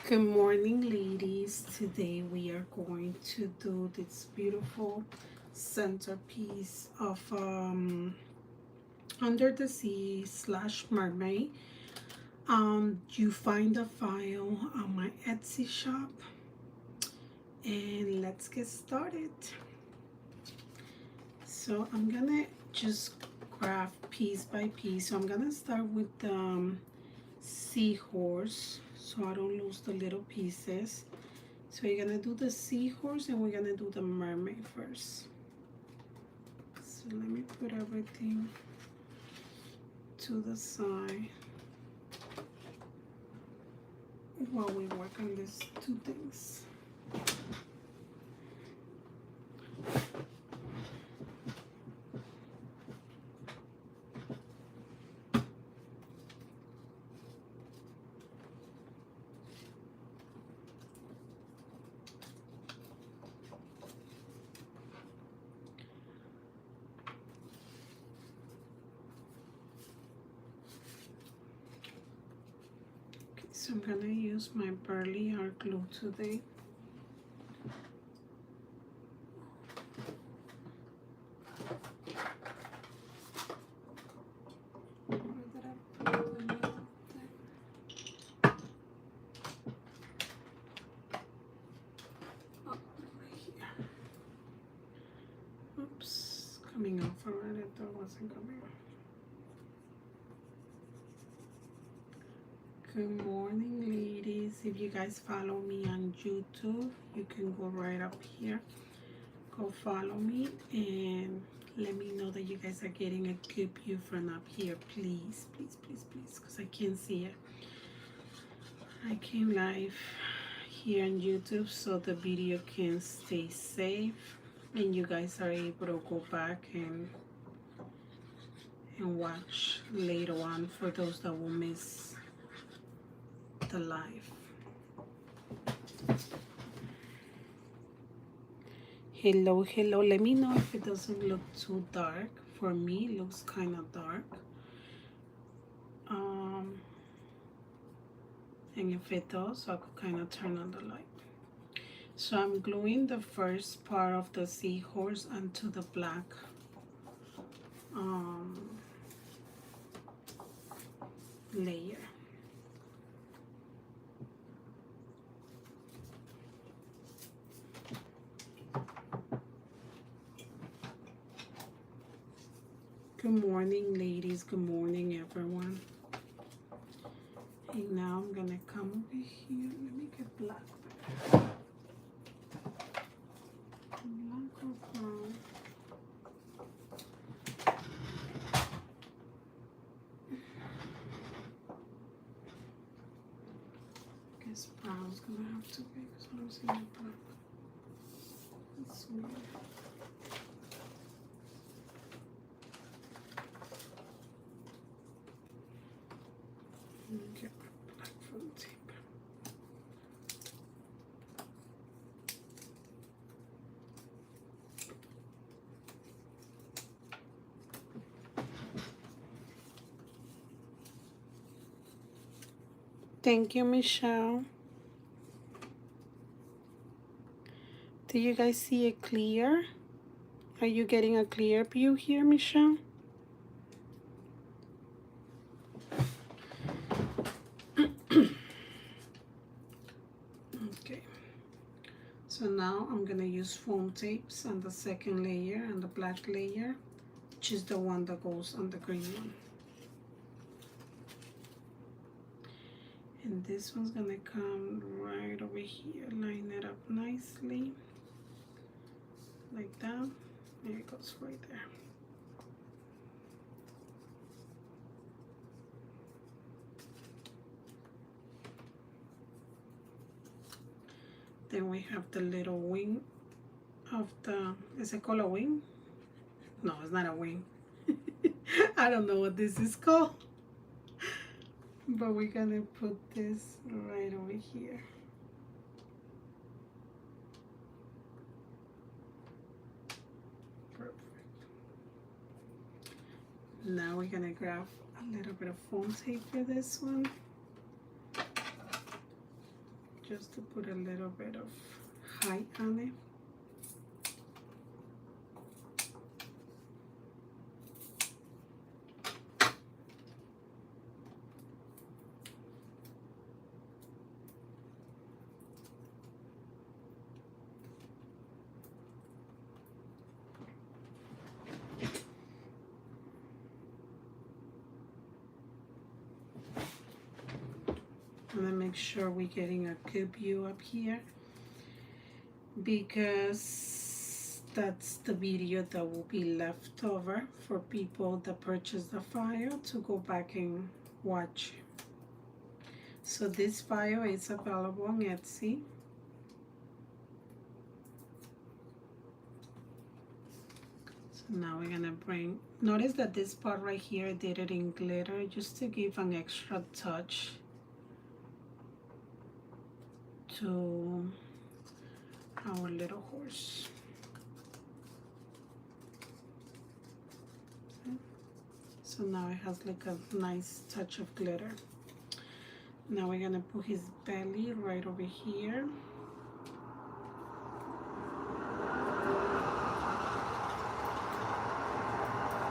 Good morning, ladies. Today we are going to do this beautiful centerpiece of under the sea slash mermaid. You find the file on my Etsy shop, and let's get started. So I'm gonna just craft piece by piece. So I'm gonna start with the seahorse, so I don't lose the little pieces. So we're gonna do the seahorse and we're gonna do the mermaid first. So let me put everything to the side while we work on these two things. Okay, so I'm gonna use my Burley art glue today. Oops, coming off already. That wasn't coming off. Good morning, ladies. If you guys follow me on YouTube, you can go right up here. Go follow me and let me know that you guys are getting a good view from up here. Please, please, please, please, because I can't see it. I came live here on YouTube so the video can stay safe and you guys are able to go back and watch later on for those that will miss the live. Hello, hello. Let me know if it doesn't look too dark. For me, it looks kind of dark. And if it does, I could kind of turn on the light. So I'm gluing the first part of the seahorse onto the black layer. Good morning, ladies. Good morning, everyone. And now I'm gonna come over here. Let me get black. Black or brown. I guess brown's gonna have to be because I don't see any black. That's weird. Let me get black from the tape. Thank you, Michelle. Do you guys see it clear? Are you getting a clear view here, Michelle? Okay. So now I'm gonna use foam tapes on the second layer and the black layer, which is the one that goes on the green one. And this one's gonna come right over here, line it up nicely, like that. There it goes right there. Then we have the little wing of the, is it called a wing? No, it's not a wing. I don't know what this is called. But we're gonna put this right over here. Perfect. Now we're gonna grab a little bit of foam tape for this one. just to put a little bit of height on it. I'm gonna make sure we're getting a good view up here, because that's the video that will be left over for people that purchase the file to go back and watch. So this file is available on Etsy. So now we're gonna bring, notice that this part right here I did it in glitter just to give an extra touch to our little horse. So now it has like a nice touch of glitter. Now we're gonna put his belly right over here.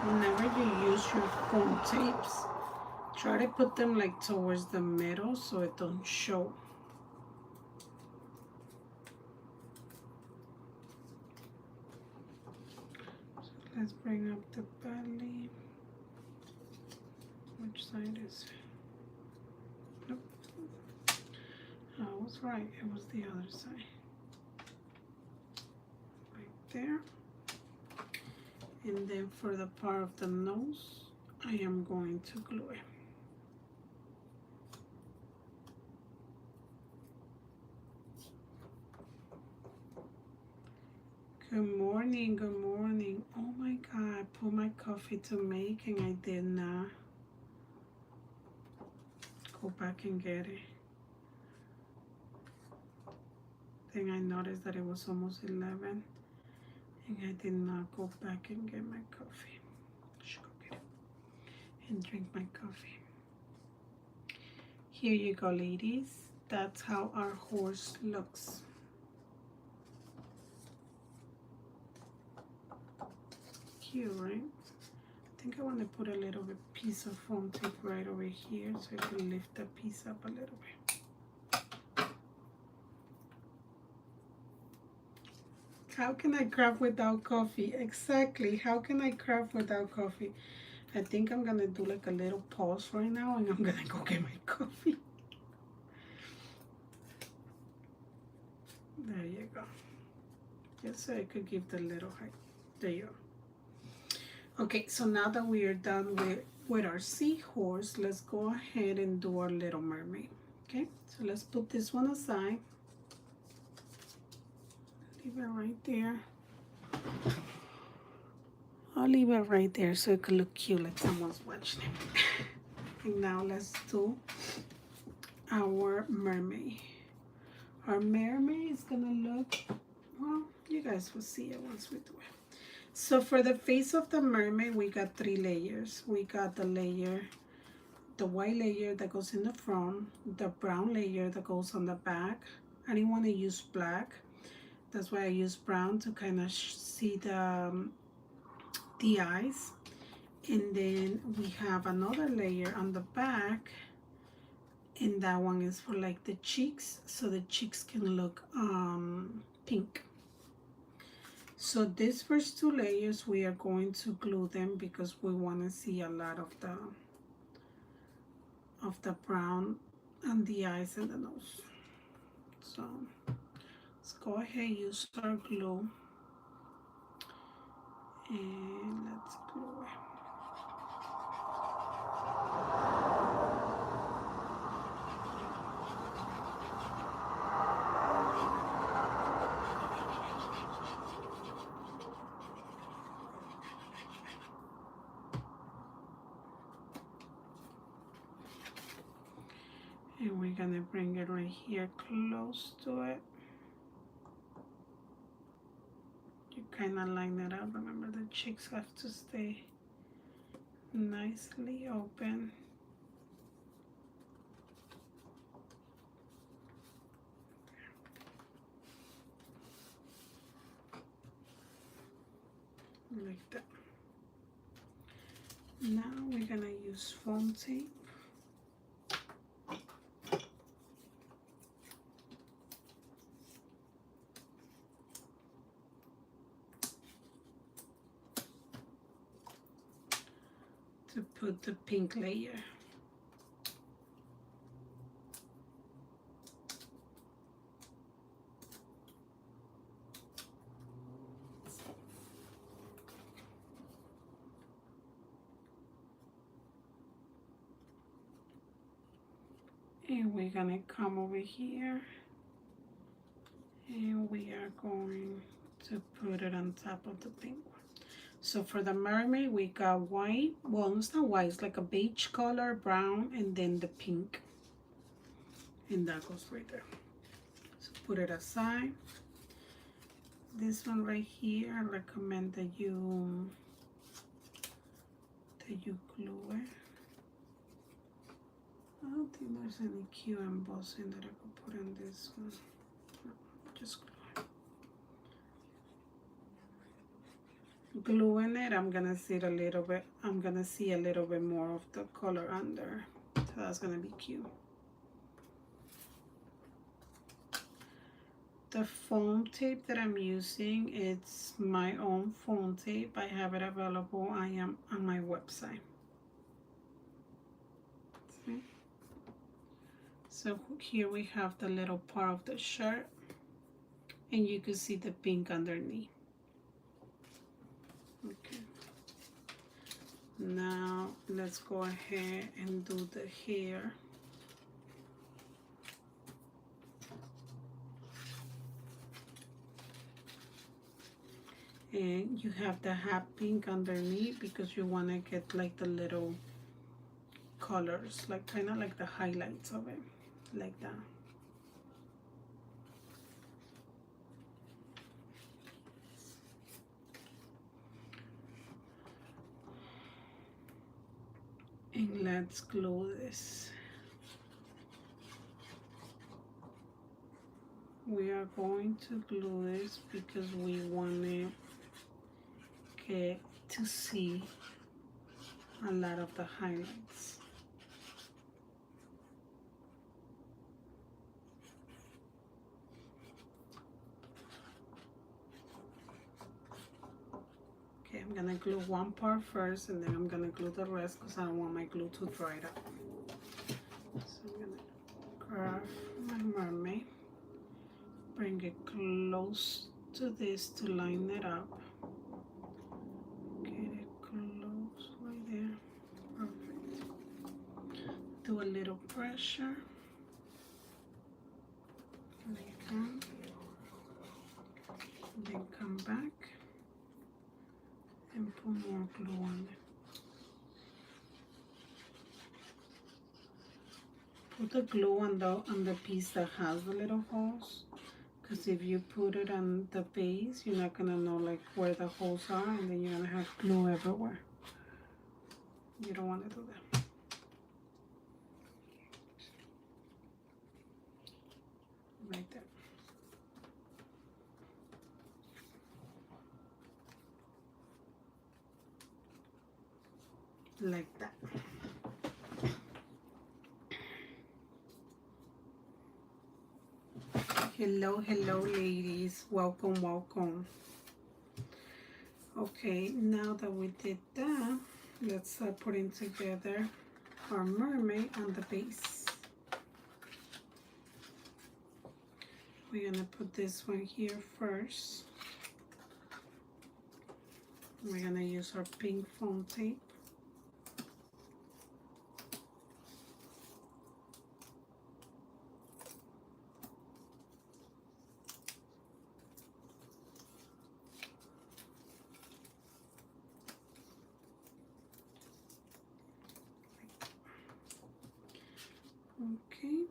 Whenever you use your foam tapes, try to put them like towards the middle so it don't show. Let's bring up the belly. Which side is it? Nope. I was right, it was the other side. Right there. And then for the part of the nose, I am going to glue it. Good morning, good morning. Oh my God, I put my coffee to make and I did not go back and get it. Then I noticed that it was almost 11 and I did not go back and get my coffee. I should go get it and drink my coffee. Here you go, ladies. That's how our horse looks. Cute, right? I think I want to put a little bit piece of foam tape right over here so I can lift the piece up a little bit. How can I craft without coffee? Exactly. How can I craft without coffee? I think I'm gonna do like a little pause right now and I'm gonna go get my coffee. There you go. Just so I could give the little height. There you go. Okay, so now that we are done with our seahorse, let's go ahead and do our Little Mermaid. Okay, so let's put this one aside. Leave it right there. I'll leave it right there so it could look cute like someone's watching it. And now let's do our mermaid. Our mermaid is gonna look, well, you guys will see it once we do it. So for the face of the mermaid, we got 3 layers. We got the layer, the white layer that goes in the front, the brown layer that goes on the back. I didn't want to use black. That's why I used brown to kind of see the eyes. And then we have another layer on the back. And that one is for like the cheeks. So the cheeks can look pink. So these first 2 layers, we are going to glue them because we want to see a lot of the brown on the eyes and the nose. So let's go ahead and use our glue and let's glue it. And we're gonna bring it right here close to it. You kind of line it up. Remember, the cheeks have to stay nicely open. like that. Now we're gonna use foam tape. To put the pink layer. And we're gonna come over here and we are going to put it on top of the pink one. So for the mermaid, we got white. Well, it's not white, it's like a beige color, brown, and then the pink. And that goes right there. So put it aside. This one right here, I recommend that you glue it. I don't think there's any cute embossing that I could put in this one. Just glue it. Gluing it, I'm gonna see a little bit. I'm gonna see a little bit more of the color under. So that's gonna be cute. The foam tape that I'm using, it's my own foam tape. I have it available. I am on my website. See? So here we have the little part of the shirt, and you can see the pink underneath. Okay. Now let's go ahead and do the hair. And you have the hot pink underneath because you want to get like the little colors, like kind of like the highlights of it, like that. And let's glue this. We are going to glue this because we want to get to see a lot of the highlights. Okay, I'm gonna glue one part first and then I'm gonna glue the rest because I don't want my glue to dry up. So I'm gonna grab my mermaid, bring it close to this to line it up. Get it close right there. Perfect. Do a little pressure. Like that. Then come back and put more glue on it. Put the glue on the piece that has the little holes, because if you put it on the base, you're not gonna know like where the holes are, and then you're gonna have glue everywhere. You don't want to do that. Right there. Like that. Hello, hello ladies, welcome. Okay, now that we did that, let's start putting together our mermaid on the base. We're gonna put this one here first. We're gonna use our pink foam tape. Okay.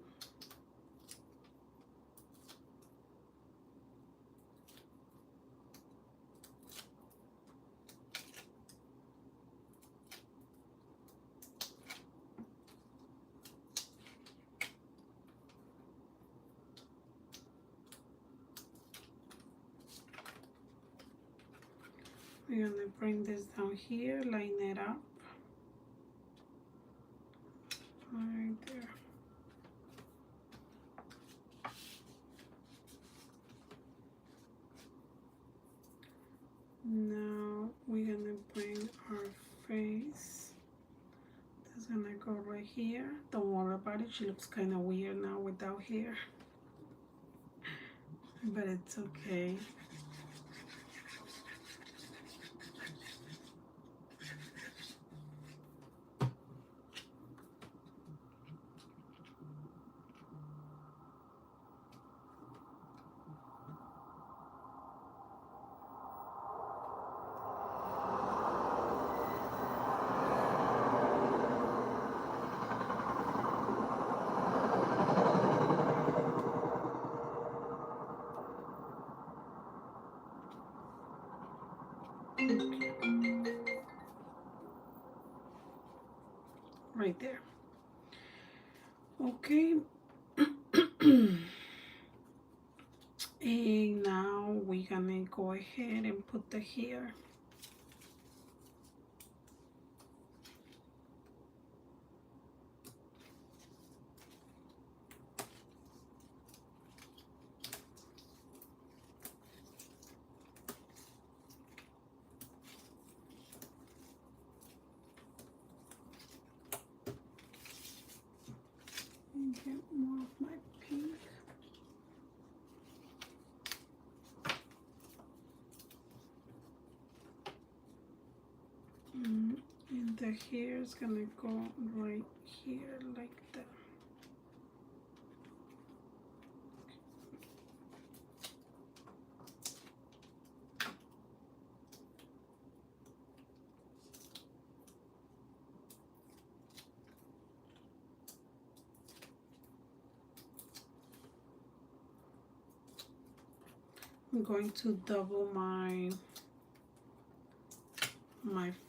We're gonna bring this down here, line it up right there. Now we're gonna bring our face. That's gonna go right here. Don't worry about it. She looks kind of weird now without hair, but it's okay. Right there. Okay. And now we're gonna go ahead and put the hair. Get more of my pink. And the hair is gonna go right here like that. I'm going to double my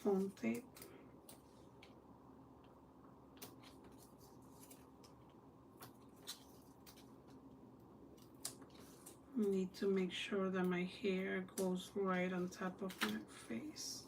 foam tape. I need to make sure that my hair goes right on top of my face.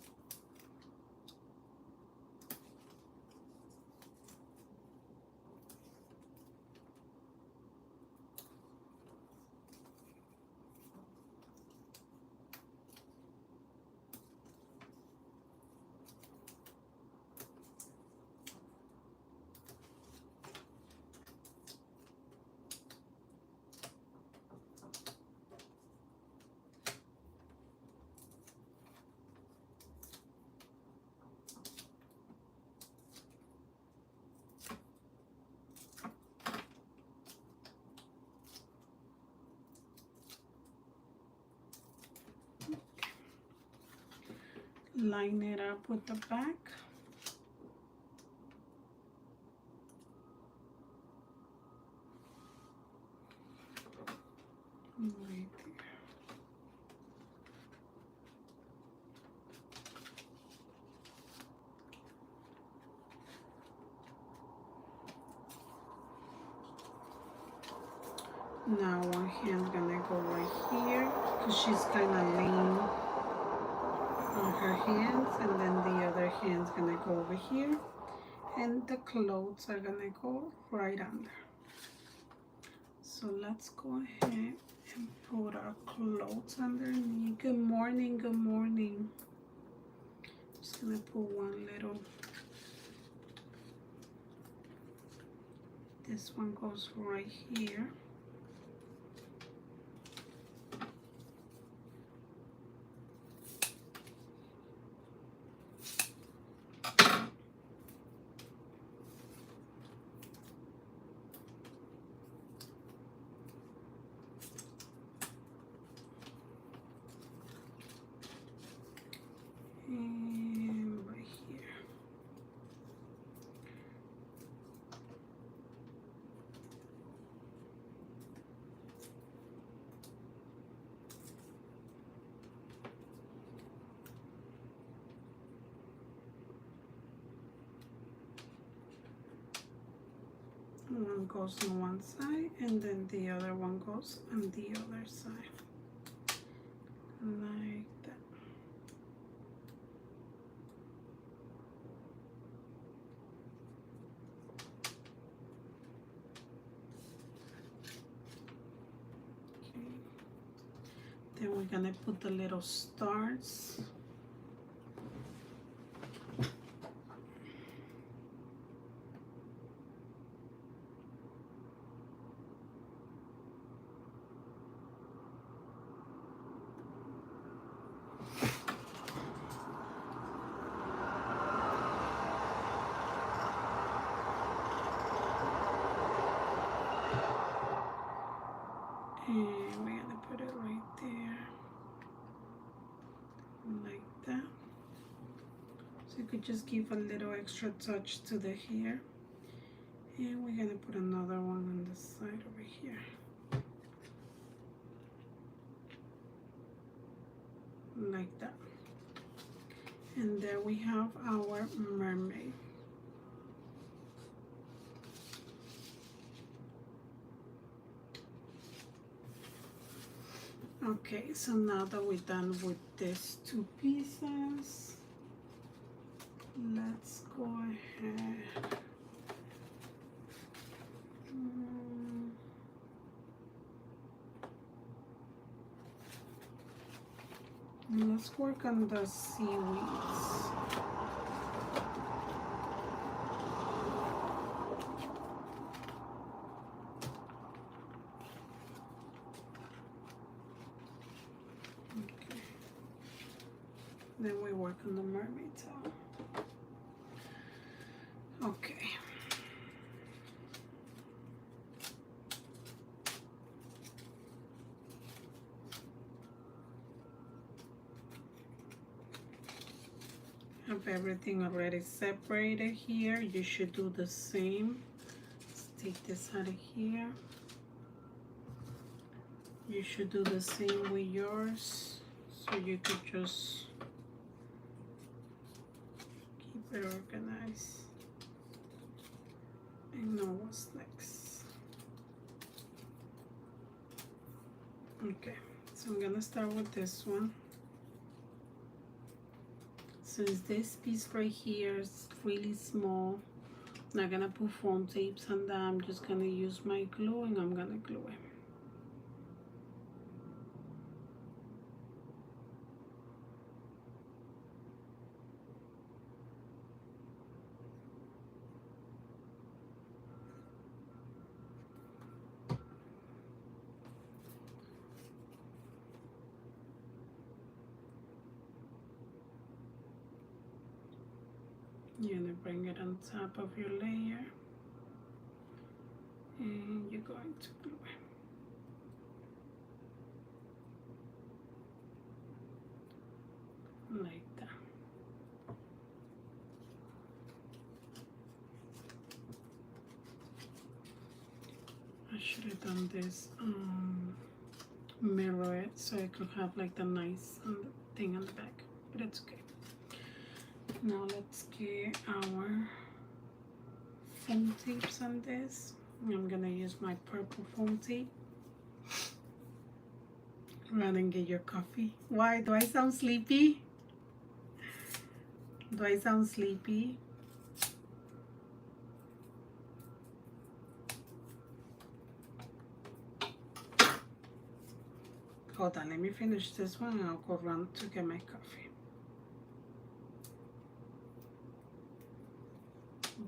Line it up with the back. Right there. Now one hand's gonna go right here because she's kind of lean on her hands, and then the other hand's gonna go over here, and the clothes are gonna go right under. So let's go ahead and put our clothes underneath. Good morning, good morning. Just gonna put one little, this one goes right here. And right here. One goes on one side, and then the other one goes on the other side, like that. Then we're gonna put the little stars. And we're gonna put it right there, like that. So you could just give a little extra touch to the hair. And we're gonna put another one on the side over here. Like that. And there we have our mermaid. Okay, so now that we're done with these two pieces, let's go ahead. Let's work on the seaweeds. Okay. Then we work on the mermaid tail. Okay. Have everything already separated here. You should do the same. Let's take this out of here. You should do the same with yours, so you could just keep it organized and know what's next. Okay, so I'm gonna start with this one. Since this piece right here is really small, I'm not gonna put foam tapes on that. I'm just gonna use my glue and I'm gonna glue it. You're gonna bring it on top of your layer and you're going to glue it. Like that. I should have done this mirror it so I could have like the nice thing on the back, but it's okay. Now let's get our foam tapes on this. I'm gonna use my purple foam tape. Run and get your coffee. Why? Do I sound sleepy? Do I sound sleepy? Hold on, let me finish this one and I'll go run to get my coffee.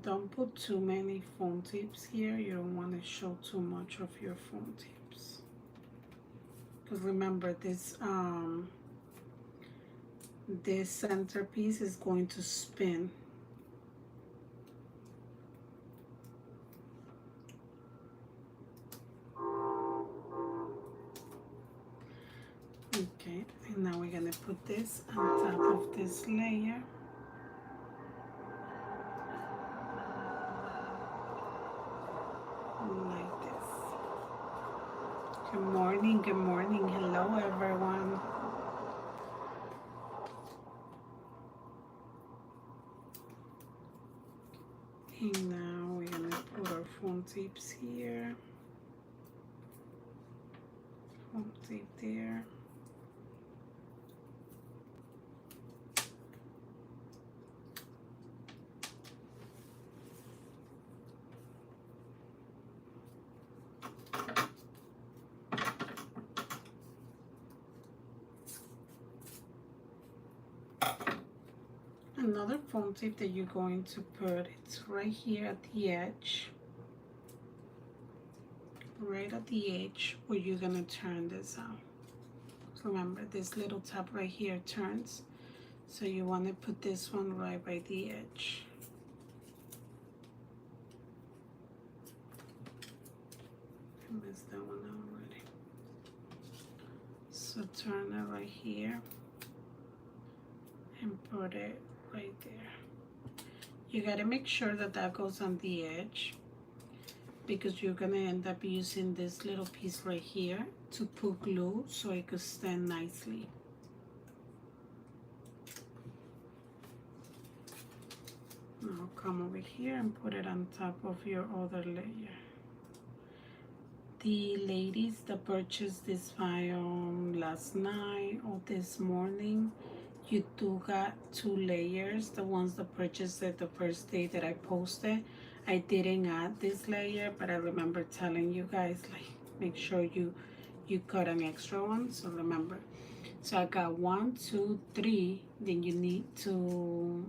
Don't put too many foam tapes here. You don't want to show too much of your foam tapes. Because remember, this centerpiece is going to spin. Okay, and now we're gonna put this on top of this layer. Like this. Good morning, good morning. Hello, everyone. And now we're gonna put our foam tapes here. Foam tape there. another foam tape that you're going to put. It's right here at the edge, right at the edge where you're gonna turn this out. So remember, this little tab right here turns, so you want to put this one right by the edge. I missed that one already. So turn it right here and put it right there. You got to make sure that that goes on the edge, because you're gonna end up using this little piece right here to put glue so it could stand nicely. Now come over here and put it on top of your other layer. The ladies that purchased this file last night or this morning, you do got 2 layers. The ones that purchased it the first day that I posted, I didn't add this layer, but I remember telling you guys, like, make sure you cut an extra one. So remember, so I got 1, 2, 3. Then you need to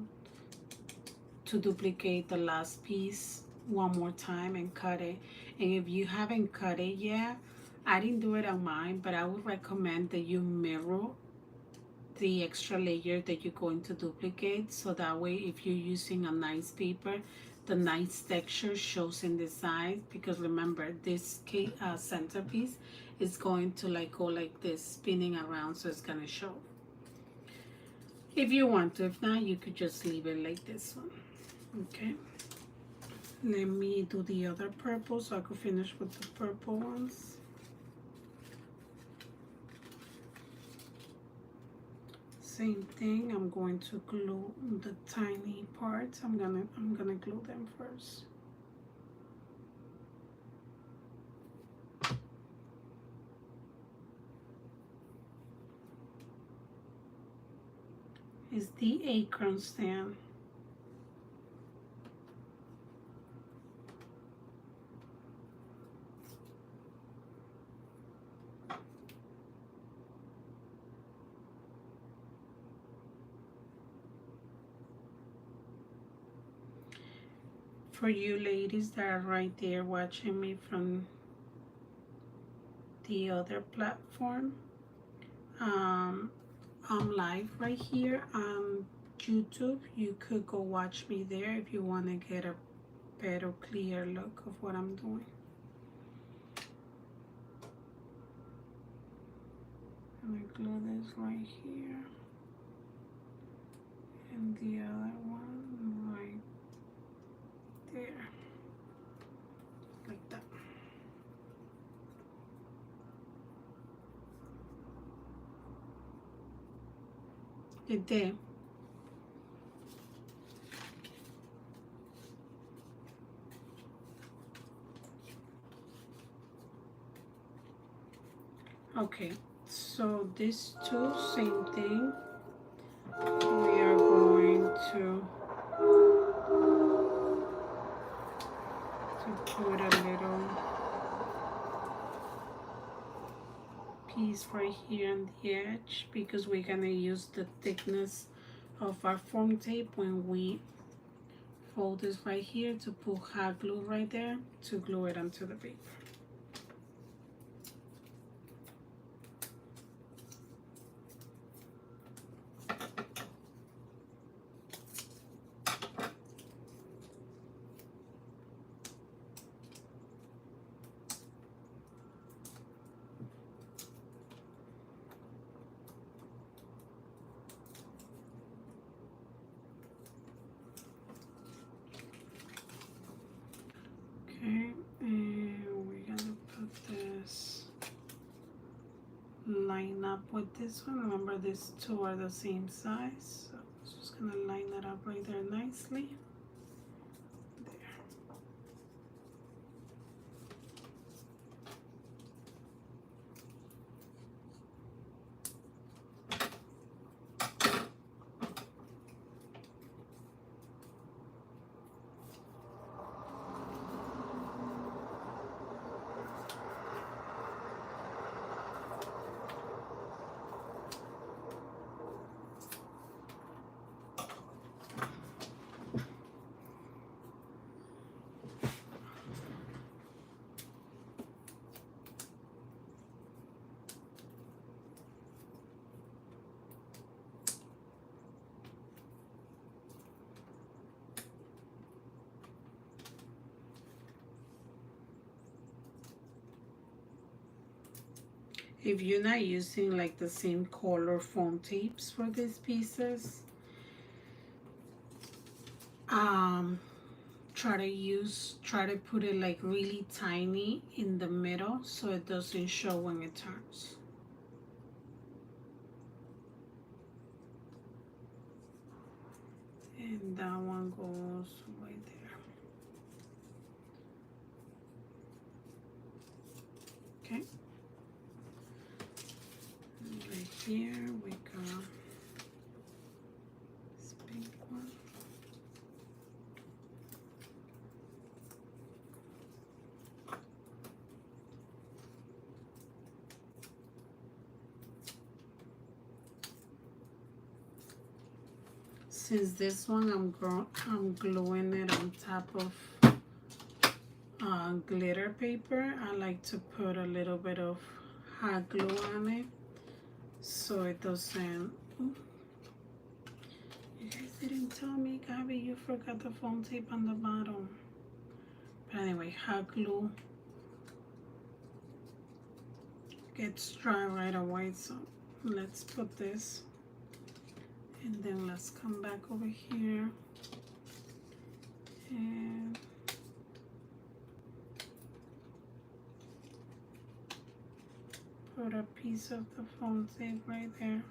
duplicate the last piece one more time and cut it. And if you haven't cut it yet, I didn't do it on mine, but I would recommend that you mirror the extra layer that you're going to duplicate, so that way if you're using a nice paper, the nice texture shows in the side. Because remember, this centerpiece is going to like go like this, spinning around, so it's gonna show if you want to. If not, you could just leave it like this one. Okay, let me do the other purple so I could finish with the purple ones. Same thing, I'm going to glue the tiny parts. I'm gonna glue them first. It's the acorn stand. For you ladies that are right there watching me from the other platform, I'm live right here on YouTube. You could go watch me there if you want to get a better, clear look of what I'm doing. I'm gonna glue this right here, and the other one right there, like that. Good day. Okay, so these two, same thing. We are going to put a little piece right here on the edge, because we're gonna use the thickness of our foam tape when we fold this right here to put hot glue right there to glue it onto the paper. Okay, and we're gonna put this, line up with this one. Remember, these two are the same size, so I'm just gonna line that up right there nicely. There. If you're not using like the same color foam tapes for these pieces, try to put it like really tiny in the middle so it doesn't show when it turns. And that one goes right there. Okay. And right here we got this pink one. Since this one I'm gluing it on top of glitter paper, I like to put a little bit of hot glue on it so it doesn't. Ooh, you guys didn't tell me, Gabby, you forgot the foam tape on the bottom. But anyway, hot glue gets dry right away, so let's put this. And then let's come back over here and put a piece of the foam tape right there.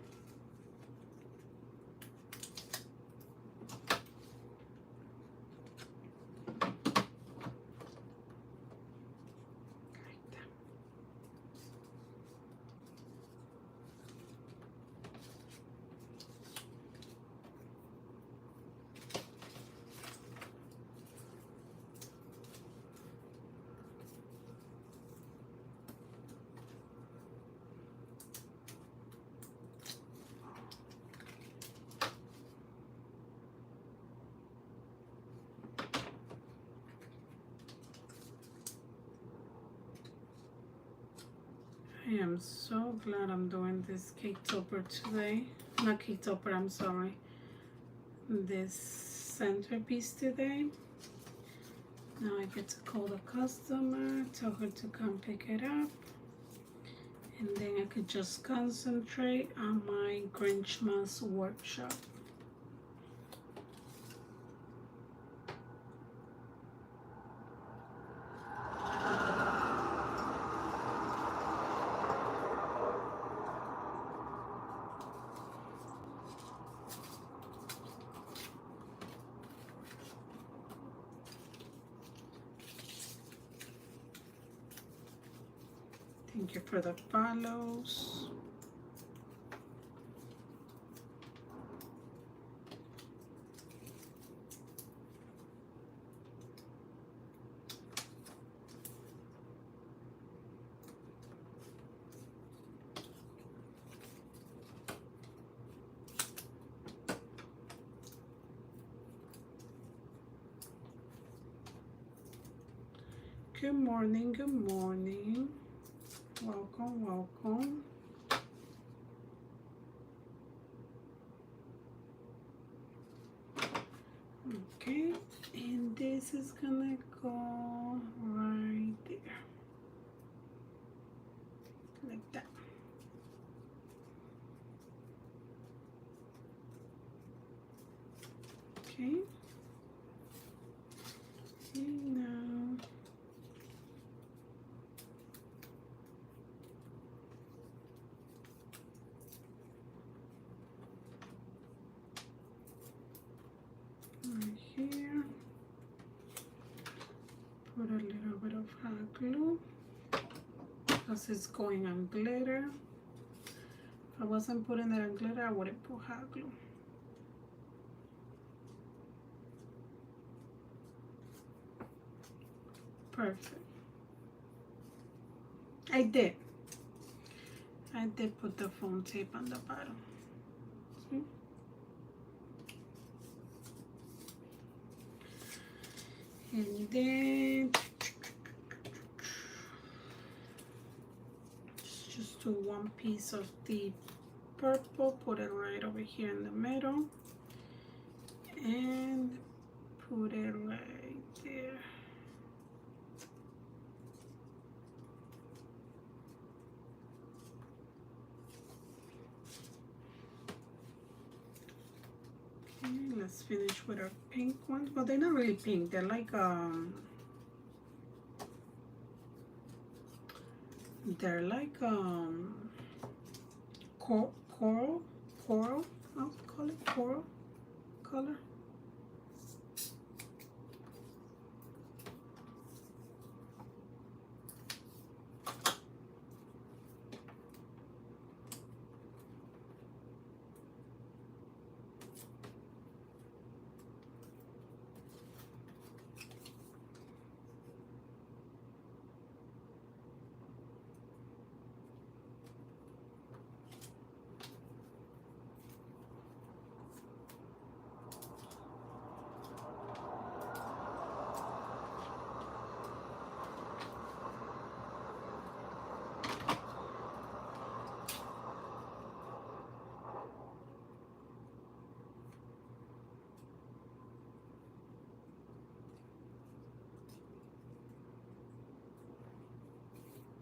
I am so glad I'm doing this cake topper today. Not cake topper, I'm sorry. This centerpiece today. Now I get to call the customer, tell her to come pick it up. And then I could just concentrate on my Grinchmas workshop. Thank you for the follows. Good morning, good morning. Welcome, welcome. Okay, and this is gonna go right there. Like that. Okay. And now right here, put a little bit of hot glue because it's going on glitter. If I wasn't putting it on glitter, I wouldn't put hot glue. Perfect. I did put the foam tape on the bottom. See? And then just do one piece of the purple, put it right over here in the middle, and put it right there. let's finish with our pink ones. Well, they're not really pink. They're like coral, I'll call it coral color.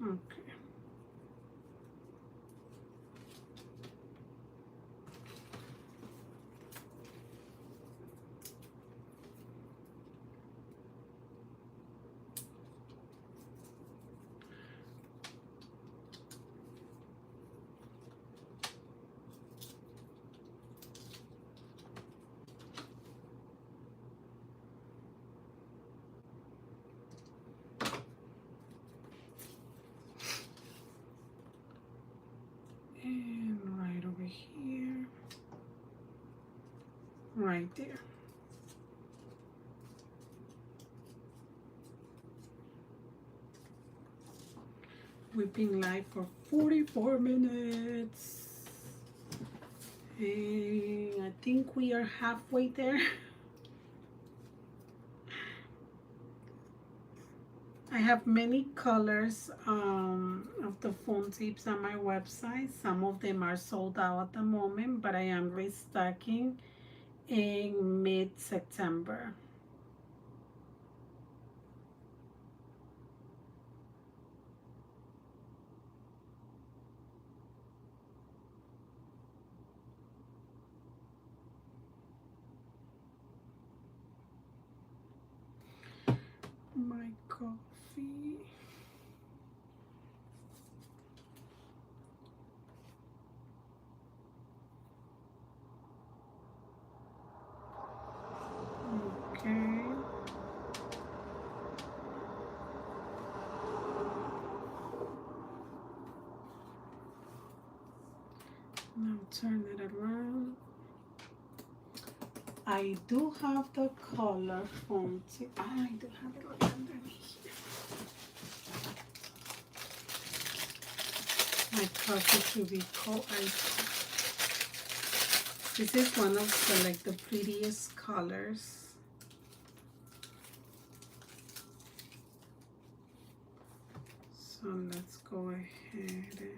Okay. And right over here, right there. We've been live for 44 minutes. And I think we are halfway there. I have many colors of the foam tips on my website. Some of them are sold out at the moment, but I am restocking in mid-September. My coffee. Okay. Now turn it around. I do have the color foam tip. I do have it right underneath here. My coffee should be cold iced. This is one of the prettiest colors. So let's go ahead and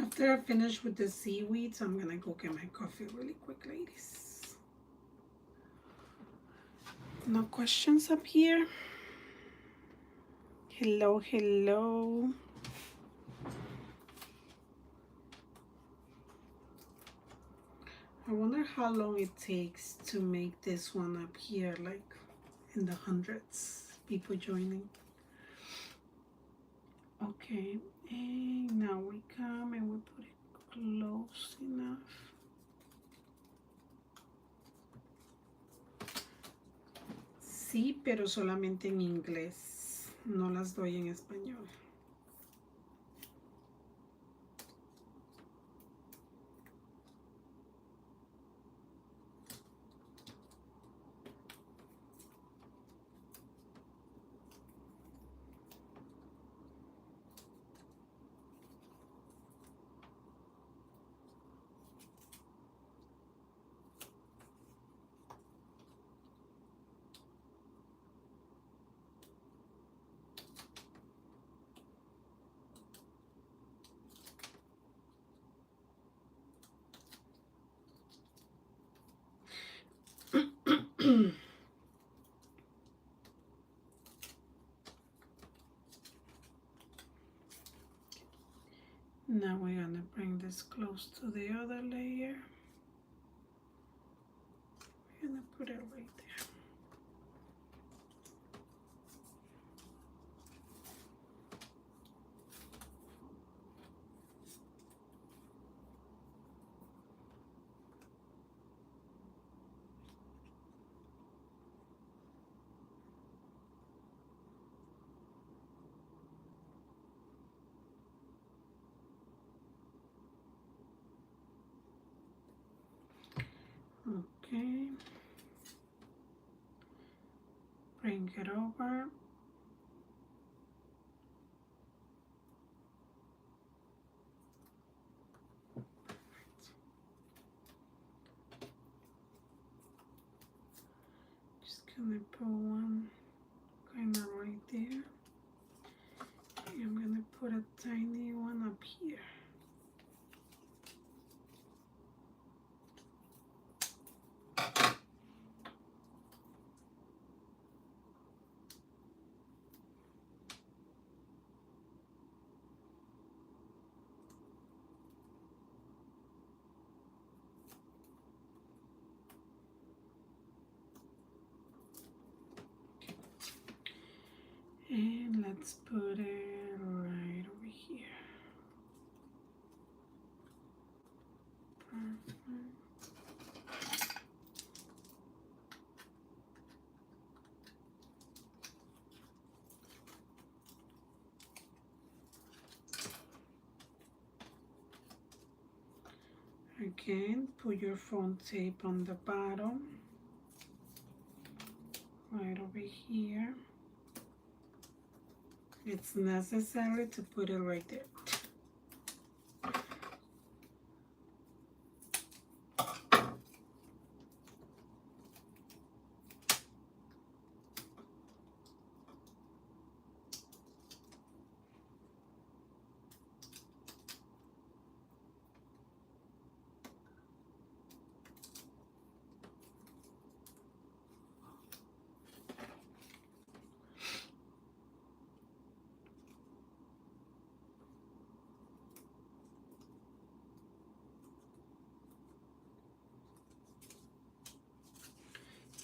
after I finish with the seaweeds, I'm gonna go get my coffee really quick, ladies. No questions up here? Hello, hello. I wonder how long it takes to make this one up here, like in the hundreds, people joining. Okay, and now we come and we put it close enough. Sí, pero solamente en inglés. No las doy en español. goes to the other layer. I'm gonna put it right there. Okay, bring it over. Just gonna put one kind of right there. And I'm gonna put a tiny one up here. And let's put it right over here. Perfect. Again, put your foam tape on the bottom, right over here. It's necessary to put it right there.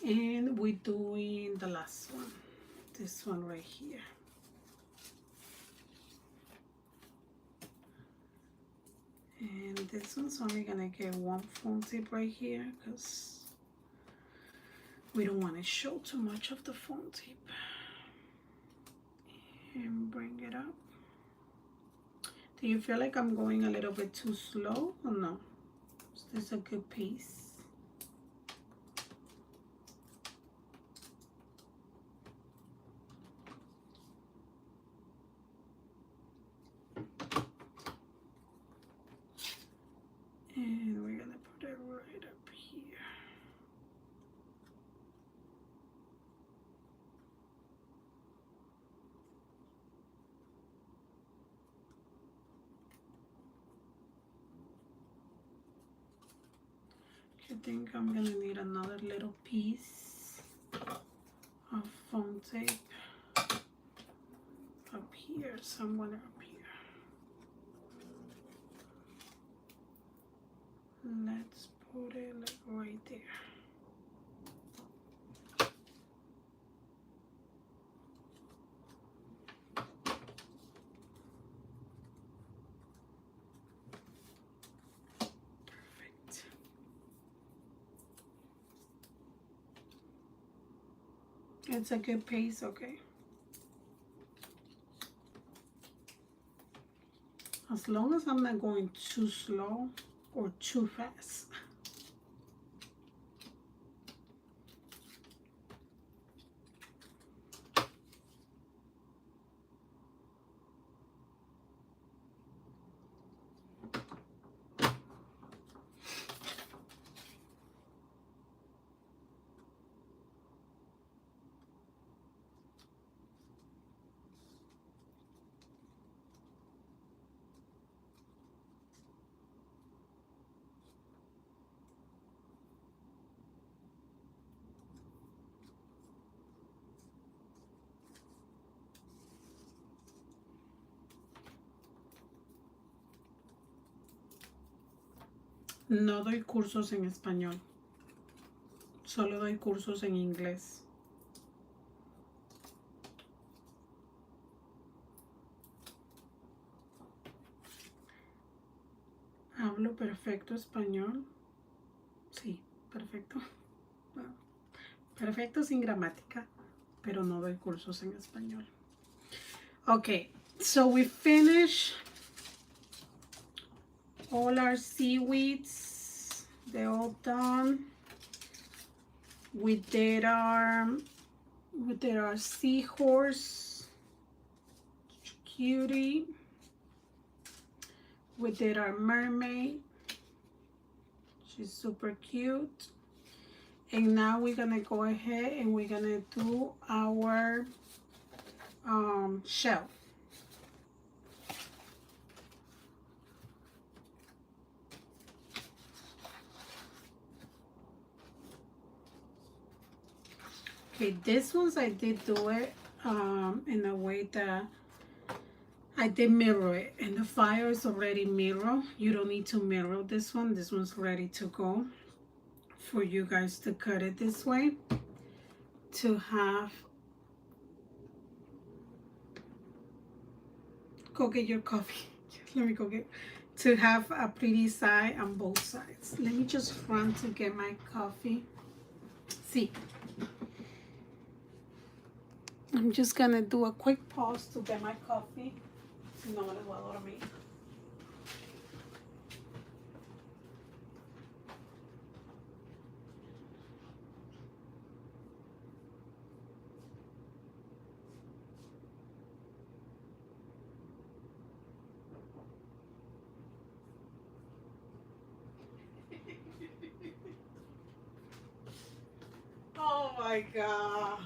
And we're doing the last one, this one right here. And this one's only gonna get one foam tip right here because we don't want to show too much of the foam tip. And bring it up. Do you feel like I'm going a little bit too slow or no? Is this a good pace? And we're gonna put it right up here. I think I'm gonna need another little piece of foam tape up here, somewhere up here. Let's put it like right there. Perfect. It's a good pace, okay? As long as I'm not going too slow or too fast. No doy cursos en español. Solo doy cursos en inglés. ¿Hablo perfecto español? Sí, perfecto. Bueno, perfecto sin gramática, pero no doy cursos en español. Okay, so we finish all our seaweeds. They're all done. We did our seahorse, cutie. We did our mermaid. She's super cute. And now we're gonna go ahead and we're gonna do our shell. Okay, this ones I did do it in a way that I did mirror it, and the fire is already mirror. You don't need to mirror this one. This one's ready to go for you guys to cut it this way to have. Go get your coffee. Let me go get, to have a pretty side on both sides. Let me just run to get my coffee. See, I'm just gonna do a quick pause to get my coffee. Si no me lo voy a dormir. Oh my God.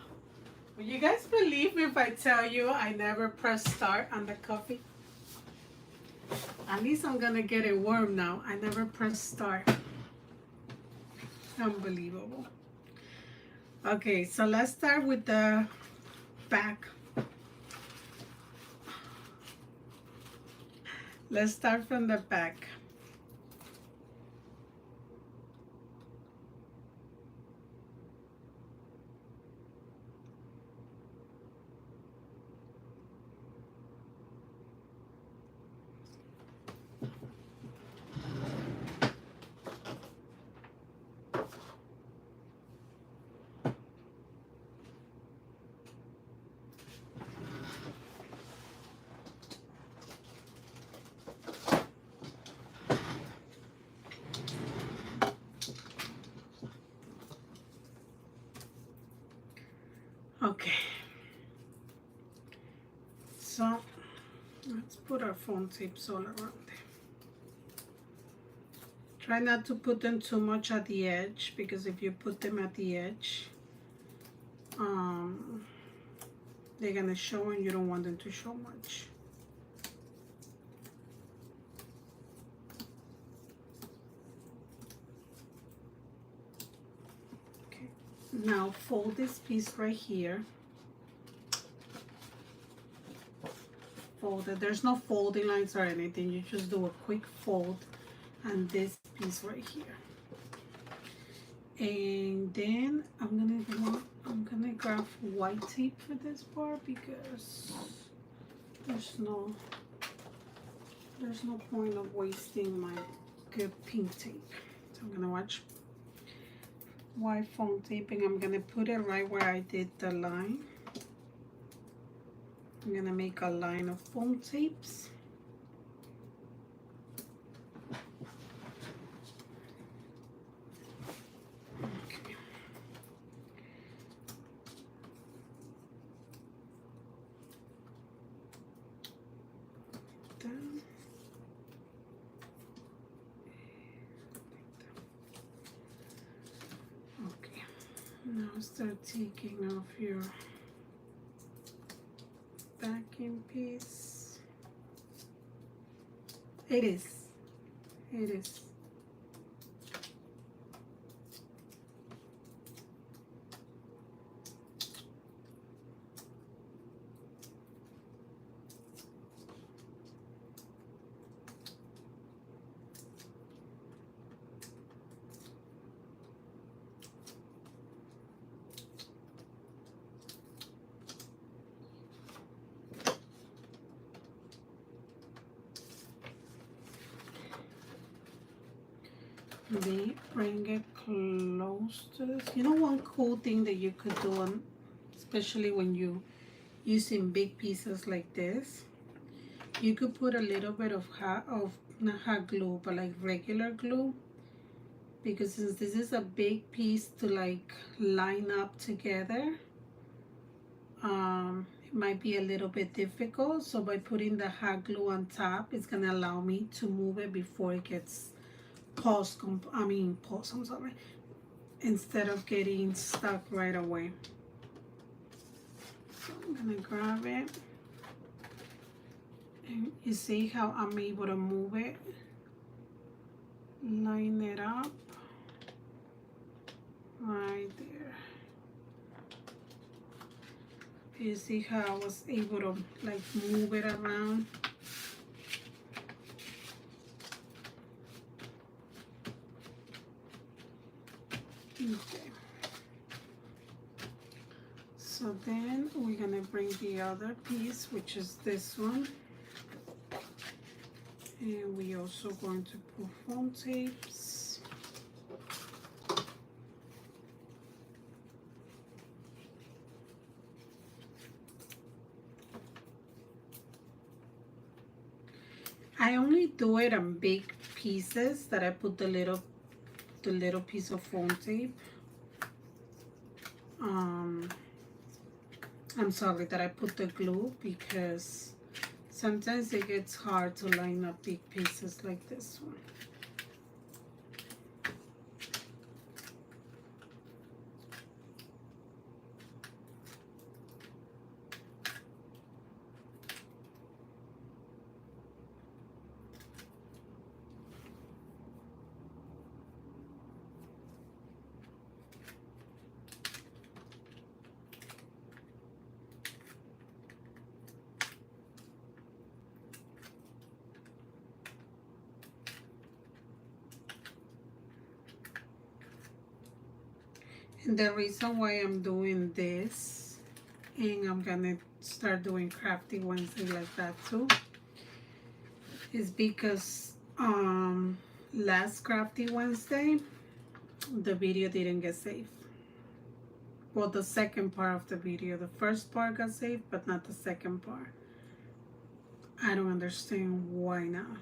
Will you guys believe me if I tell you I never press start on the coffee? At least I'm gonna get it warm now. I never press start. Unbelievable. Okay, so let's start with the back. Let's start from the back. Okay, so let's put our foam tapes all around there. Try not to put them too much at the edge, because if you put them at the edge, they're gonna show and you don't want them to show much. Okay, now fold this piece right here. Fold it. There's no folding lines or anything. You just do a quick fold on this piece right here. And then I'm gonna grab white tape for this part, because there's no point of wasting my good pink tape. So I'm gonna watch white foam taping. I'm gonna put it right where I did the line. I'm gonna make a line of foam tapes. Okay. Done. Okay. Now start taking off your backing piece. It is. bring it close to this. You know, one cool thing that you could do, especially when you using big pieces like this, you could put a little bit of not hot glue, but like regular glue, because since this is a big piece to like line up together, it might be a little bit difficult. So by putting the hot glue on top, it's gonna allow me to move it before it gets I'm sorry, instead of getting stuck right away. So I'm gonna grab it, and you see how I'm able to move it, line it up right there. You see how I was able to like move it around. Okay. So then we're gonna bring the other piece, which is this one, and we also going to put foam tapes. I only do it on big pieces that I put the little piece of foam tape. I'm sorry that I put the glue, because sometimes it gets hard to line up big pieces like this one. And the reason why I'm doing this, and I'm gonna start doing Crafty Wednesday like that too, is because last Crafty Wednesday the video didn't get saved. Well, the second part of the video, the first part got saved, but not the second part. I don't understand why not.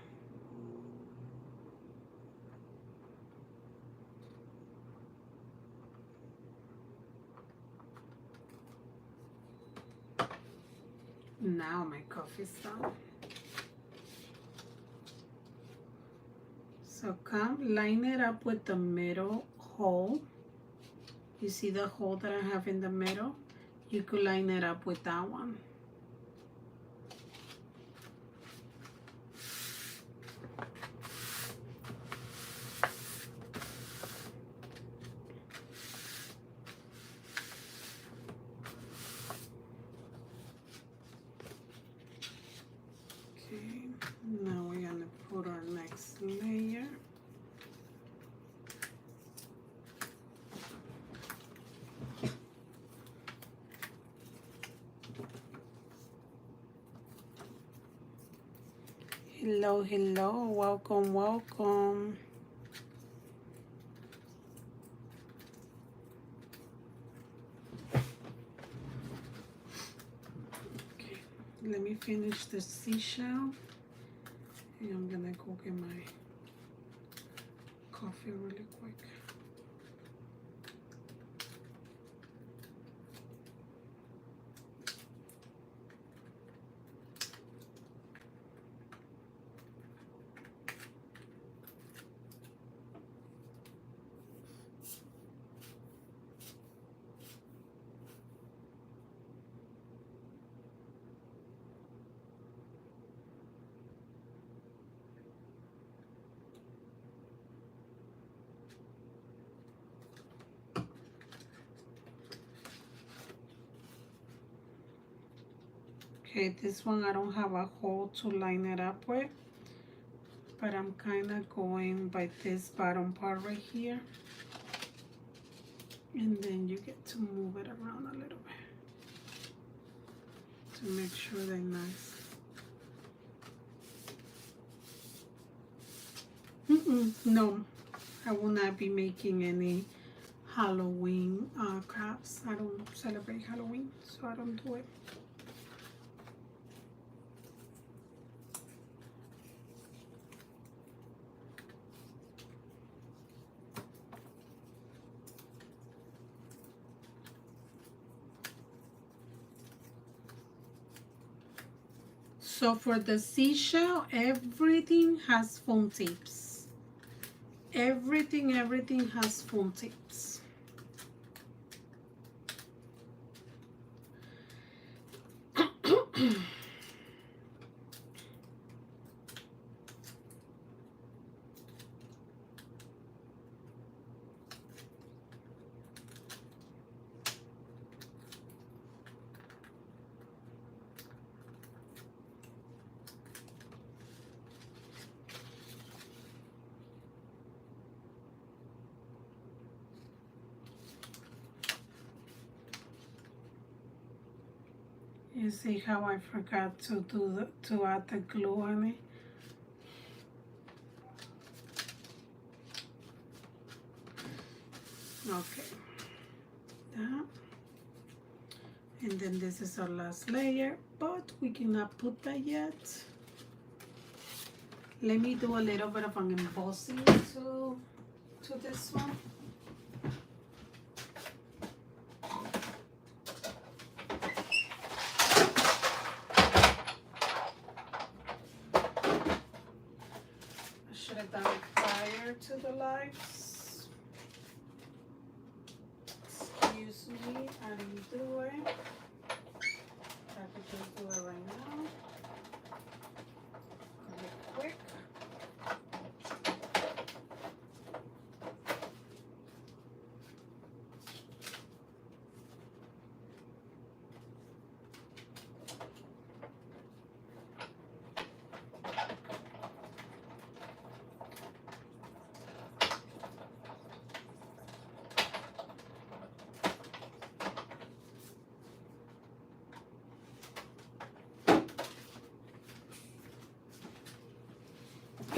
Now my coffee's done. So come line it up with the middle hole. You see the hole that I have in the middle? You could line it up with that one. Okay, now we're gonna put our next layer. Hello, hello, welcome, welcome. Okay, let me finish the seashell, and I'm gonna go get my coffee really quick. Okay, this one I don't have a hole to line it up with, but I'm kind of going by this bottom part right here, and then you get to move it around a little bit to make sure they're nice. No, I will not be making any Halloween crafts. I don't celebrate Halloween, so I don't do it. So for the seashell, everything has foam tips. Everything has foam tips. You see how I forgot to add the glue on it? Okay, that. And then this is our last layer, but we cannot put that yet. Let me do a little bit of an embossing to this one. I should have done it prior to the lives. Excuse me, I didn't do it. I could just do it right now. Quick.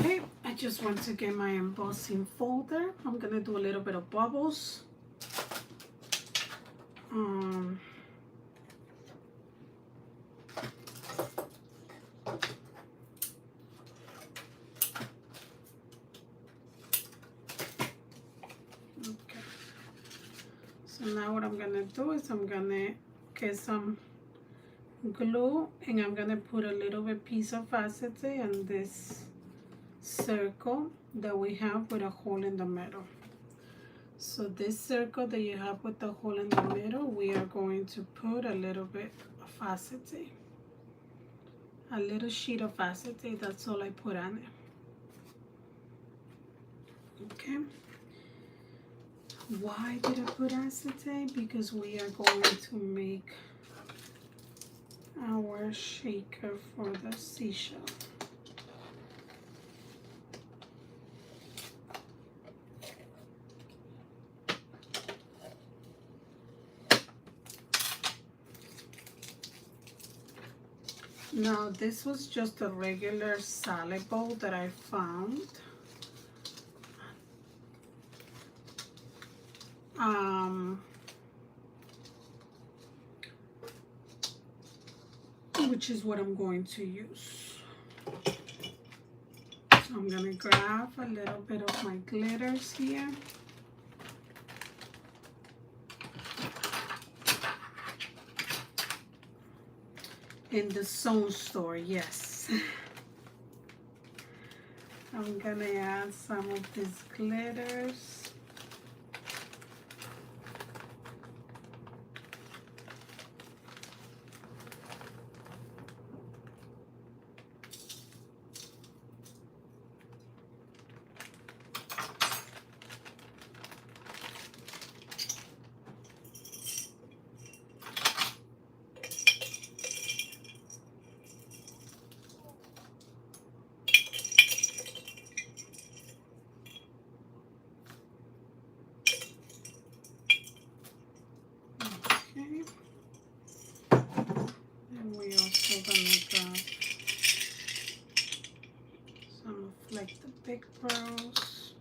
Okay, I just want to get my embossing folder. I'm gonna do a little bit of bubbles. Okay. So now what I'm gonna do is I'm gonna get some glue and I'm gonna put a little bit piece of acetate on this circle that we have with a hole in the middle. So this circle that you have with the hole in the middle, we are going to put a little bit of acetate. A little sheet of acetate, that's all I put on it. Okay. Why did I put acetate? Because we are going to make our shaker for the seashell. Now this was just a regular salad bowl that I found. Which is what I'm going to use. So I'm gonna grab a little bit of my glitters here. In the Zone store, yes. I'm gonna add some of these glitters. And we also gonna grab some of like the big pearls.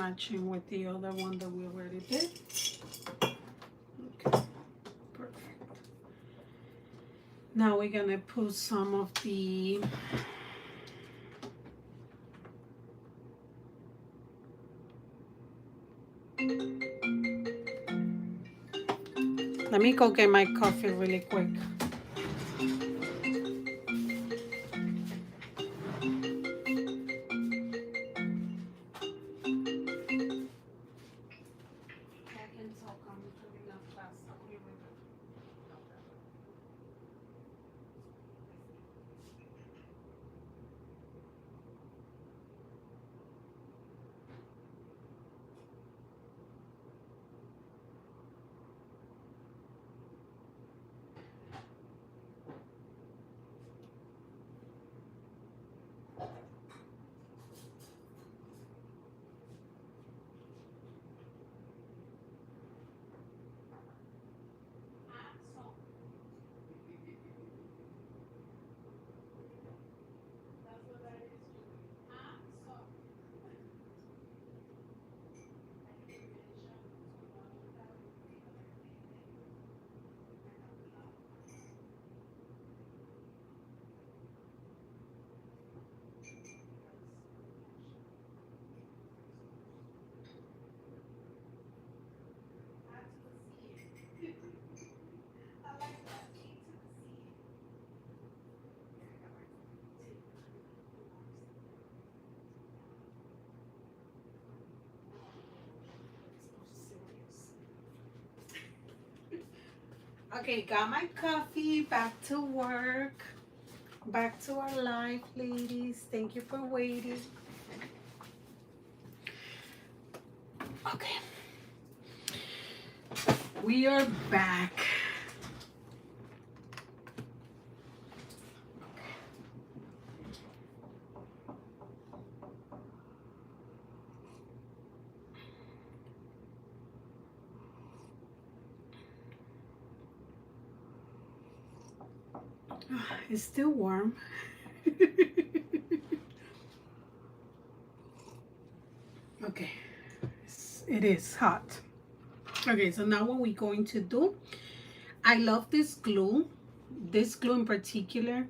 matching with the other one that we already did. Okay, perfect. Now we're gonna put some of the let me go get my coffee really quick. Okay, got my coffee, back to work, back to our life, ladies. Thank you for waiting. Okay, we are back. It's still warm. Okay, it is hot. Okay, so now what we're going to do, I love this glue in particular.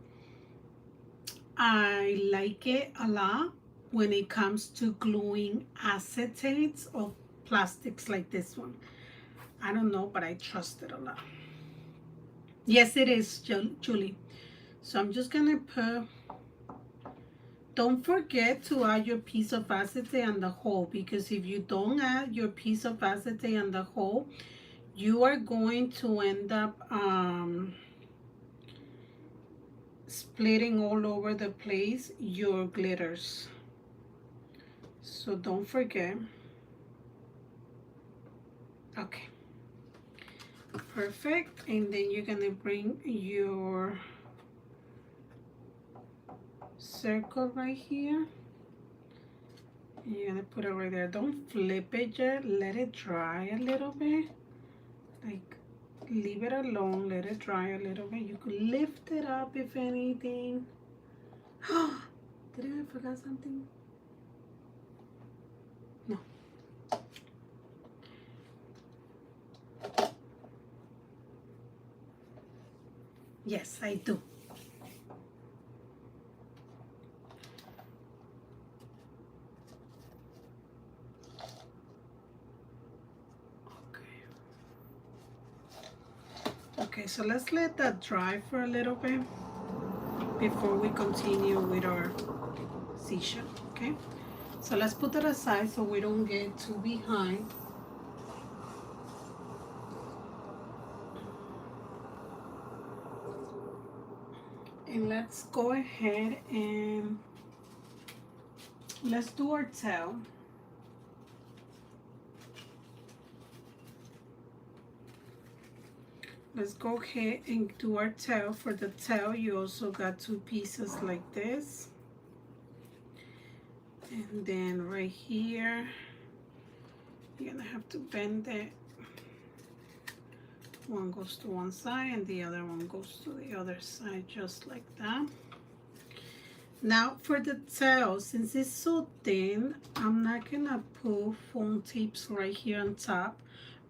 I like it a lot when it comes to gluing acetates of plastics like this one. I don't know, but I trust it a lot. Yes, it is, Julie. So I'm just gonna put, don't forget to add your piece of acetate on the hole, because if you don't add your piece of acetate on the hole, you are going to end up splitting all over the place your glitters. So don't forget. Okay, perfect. And then you're gonna bring your circle right here. And you're gonna put it right there. Don't flip it yet. Let it dry a little bit. Like, leave it alone. Let it dry a little bit. You could lift it up if anything. Did I forget something? No. Yes, I do. Okay, so let's let that dry for a little bit before we continue with our seashell, okay? So let's put that aside so we don't get too behind. And let's go ahead and let's do our tail. Let's go ahead and do our tail. For the tail, you also got two pieces like this. And then right here, you're gonna have to bend it. One goes to one side and the other one goes to the other side, just like that. Now for the tail, since it's so thin, I'm not gonna put foam tips right here on top.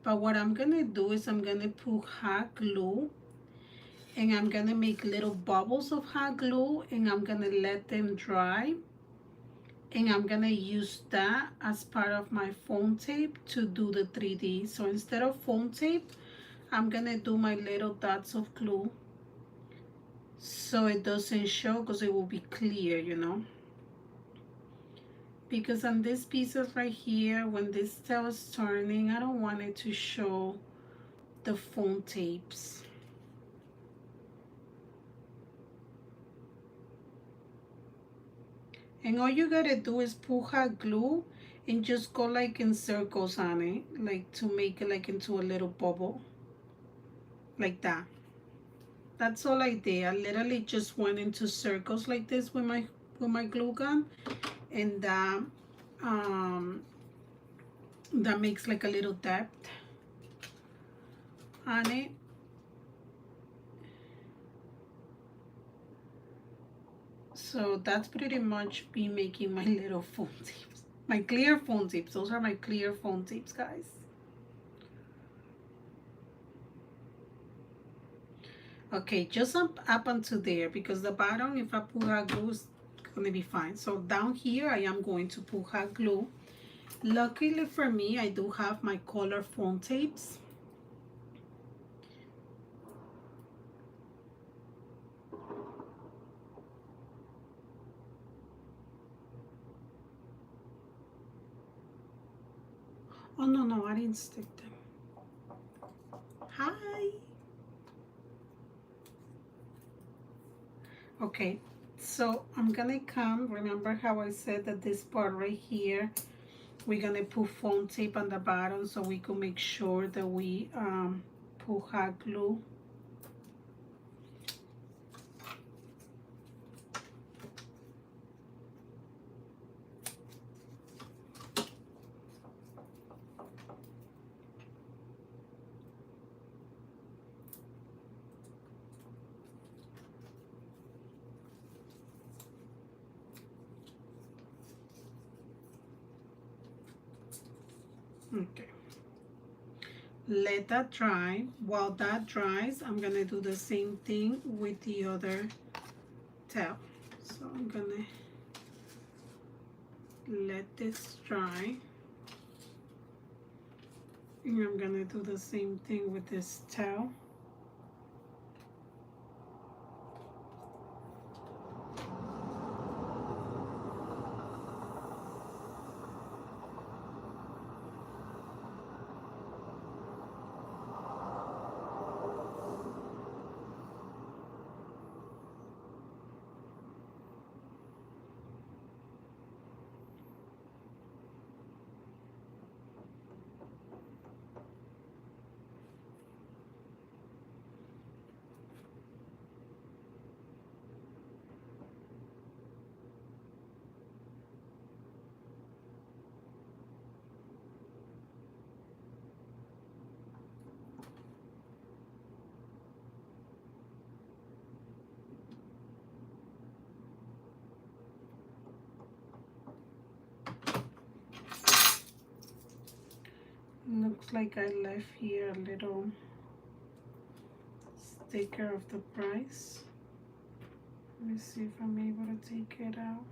But what I'm gonna do is I'm gonna put hot glue, and I'm gonna make little bubbles of hot glue, and I'm gonna let them dry, and I'm gonna use that as part of my foam tape to do the 3D. So instead of foam tape, I'm gonna do my little dots of glue so it doesn't show, because it will be clear, you know. Because on these pieces right here, when this tail is turning, I don't want it to show the foam tapes. And all you gotta do is put hot glue and just go like in circles on it, like to make it like into a little bubble, like that. That's all I did. I literally just went into circles like this with my glue gun, and that makes like a little depth on it. So that's pretty much me making my little foam tips, my clear foam tips. Those are my clear foam tips, guys. Okay, just up until there, because the bottom, if I put hot glue, is gonna be fine. So down here, I am going to put hot glue. Luckily for me, I do have my color foam tapes. Oh, no, I didn't stick them. Hi. Okay, so I'm gonna come, remember how I said that this part right here, we're gonna put foam tape on the bottom so we can make sure that we put hot glue. Okay, let that dry. While that dries, I'm gonna do the same thing with the other tail. So I'm gonna let this dry, and I'm gonna do the same thing with this tail. Looks like I left here a little sticker of the price. Let me see if I'm able to take it out.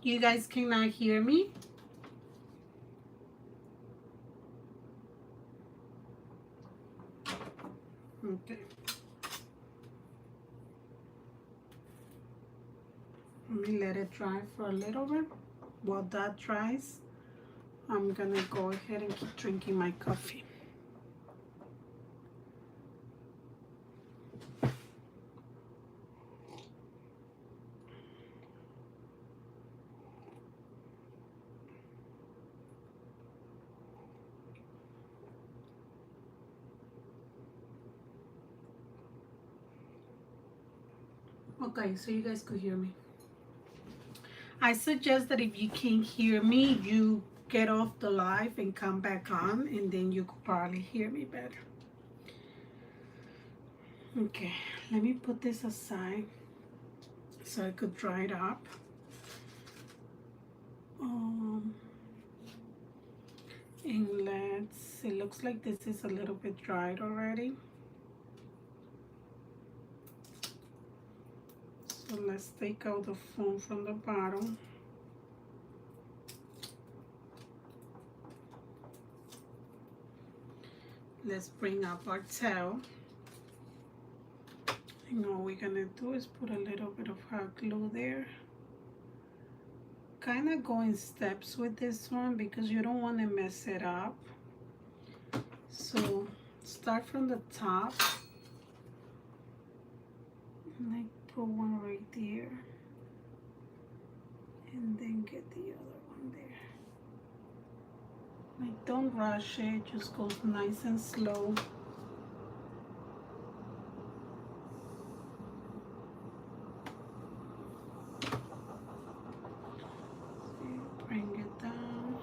You guys cannot hear me? Okay. Let me let it dry for a little bit. While that dries, I'm gonna go ahead and keep drinking my coffee. Okay, so you guys could hear me. I suggest that if you can't hear me, you get off the live and come back on, and then you could probably hear me better. Okay, let me put this aside so I could dry it up. And it looks like this is a little bit dried already. So let's take out the foam from the bottom. Let's bring up our towel. And all we're gonna do is put a little bit of hot glue there. Kind of go in steps with this one because you don't want to mess it up. So start from the top. And I put one right there. And then get the other one there. Like, don't rush it, just go nice and slow. Bring it down.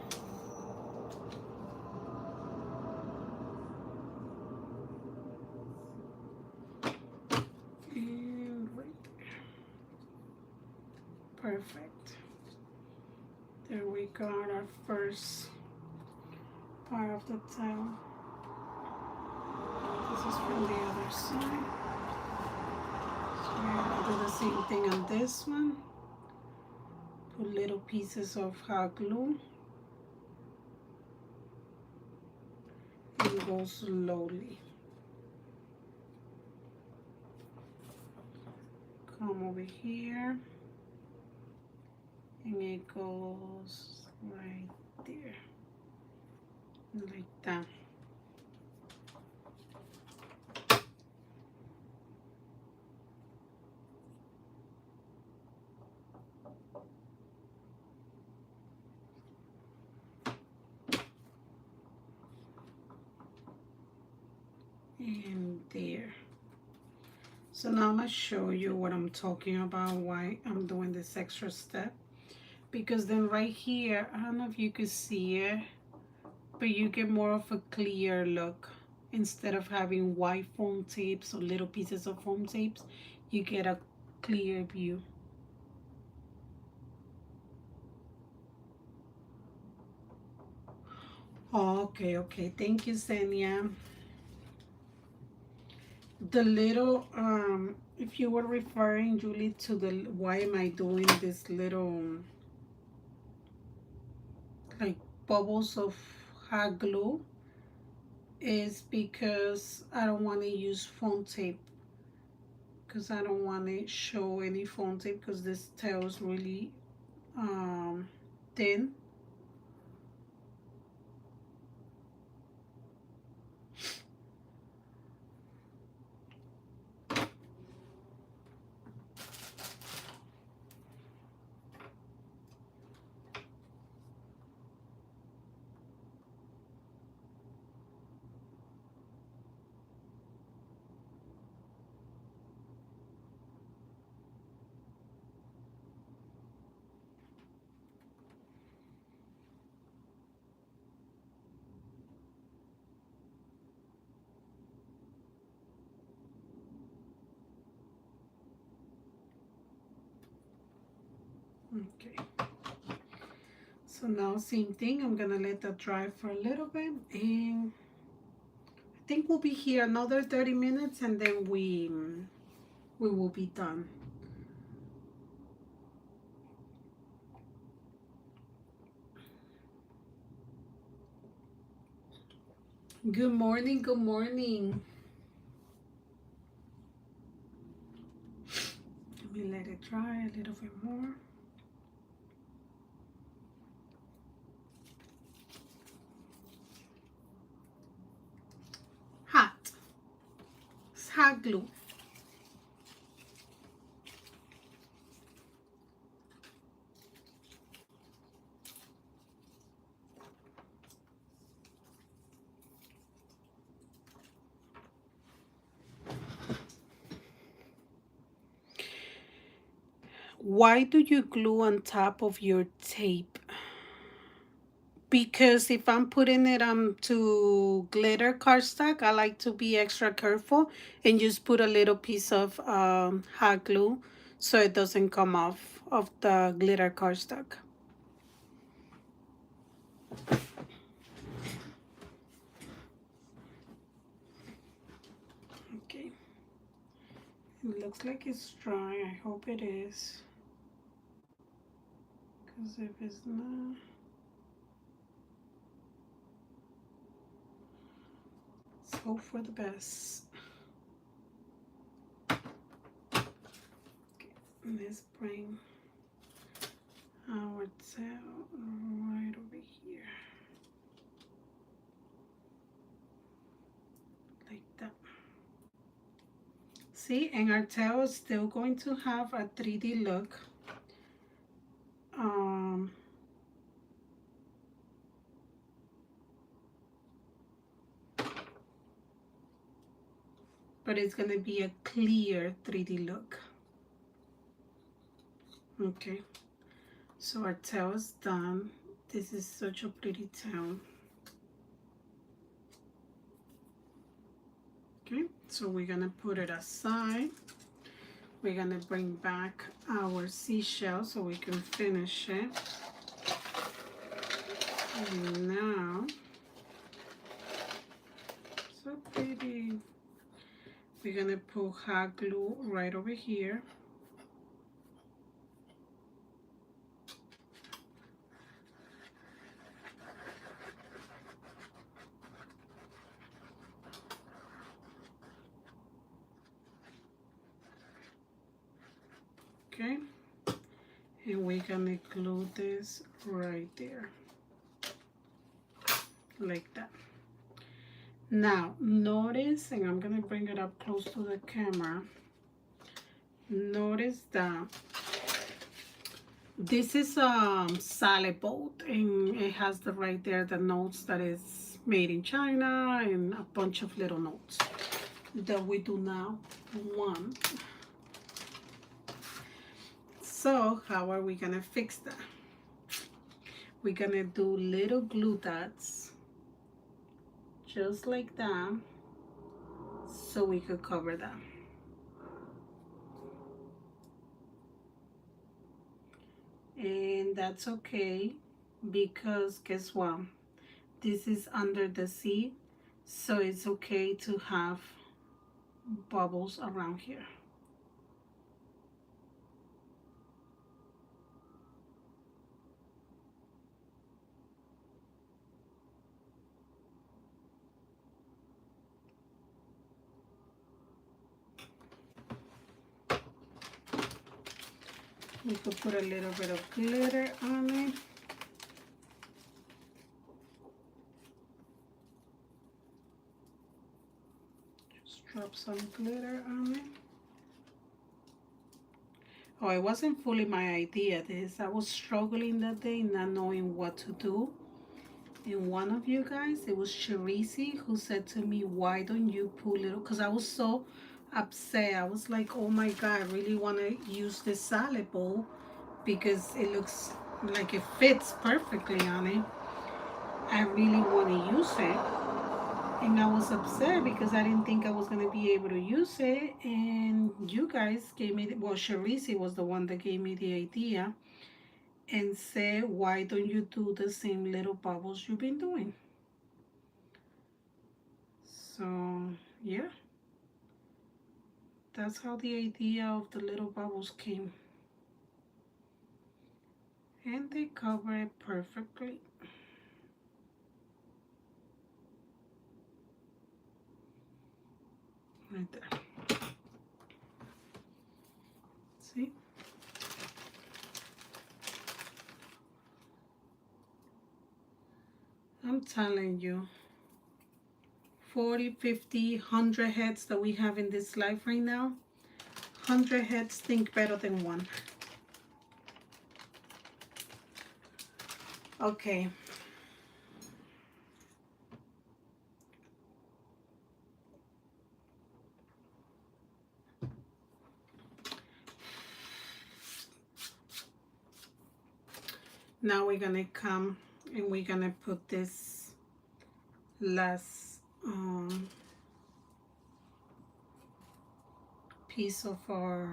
And right there. Perfect. There we got our first part of the towel. This is from the other side. So we're gonna do the same thing on this one. Put little pieces of hot glue and go slowly. Come over here and it goes right there, like that. And there. So now I'm going to show you what I'm talking about, why I'm doing this extra step. Because then right here, I don't know if you could see it, but you get more of a clear look. Instead of having white foam tapes or little pieces of foam tapes, you get a clear view. Oh, okay. Thank you, Senia. The little, if you were referring, Julie, to the, why am I doing this little, like, bubbles of hot glue, is because I don't want to use foam tape. Because I don't want to show any foam tape because this tail is really thin. Okay. So now same thing, I'm gonna let that dry for a little bit, and I think we'll be here another 30 minutes and then we will be done. Good morning, good morning. Let me let it dry a little bit more. Hot. It's hot glue. Why do you glue on top of your tape? Because if I'm putting it to glitter cardstock, I like to be extra careful and just put a little piece of hot glue so it doesn't come off of the glitter cardstock. Okay, it looks like it's dry. I hope it is, because if it's not, let's hope for the best. Okay, let's bring our tail right over here, like that. See, and our tail is still going to have a 3D look. But it's gonna be a clear 3D look. Okay, so our tail is done. This is such a pretty tail. Okay, so we're gonna put it aside. We're gonna bring back our seashell so we can finish it. And now, so pretty. We're gonna put hot glue right over here. Okay, and we're gonna glue this right there, like that. Now notice, and I'm gonna bring it up close to the camera, notice that this is a salad bowl, and it has the right there the notes that is made in China and a bunch of little notes that we do not want. So how are we gonna fix that? We're gonna do little glue dots just like that so we could cover that. And that's okay, because guess what? This is under the sea, so it's okay to have bubbles around here. We could put a little bit of glitter on it. Just drop some glitter on it. Oh, it wasn't fully my idea. I was struggling that day, not knowing what to do. And one of you guys, it was Charisi, who said to me, why don't you put little, because I was so upset. I was like, oh my God, I really want to use this salad bowl because it looks like it fits perfectly on it. I really want to use it. And I was upset because I didn't think I was going to be able to use it. And you guys gave me, well, Charisi was the one that gave me the idea and said, why don't you do the same little bubbles you've been doing? So, yeah. That's how the idea of the little bubbles came. And they cover it perfectly. Right there. See? I'm telling you, 40, 50, 100 heads that we have in this life right now, 100 heads think better than one. Okay. Now we're gonna come and we're gonna put this last piece of our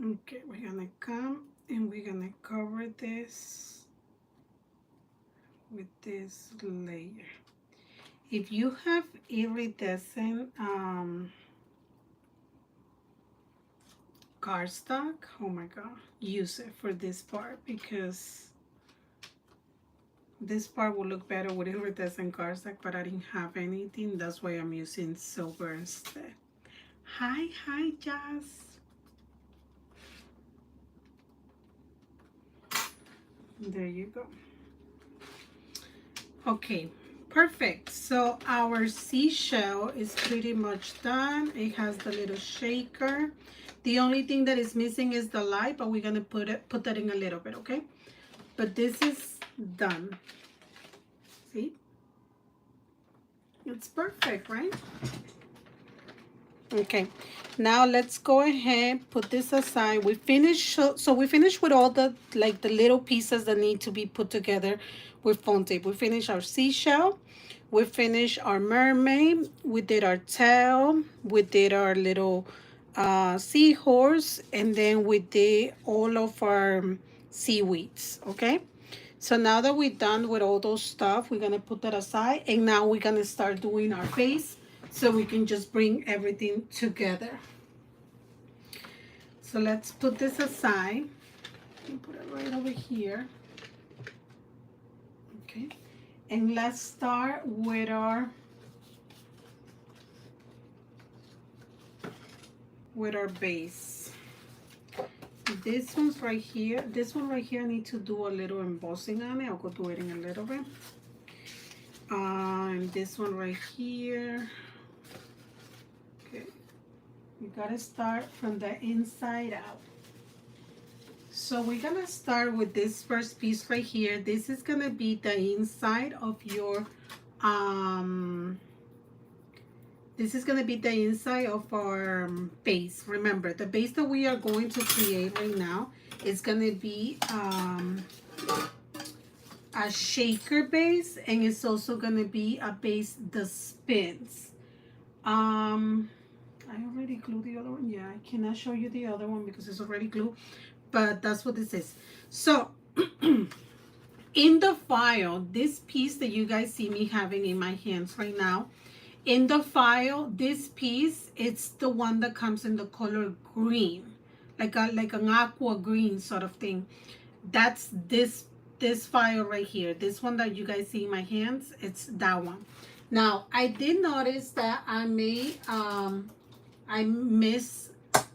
okay, we're gonna come and we're gonna cover this with this layer. If you have iridescent cardstock, oh my god, use it for this part because this part will look better with iridescent cardstock, but I didn't have anything. That's why I'm using silver instead. Hi, Jazz. There you go. Okay, perfect. So our seashell is pretty much done. It has the little shaker. The only thing that is missing is the light, but we're gonna put that in a little bit, okay? But this is done. See? It's perfect, right? Okay, now let's go ahead, put this aside. We finished, so we finished with all the like the little pieces that need to be put together with foam tape. We finished our seashell, we finished our mermaid, we did our tail, we did our little seahorse, and then we did all of our seaweeds, okay? So now that we're done with all those stuff, we're gonna put that aside, and now we're gonna start doing our face so we can just bring everything together. So let's put this aside and put it right over here. Okay, and let's start with our base. This one's right here. This one right here, I need to do a little embossing on it. I'll go do it in a little bit. And this one right here. Okay, you gotta start from the inside out. So we're gonna start with this first piece right here. This is gonna be the inside of your this is gonna be the inside of our base. Remember, the base that we are going to create right now is gonna be a shaker base, and it's also gonna be a base that spins. I already glued the other one. Yeah, I cannot show you the other one because it's already glued, but that's what this is. So in the file, this piece that you guys see me having in my hands right now, in the file, this piece, it's the one that comes in the color green, like an aqua green sort of thing. That's this file right here. This one that you guys see in my hands, it's that one. Now, I did notice that I miss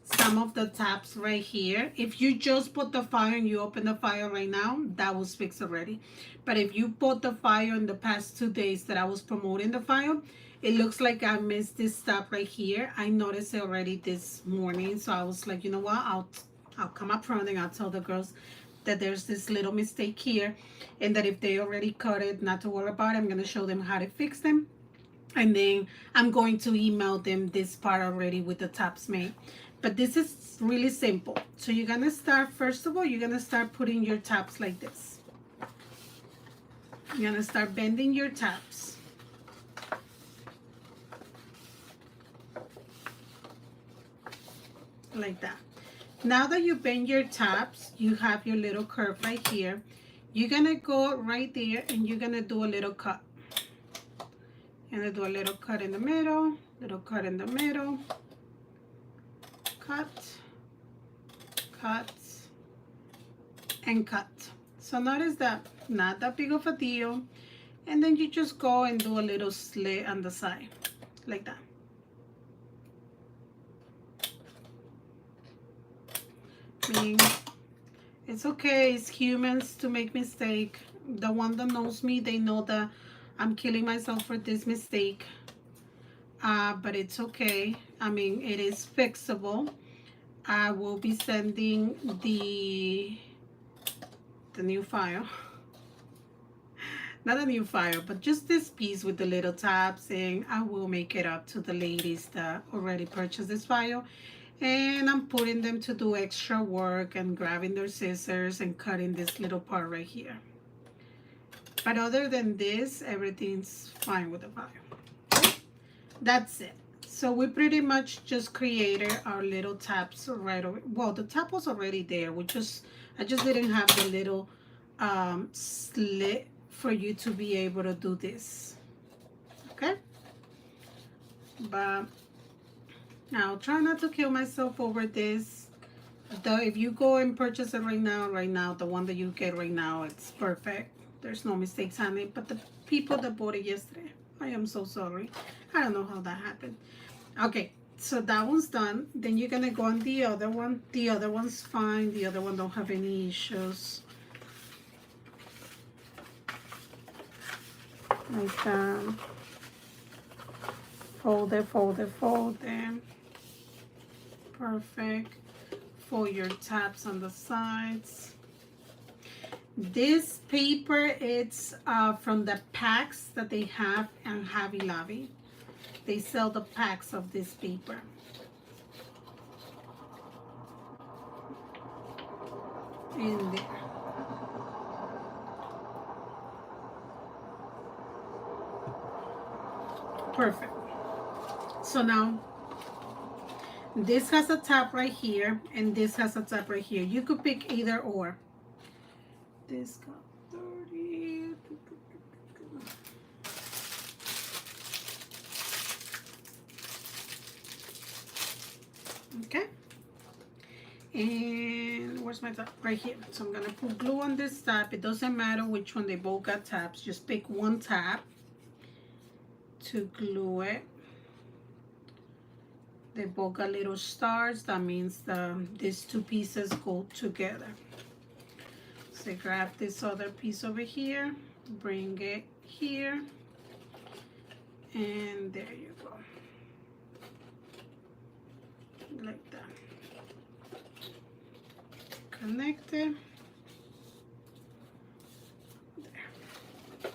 some of the tabs right here. If you just put the file and you open the file right now, that was fixed already. But if you put the file in the past 2 days that I was promoting the file, it looks like I missed this tab right here. I noticed it already this morning, so I was like, you know what, I'll come up front and I'll tell the girls that there's this little mistake here, and that if they already cut it, not to worry about it. I'm going to show them how to fix them, and then I'm going to email them this part already with the tabs made. But this is really simple. So you're going to start, first of all, you're going to start putting your tabs like this. You're going to start bending your tabs. Like that. Now that you bend your tabs, you have your little curve right here. You're gonna go right there and you're gonna do a little cut. You're gonna do a little cut in the middle, little cut in the middle, cut, cut, and cut. So notice that, not that big of a deal. And then you just go and do a little slit on the side, like that. I mean, it's okay. It's humans to make mistake. The one that knows me, they know that I'm killing myself for this mistake. But it's okay. I mean, it is fixable. I will be sending the new file. Not a new file, but just this piece with the little tabs, and I will make it up to the ladies that already purchased this file. And I'm putting them to do extra work and grabbing their scissors and cutting this little part right here. But other than this, everything's fine with the file. That's it. So we pretty much just created our little tabs right away. Well, the tab was already there. I just didn't have the little slit for you to be able to do this. Okay? But now try not to kill myself over this. If you go and purchase it right now, the one that you get right now, it's perfect. There's no mistakes on it. But the people that bought it yesterday, I am so sorry. I don't know how that happened. Okay, so that one's done. Then you're gonna go on the other one. The other one's fine. The other one don't have any issues. Like that. Fold it, fold it, fold it. Perfect. Fold your tabs on the sides. This paper, it's from the packs that they have in Hobby Lobby. They sell the packs of this paper. In there. Perfect. So now, this has a tab right here, and this has a tab right here. You could pick either or. This got 30. Okay. And where's my tab? Right here. So I'm gonna put glue on this tab. It doesn't matter which one, they both got tabs. Just pick one tab to glue it. They both got little stars. That means these two pieces go together. So grab this other piece over here, bring it here, and there you go. Like that. Connect it. There.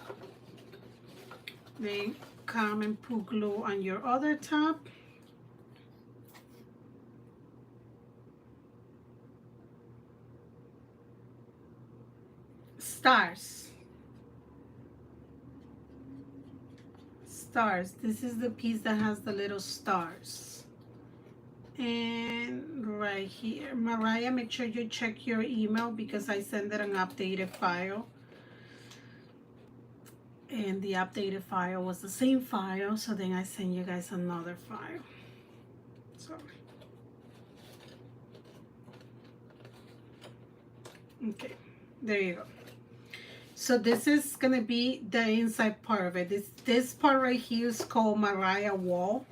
Then come and put glue on your other tab. Stars. Stars. This is the piece that has the little stars. And right here, Mariah, make sure you check your email because I sent it an updated file. And the updated file was the same file, so then I send you guys another file. Sorry. Okay, there you go. So this is gonna be the inside part of it. This part right here is called Mariah Wall,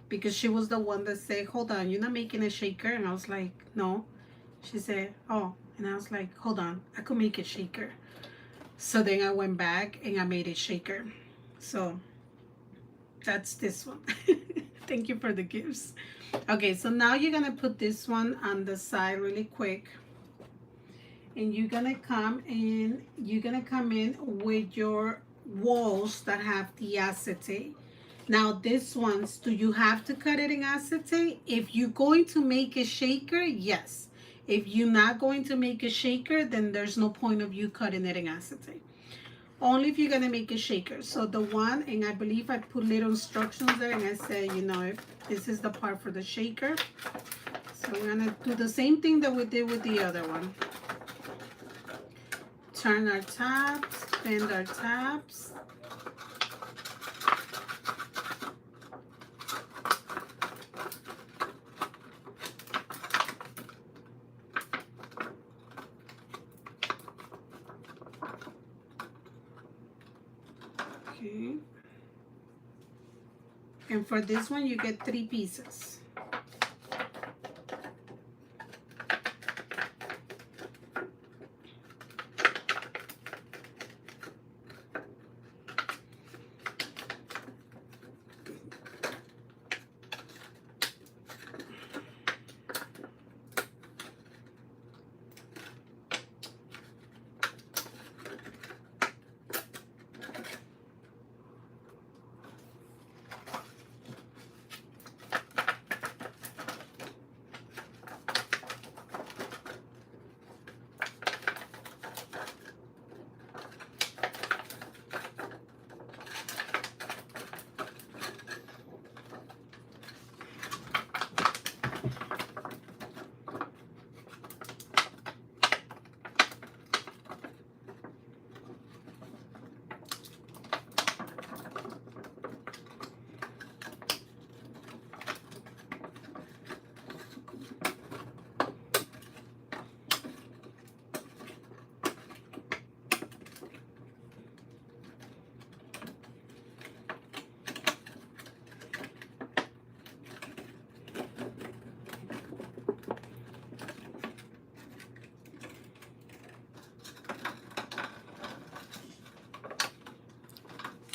because she was the one that said, hold on, you're not making a shaker? And I was like, no. She said, oh. And I was like, hold on, I could make a shaker. So then I went back and I made a shaker. So that's this one. Thank you for the gifts. Okay, so now you're gonna put this one on the side really quick. And you're gonna come in with your walls that have the acetate. Now this ones, do you have to cut it in acetate? If you're going to make a shaker, yes. If you're not going to make a shaker, then there's no point of you cutting it in acetate. Only if you're gonna make a shaker. So the one, and I believe I put little instructions there, and I said, you know, this is the part for the shaker. So we're gonna do the same thing that we did with the other one. Turn our tabs, bend our tabs. Okay. And for this one, you get 3 pieces.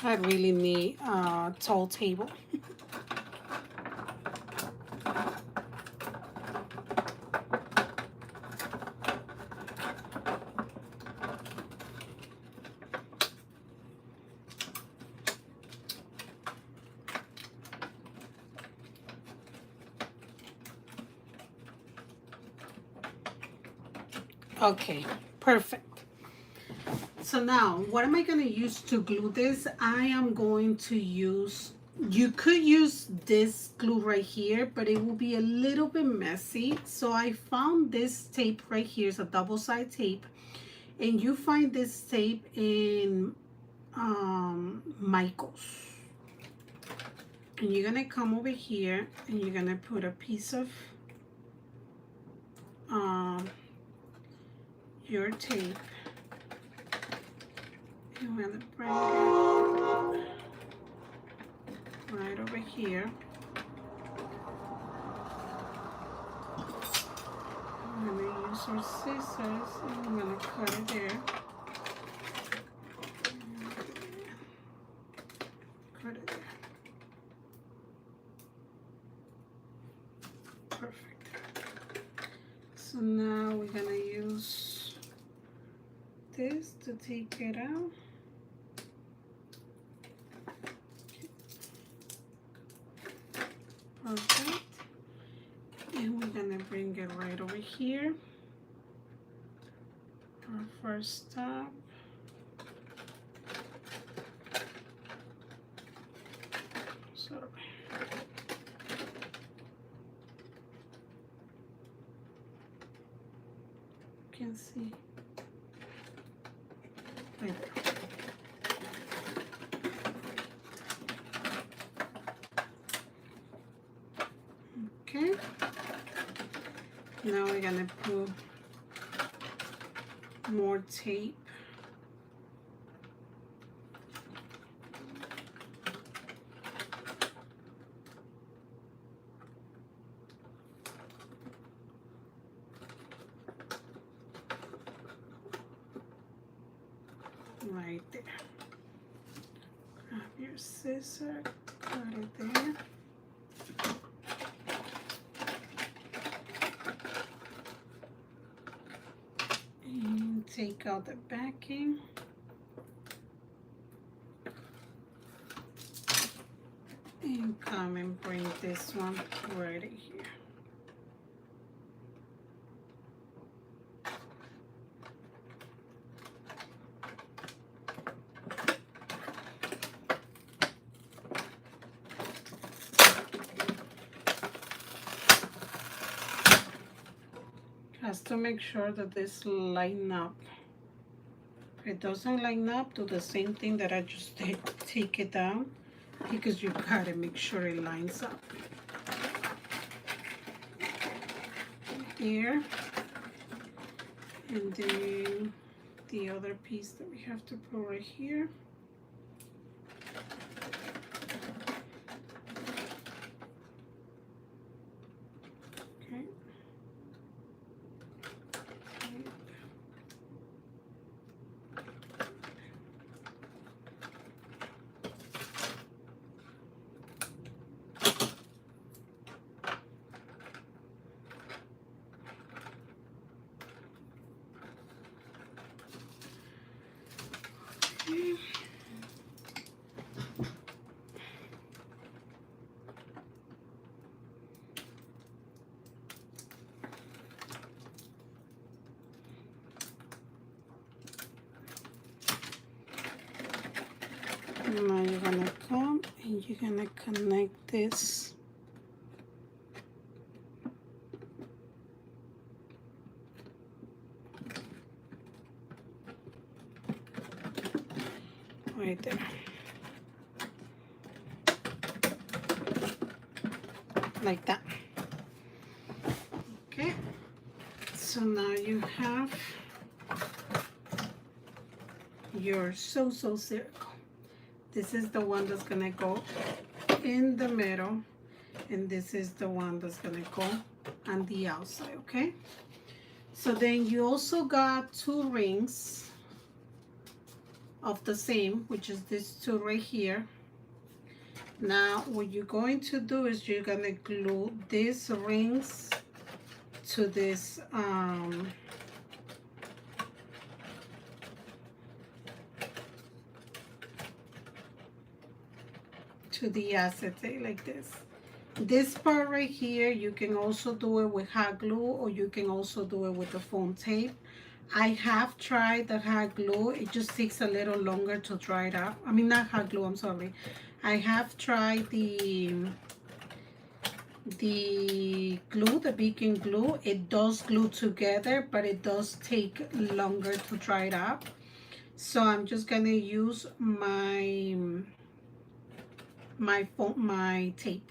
I really need a tall table. Okay, perfect. So now, what am I going to use to glue this? I am going to use, you could use this glue right here, but it will be a little bit messy. So I found this tape right here. It's a double-side tape. And you find this tape in Michael's. And you're going to come over here and you're going to put a piece of your tape. I'm going to bring it right over here. I'm going to use our scissors and I'm going to cut it there. Cut it there. Perfect. So now we're going to use this to take it out. Perfect. And we're gonna bring it right over here. Our first stop. So you can see right there. Okay. Now we're gonna put more tape. Right there. Grab your scissor, cut it there. And take out the backing. And come and bring this one right here. Has to make sure that this line up. If it doesn't line up, do the same thing that I just did. Take it down because you gotta make sure it lines up. Here, and then the other piece that we have to put right here. Okay. Now you're gonna come and you're gonna connect this right there, like that. Okay, so now you have your so-so circle. This is the one that's gonna go in the middle, and this is the one that's gonna go on the outside, okay? So then you also got 2 rings of the same, which is this two right here. Now what you're going to do is you're gonna glue these rings to this to the acetate like this. This part right here, you can also do it with hot glue, or you can also do it with the foam tape. I have tried the hot glue. It just takes a little longer to dry it up. I mean, not hot glue, I'm sorry. I have tried the glue, the beacon glue. It does glue together, but it does take longer to dry it up. So I'm just gonna use my tape.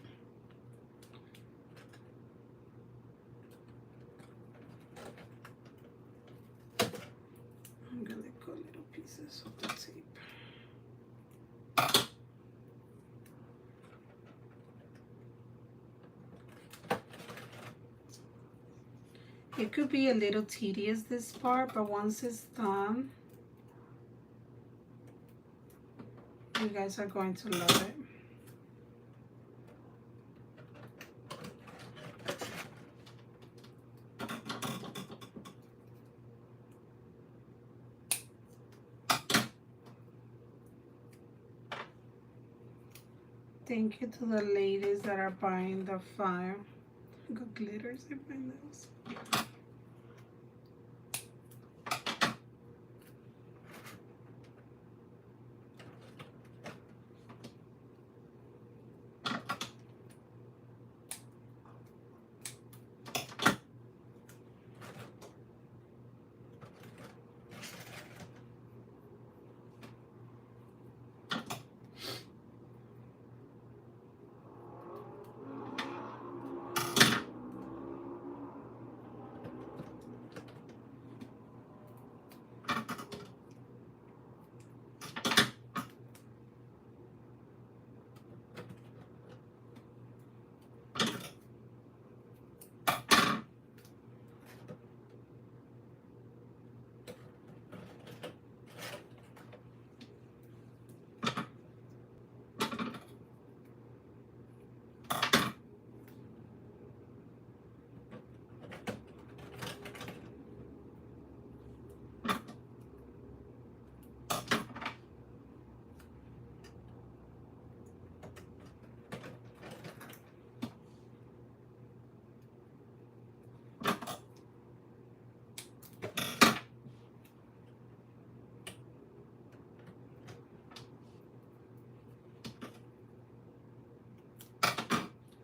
I'm gonna cut little pieces of the tape. It could be a little tedious this part, but once it's done, you guys are going to love it. Thank you to the ladies that are buying the file. I got glitters in my nose.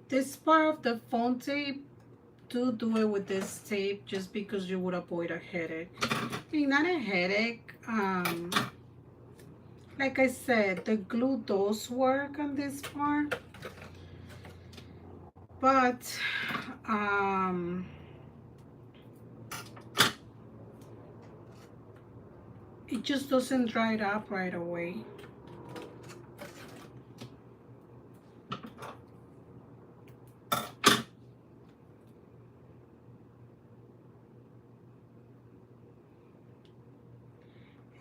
This part of the foam tape, do it with this tape just because you would avoid a headache. I mean, not a headache. Like I said, the glue does work on this part, but it just doesn't dry it up right away.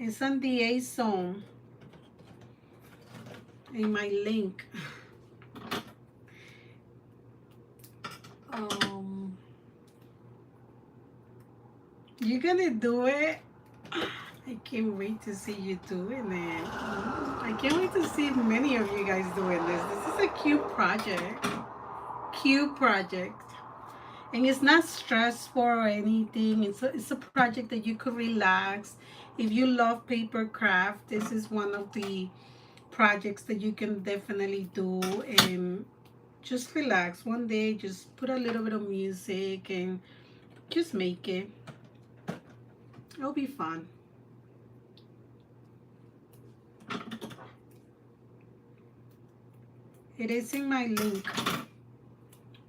It's on the A zone in my link. You're gonna do it. I can't wait to see you doing it. I can't wait to see many of you guys doing this. This is a cute project. Cute project. And it's not stressful or anything. It's a project that you could relax. If you love paper craft, this is one of the projects that you can definitely do and just relax. One day, just put a little bit of music and just make it. It'll be fun. It is in my link.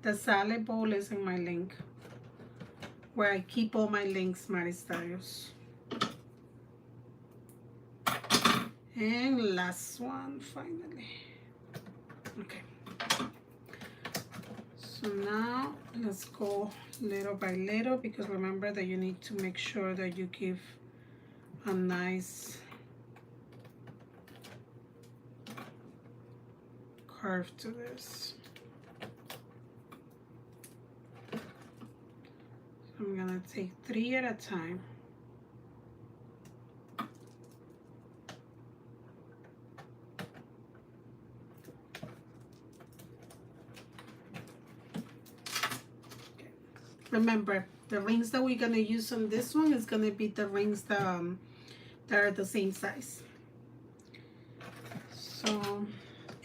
The salad bowl is in my link, where I keep all my links, Maristyles. And last one, finally. Okay. So now let's go little by little, because remember that you need to make sure that you give a nice curve to this. I'm gonna take 3 at a time. Remember, the rings that we're gonna use on this one is gonna be the rings that are the same size. So,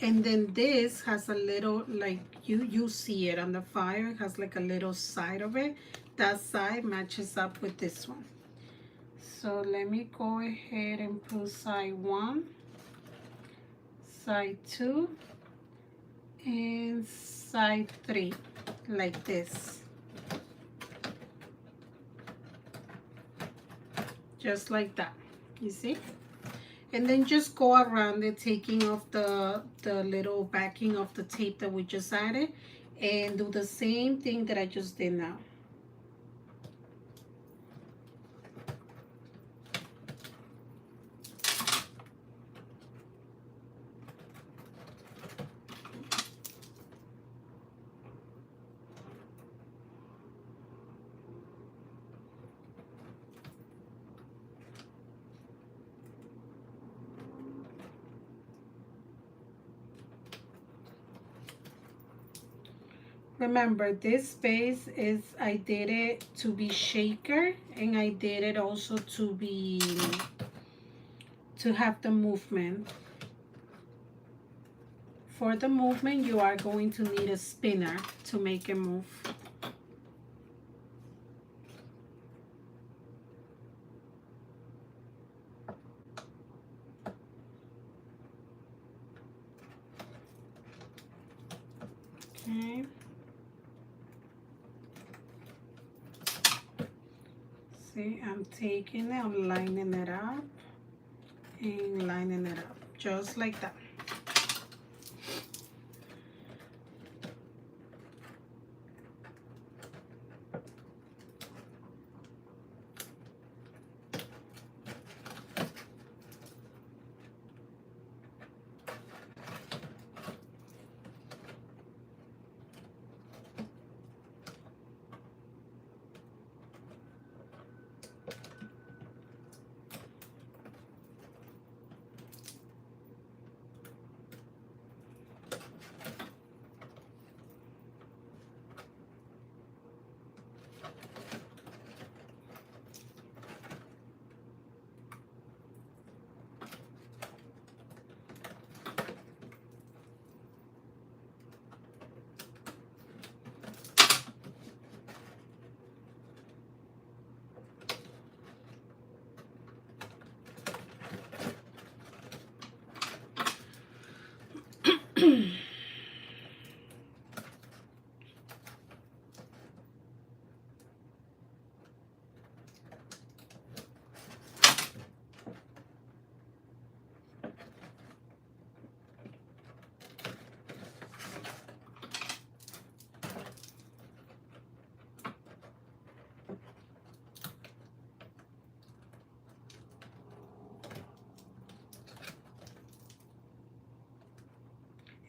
and then this has a little, like you see it on the fire, it has like a little side of it. That side matches up with this one. So let me go ahead and put side 1, side 2, and side 3, like this. Just like that, you see? And then just go around it, taking off the little backing of the tape that we just added, and do the same thing that I just did now. Remember, this space is, I did it to be shaker, and I did it also to have the movement. For the movement, you are going to need a spinner to make it move. Okay. See, I'm taking it, I'm lining it up and lining it up, just like that.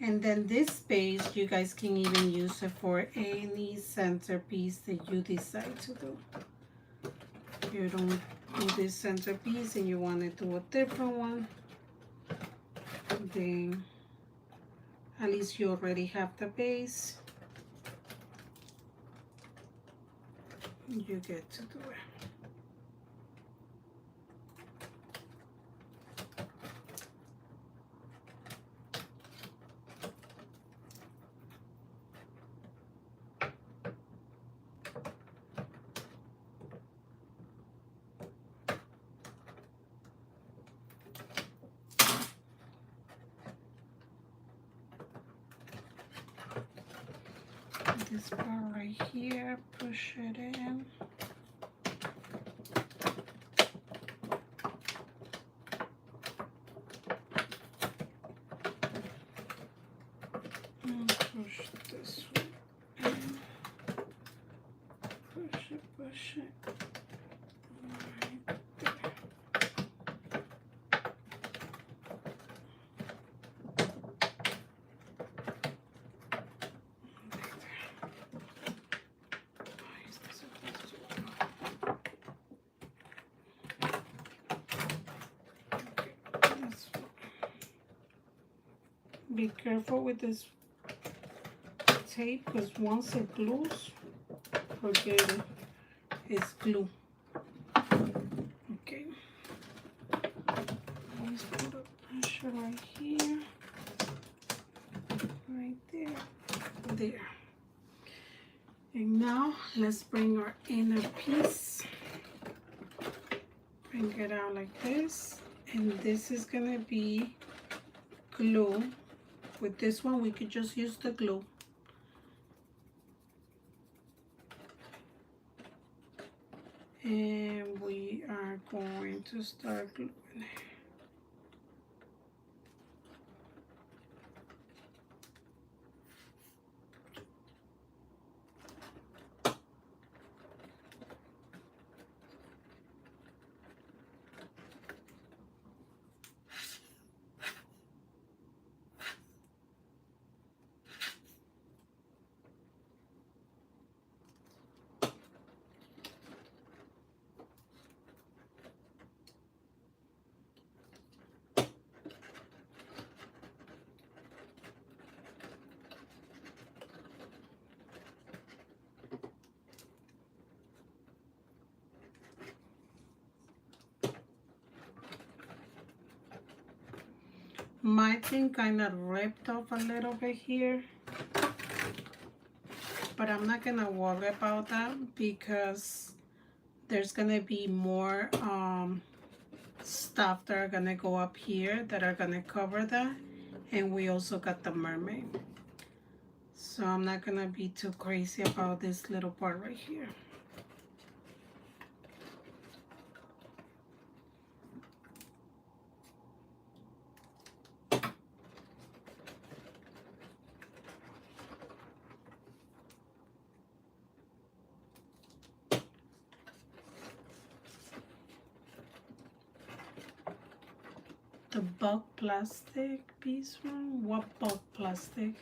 And then this space, you guys can even use it for any centerpiece that you decide to do. If you don't do this centerpiece and you want to do a different one, then at least you already have the base. You get to do it. This part right here, push it in. And push this one in. Push it, push it. Right there. Be careful with this tape because once it glues, forget it. It's glue. Okay. Let's put a pressure right here. Right there. There. And now let's bring our inner piece. Bring it out like this. And this is gonna be glue. With this one we could just use the glue. And we are going to start gluing. My thing kind of ripped off a little bit here, but I'm not gonna worry about that because there's gonna be more stuff that are gonna go up here that are gonna cover that, and we also got the mermaid, so I'm not gonna be too crazy about this little part right here. The bulk plastic piece one? What bulk plastic?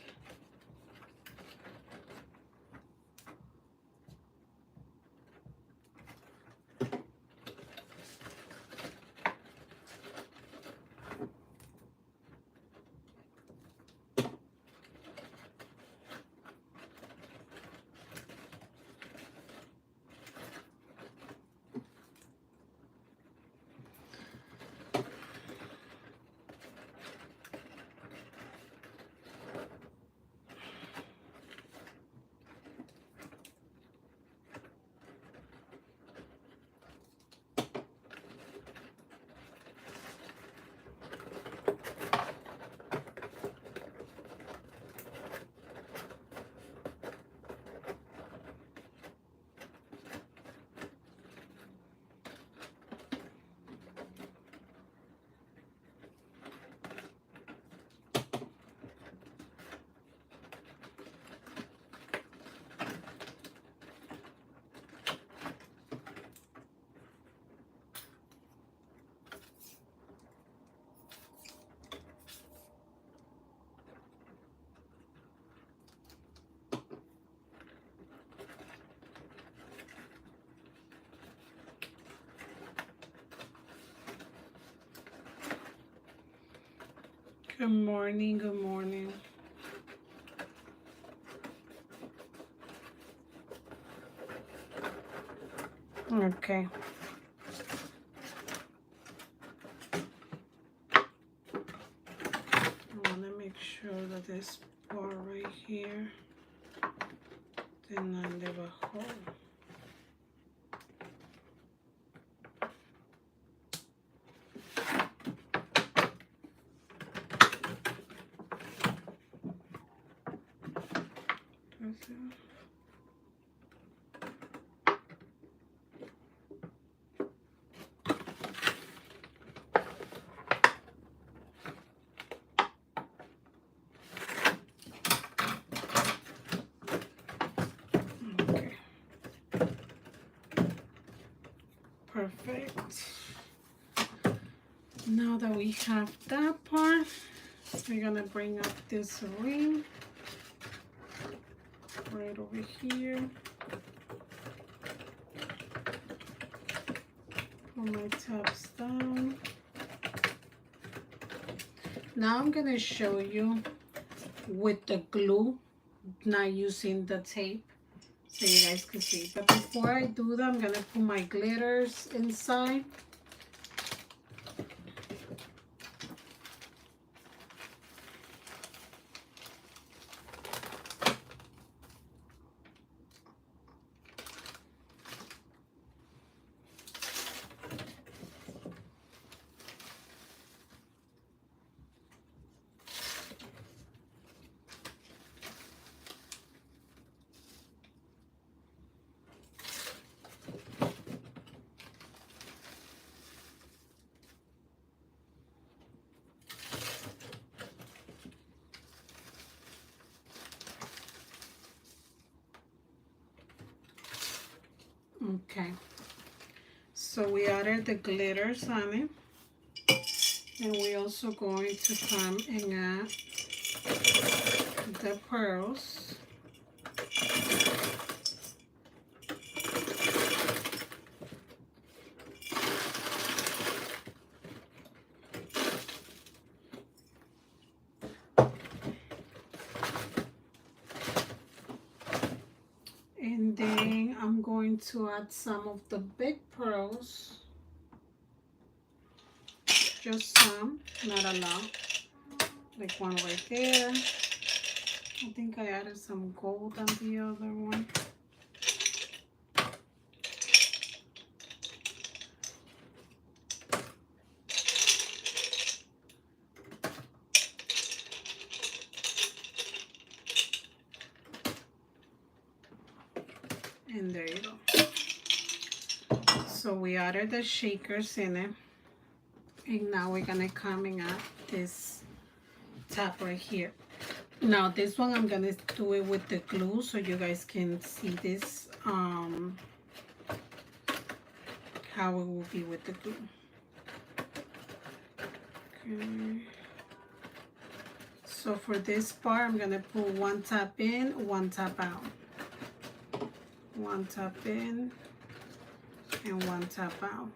Good morning, good morning. Okay. I want to make sure that this part right here did not leave a hole. Okay. Perfect. Now that we have that part, we're gonna bring up this ring right over here. Pull my tabs down. Now I'm gonna show you with the glue, not using the tape, so you guys can see. But before I do that, I'm gonna put my glitters inside. Okay, so we added the glitters on it, and we're also going to come and add the pearls. And then I'm going to add some of the big pearls, just some, not a lot, like one right there. I think I added some gold on the other one. And there you go. So we added the shakers in it. And now we're gonna come and add this top right here. Now this one I'm gonna do it with the glue so you guys can see this, how it will be with the glue. Okay. So for this part, I'm gonna put one tap in, one tap out. One tap in and one tap out.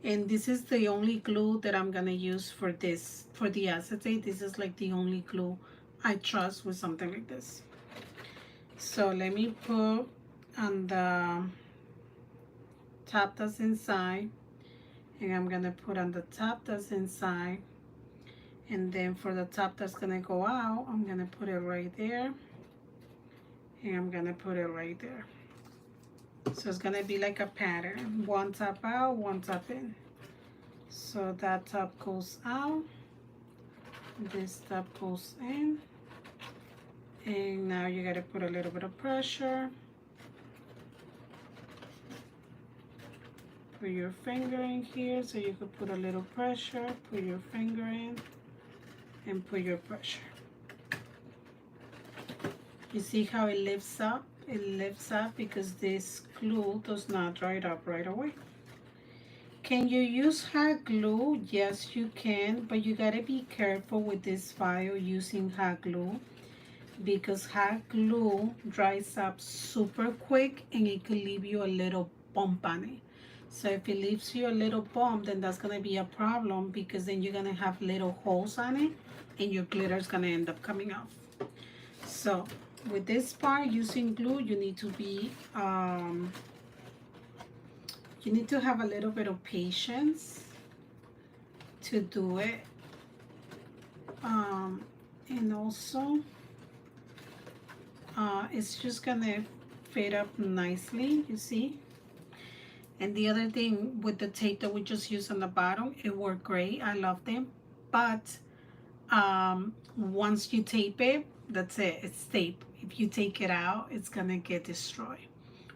And this is the only glue that I'm gonna use for this, for the acetate. This is like the only glue I trust with something like this. So let me put on the top that's inside, and I'm gonna put on the top that's inside, and then for the top that's gonna go out, I'm gonna put it right there, and I'm gonna put it right there. So it's gonna be like a pattern, one top out, one top in. So that top goes out, this top goes in, and now you gotta put a little bit of pressure. Put your finger in here so you could put a little pressure, put your finger in, and put your pressure. You see how it lifts up? It lifts up because this glue does not dry it up right away. Can you use hot glue? Yes, you can, but you gotta be careful with this file using hot glue, because hot glue dries up super quick and it could leave you a little bump on it. So if it leaves you a little bump, then that's gonna be a problem, because then you're gonna have little holes on it and your glitter is gonna end up coming off. So with this part, using glue, you need to be you need to have a little bit of patience to do it, and also it's just gonna fit up nicely, you see. And the other thing with the tape that we just used on the bottom, it worked great. I love them, but once you tape it, that's it, it's tape. If you take it out, it's gonna get destroyed.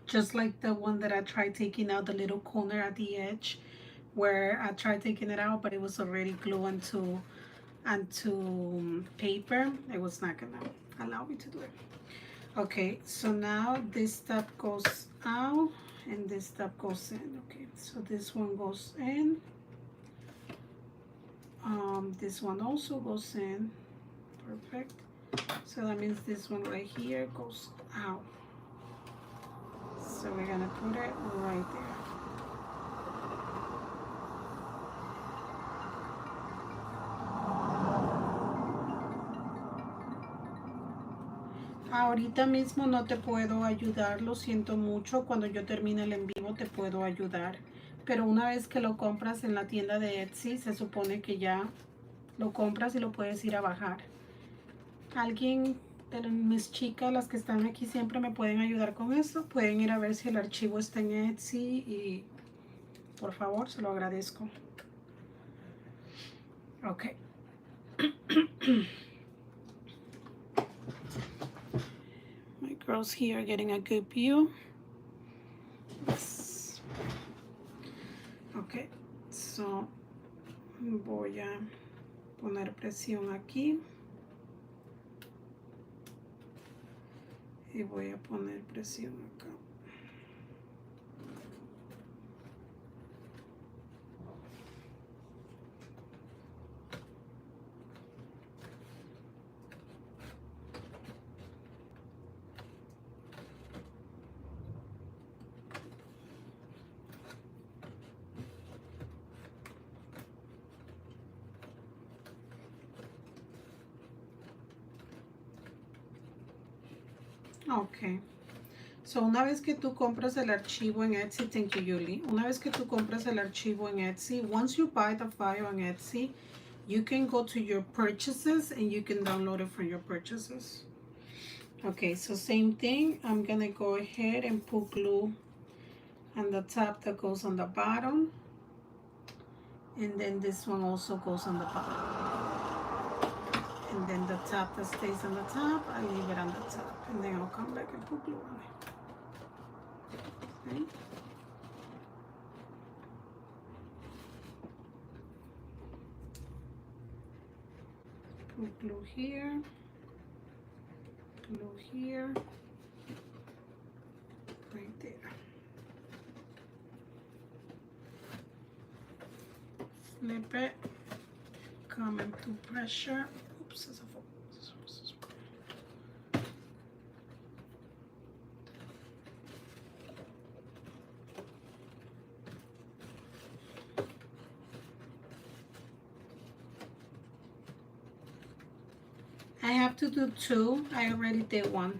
Just like the one that I tried taking out, the little corner at the edge, where I tried taking it out, but it was already glued onto paper. It was not gonna allow me to do it. Okay, so now this step goes out and this step goes in. Okay, so this one goes in. This one also goes in. Perfect. So that means this one right here goes out. So we're gonna put it right there. Ahorita mismo no te puedo ayudar, lo siento mucho. Cuando yo termine el en vivo te puedo ayudar. Pero una vez que lo compras en la tienda de Etsy, se supone que ya lo compras y lo puedes ir a bajar. Alguien de mis chicas, las que están aquí siempre me pueden ayudar con eso. Pueden ir a ver si el archivo está en Etsy y por favor, se lo agradezco. Ok. My girls here getting a good view. Yes. Ok. So, voy a poner presión aquí. Y voy a poner presión acá. Ok. So, una vez que tú compras el archivo en Etsy, thank you, Yuli. Una vez que tú compras el archivo en Etsy, once you buy the file on Etsy, you can go to your purchases and you can download it from your purchases. Okay, so same thing. I'm gonna go ahead and put glue on the top that goes on the bottom. And then this one also goes on the bottom. And then the top that stays on the top, I leave it on the top. And then I'll come back and put glue on it. Okay. Put glue here, right there. Flip it, come into pressure. Oops, that's a fault. I have to do two. I already did one.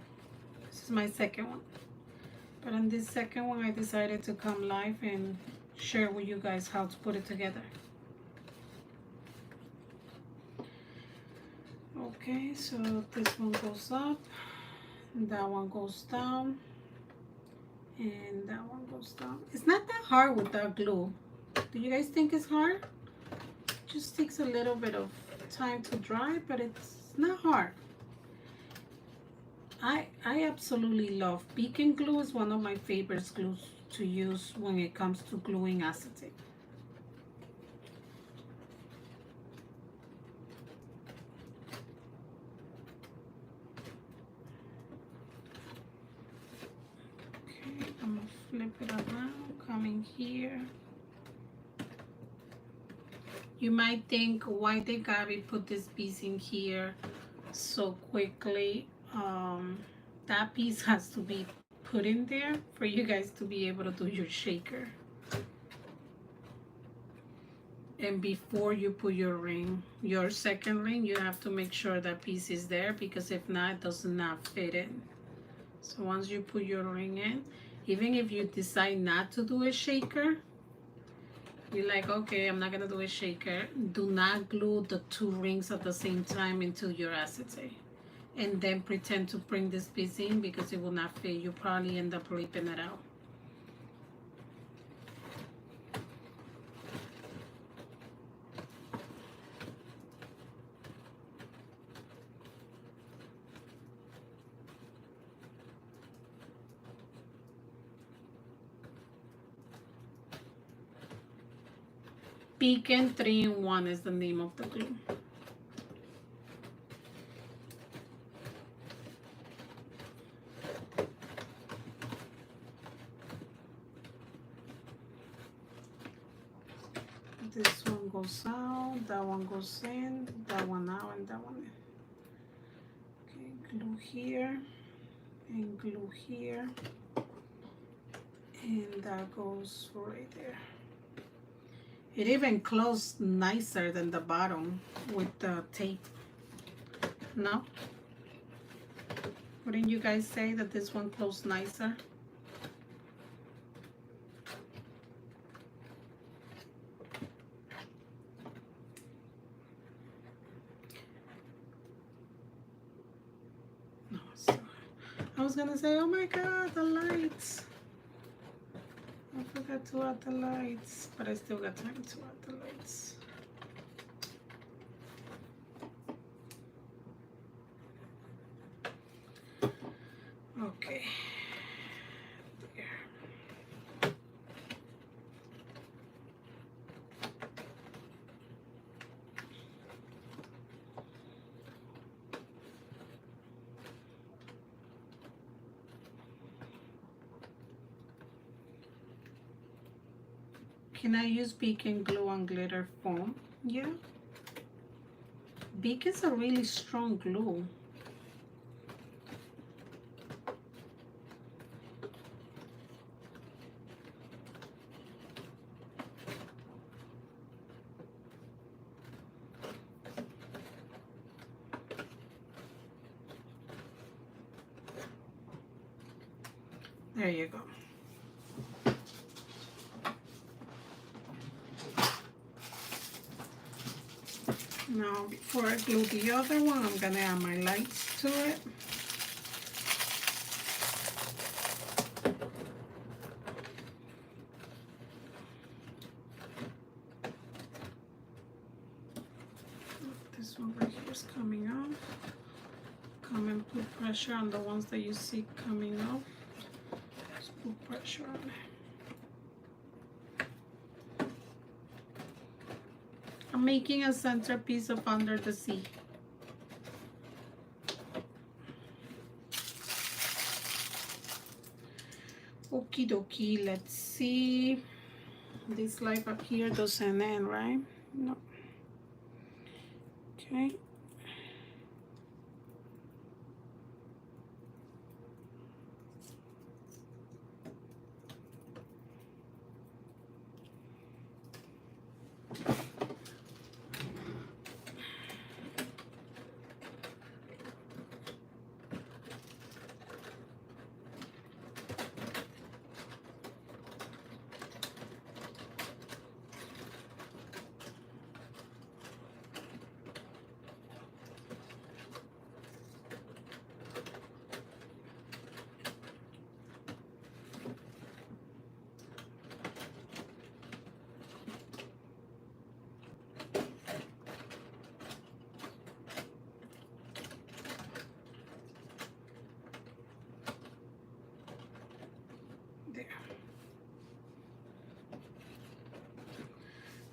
This is my second one. But on this second one, I decided to come live and share with you guys how to put it together. Okay, so this one goes up, that one goes down, and that one goes down. It's not that hard without glue. Do you guys think it's hard? It just takes a little bit of time to dry, but it's not hard. I absolutely love Beacon glue. Is one of my favorite glues to use when it comes to gluing acetate. Okay, I'm gonna flip it around, coming here. You might think, why did Gabby put this piece in here so quickly? That piece has to be put in there for you guys to be able to do your shaker. And before you put your ring, your second ring, you have to make sure that piece is there, because if not, it does not fit in. So once you put your ring in, even if you decide not to do a shaker, you're like, okay, I'm not gonna do a shaker, do not glue the two rings at the same time into your acetate. And then pretend to bring this piece in, because it will not fit. You probably end up ripping it out. Beacon 3-in-1 is the name of the glue. This one goes out, that one goes in, that one out, and that one in. Okay, glue here, and glue here, and that goes right there. It even closed nicer than the bottom with the tape. No? Wouldn't you guys say that this one closed nicer? No, so I was gonna say, oh my god, the lights. I forgot to add the lights, but I still got time to add the lights. Okay. There. Can I use beacon glue and glitter foam? Yeah. Beacon's a really strong glue. There you go. Now, before I glue the other one, I'm gonna add my lights to it. This one right here is coming off. Come and put pressure on the ones that you see coming off. Just put pressure on it. I'm making a centerpiece of Under the Sea. Okie dokie, let's see. This light up here doesn't end, right? No. Okay.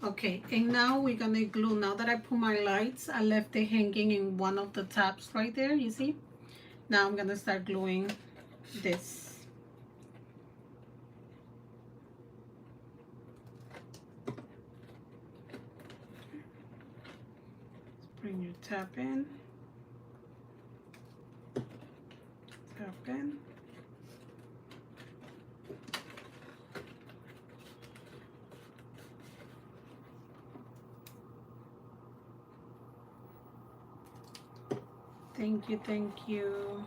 Okay, and now we're gonna glue. Now that I put my lights, I left it hanging in one of the tabs right there, you see? Now I'm gonna start gluing this. Let's bring your tab in. Tab in. Thank you, thank you.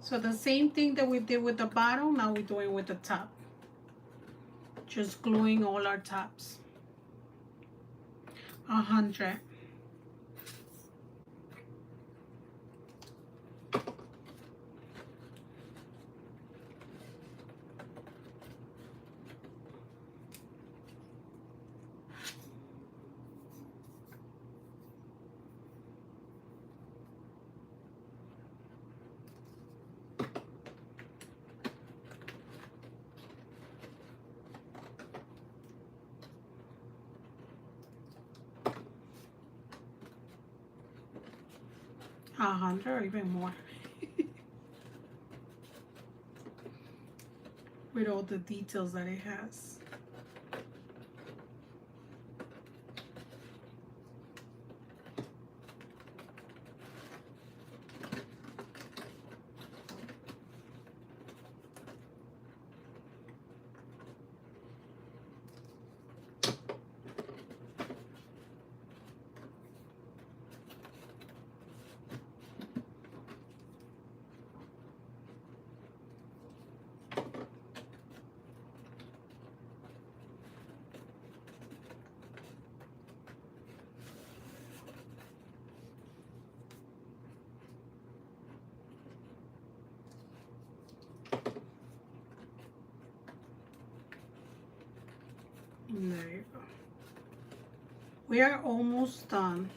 So the same thing that we did with the bottom, now we're doing with the top. Just gluing all our tops. 100. Or even more. With all the details that it has. There you go. We are almost done.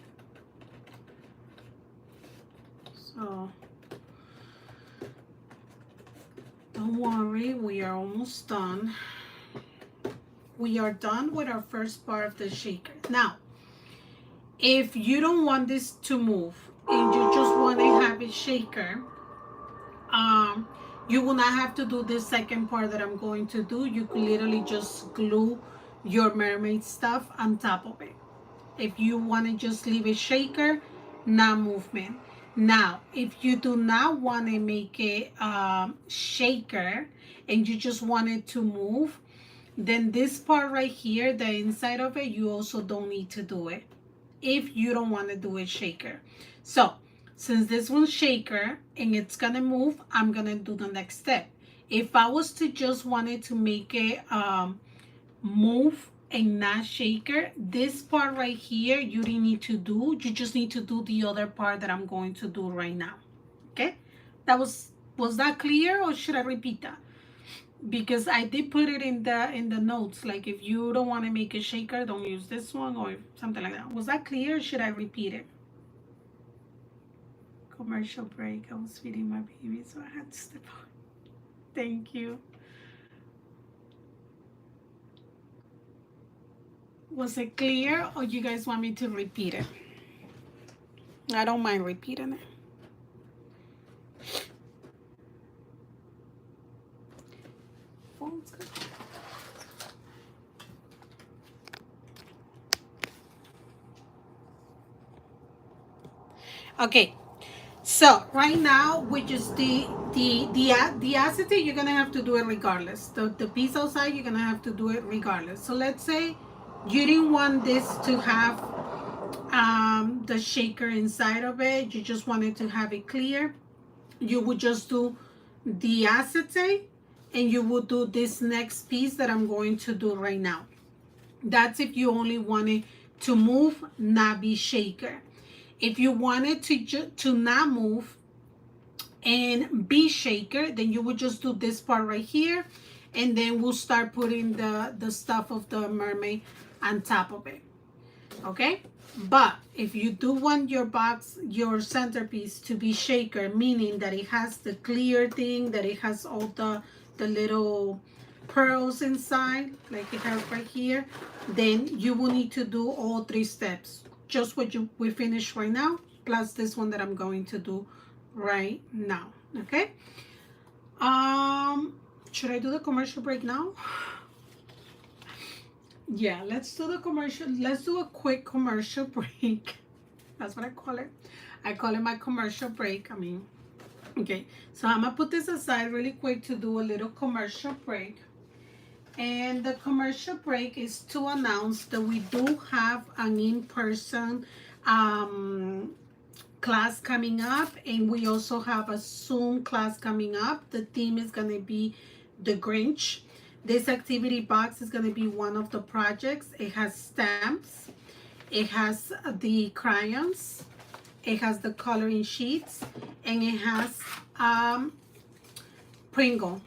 So don't worry, we are almost done. We are done with our first part of the shaker. Now, if you don't want this to move and you just want to have a shaker, you will not have to do this second part that I'm going to do. You can literally just glue your mermaid stuff on top of it. If you want to just leave a shaker, no movement. Now, if you do not want to make a shaker and you just want it to move, then this part right here, the inside of it, you also don't need to do it if you don't want to do a shaker. So since this one's shaker and it's gonna move, I'm gonna do the next step. If I was to just wanted to make it move and not shaker, this part right here you didn't need to do. You just need to do the other part that I'm going to do right now. Okay, that was that clear, or should I repeat that? Because I did put it in the notes, like if you don't want to make a shaker, don't use this one, or something like that. Was that clear, or should I repeat it? Commercial break. I was feeding my baby, so I had to step out. Thank you. Was it clear, or you guys want me to repeat it? I don't mind repeating it. Phone's good. Okay, so right now we just the acetate, you're gonna have to do it regardless. The piece outside, you're gonna have to do it regardless. So let's say you didn't want this to have the shaker inside of it, you just wanted to have it clear, you would just do the acetate and you would do this next piece that I'm going to do right now. That's if you only wanted to move, not be shaker. If you wanted to not move and be shaker, then you would just do this part right here, and then we'll start putting the stuff of the mermaid on top of it. Okay, but if you do want your box, your centerpiece, to be shaker, meaning that it has the clear thing, that it has all the little pearls inside, like it has right here, then you will need to do all 3 steps, just what we finished right now, plus this one that I'm going to do right now. Okay, should I do the commercial break now? Yeah, let's do the commercial. Let's do a quick commercial break. That's what I call it. I call it my commercial break. I mean, okay, so I'm gonna put this aside really quick to do a little commercial break. And the commercial break is to announce that we do have an in-person class coming up, and we also have a Zoom class coming up. The theme is going to be the Grinch. This activity box is going to be one of the projects. It has stamps, it has the crayons, it has the coloring sheets, and it has Pringle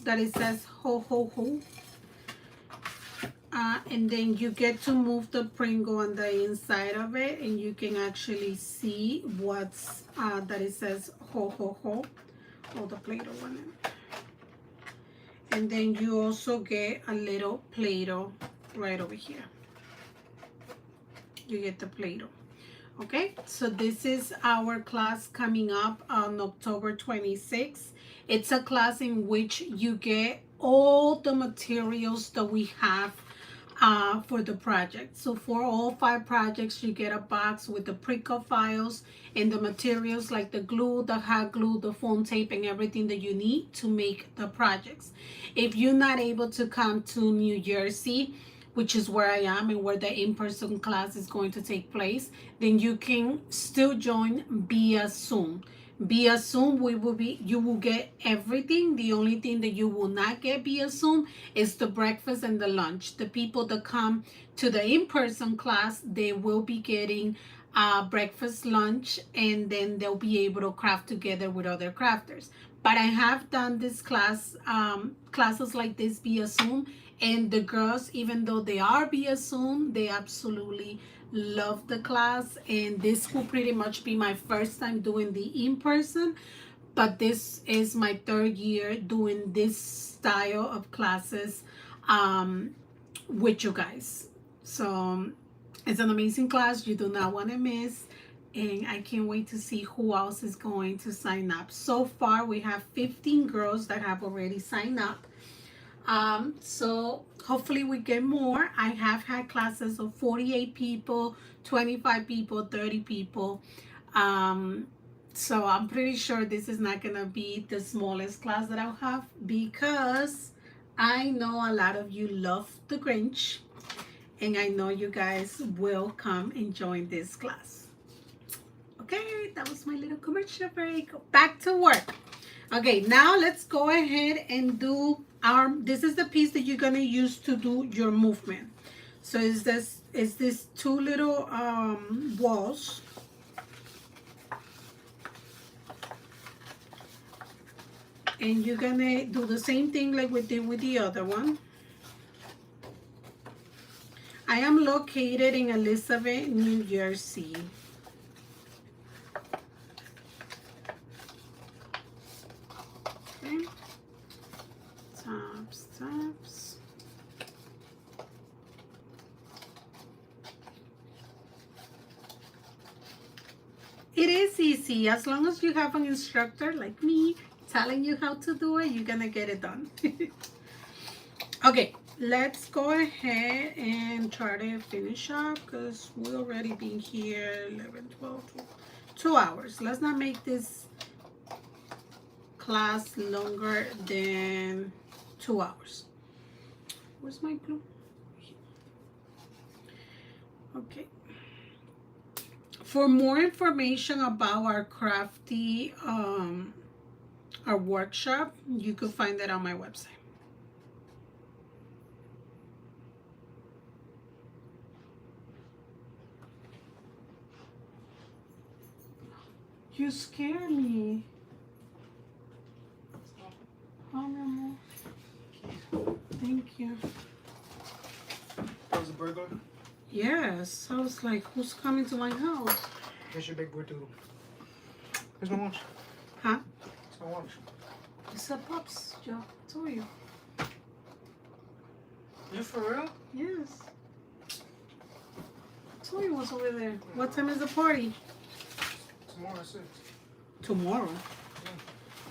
that it says ho ho ho. And then you get to move the Pringle on the inside of it, and you can actually see what's that it says ho ho ho. All the Play-Doh on it. And then you also get a little Play-Doh right over here. You get the Play-Doh. Okay, so this is our class coming up on October 26th. It's a class in which you get all the materials that we have for the project. So for all 5 projects, you get a box with the pre-cut files and the materials like the glue, the hot glue, the foam tape, and everything that you need to make the projects. If you're not able to come to New Jersey, which is where I am and where the in-person class is going to take place, then you can still join via Zoom. Via Zoom, you will get everything. The only thing that you will not get via Zoom is the breakfast and the lunch. The people that come to the in-person class, they will be getting breakfast, lunch, and then they'll be able to craft together with other crafters. But I have done this classes like this via Zoom, and the girls, even though they are via Zoom, they absolutely love the class. And this will pretty much be my first time doing the in-person, but this is my third year doing this style of classes with you guys. So it's an amazing class. You do not want to miss. And I can't wait to see who else is going to sign up. So far, we have 15 girls that have already signed up. So hopefully we get more. I have had classes of 48 people, 25 people, 30 people. Um, so I'm pretty sure this is not gonna be the smallest class that I'll have, because I know a lot of you love the Grinch, and I know you guys will come and join this class. Okay, that was my little commercial break. Back to work. Okay, now let's go ahead and do this is the piece that you're gonna use to do your movement. So is this two little walls. And you're gonna do the same thing like we did with the other one. I am located in Elizabeth, New Jersey. Okay. Taps. It is easy. As long as you have an instructor like me telling you how to do it, you're gonna get it done. Okay, let's go ahead and try to finish up, because we already been here 11, 12, 2 hours. Let's not make this class longer than 2 hours. Where's my glue? Okay. For more information about our crafty our workshop, you could find that on my website. You scare me. Oh, mi amor. Thank you. That was a burglar? Yes. I was like, who's coming to my house? That's your big boy too. Where's my lunch? Huh? It's my lunch. It's a Pops, Joe. I told you. You for real? Yes. I told you what's over there. What time is the party? Tomorrow at 6. Tomorrow. Yeah.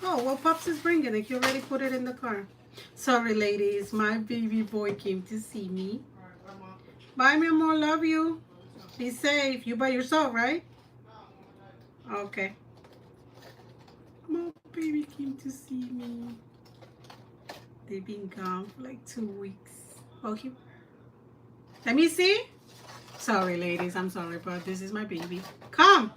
Oh, well, Pops is bringing it. He already put it in the car. Sorry, ladies. My baby boy came to see me. Alright, bye, Mom. Bye, mi amor. Love you. Be safe. You by yourself, right? Okay. My baby came to see me. They've been gone for like 2 weeks. Okay. Let me see. Sorry, ladies. I'm sorry, but this is my baby. Come.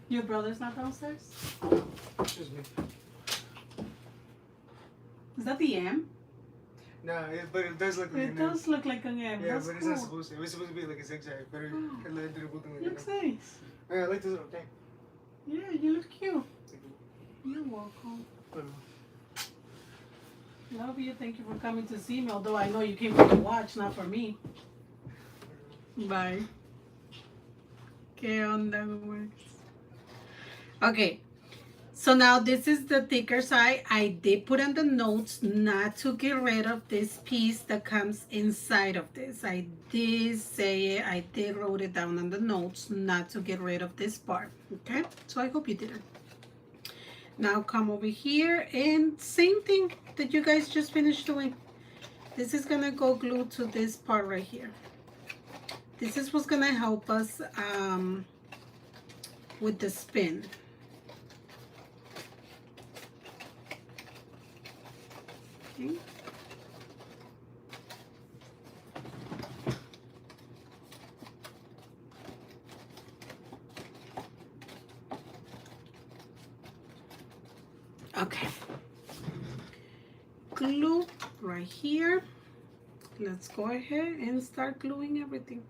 Your brother's not downstairs? Excuse me. Is that the M? Nah, but it does look like It does look like an M. Yeah, That's but it's cool. not supposed to. It's supposed to be like a zigzag, but it Looks nice. Yeah, I like this little thing. Yeah, you look cute. You're welcome. Love you. Thank you for coming to see me, although I know you came for the watch, not for me. Bye. ¿Qué onda, güey? Okay. So now this is the thicker side. I did put in the notes not to get rid of this piece that comes inside of this. I did say it. I did wrote it down on the notes not to get rid of this part. Okay. So I hope you did it. Now come over here and same thing that you guys just finished doing. This is gonna go glued to this part right here. This is what's gonna help us with the spin. Okay. Okay. Glue right here. let's go ahead and start gluing everything.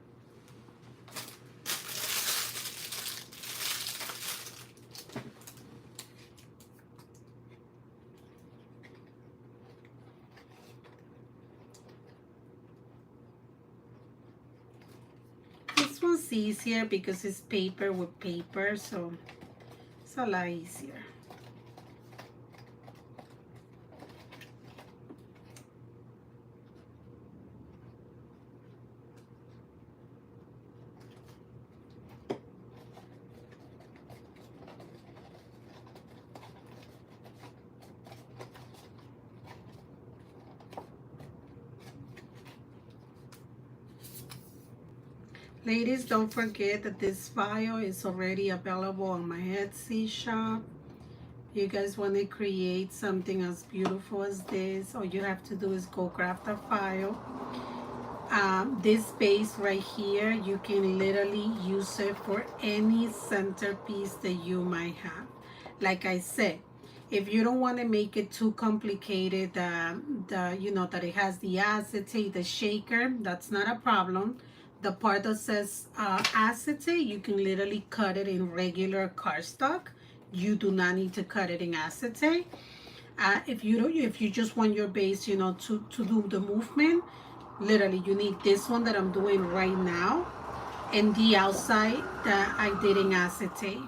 This one's easier because it's paper with paper, so it's a lot easier. Ladies, don't forget that this file is already available on my Etsy shop. You guys want to create something as beautiful as this, all you have to do is go grab the file. This base right here, you can literally use it for any centerpiece that you might have. Like I said, if you don't want to make it too complicated, you know that it has the acetate, the shaker, that's not a problem. The part that says acetate, you can literally cut it in regular cardstock. You do not need to cut it in acetate. If you just want your base, you know, to do the movement, literally you need this one that I'm doing right now, and the outside that I did in acetate.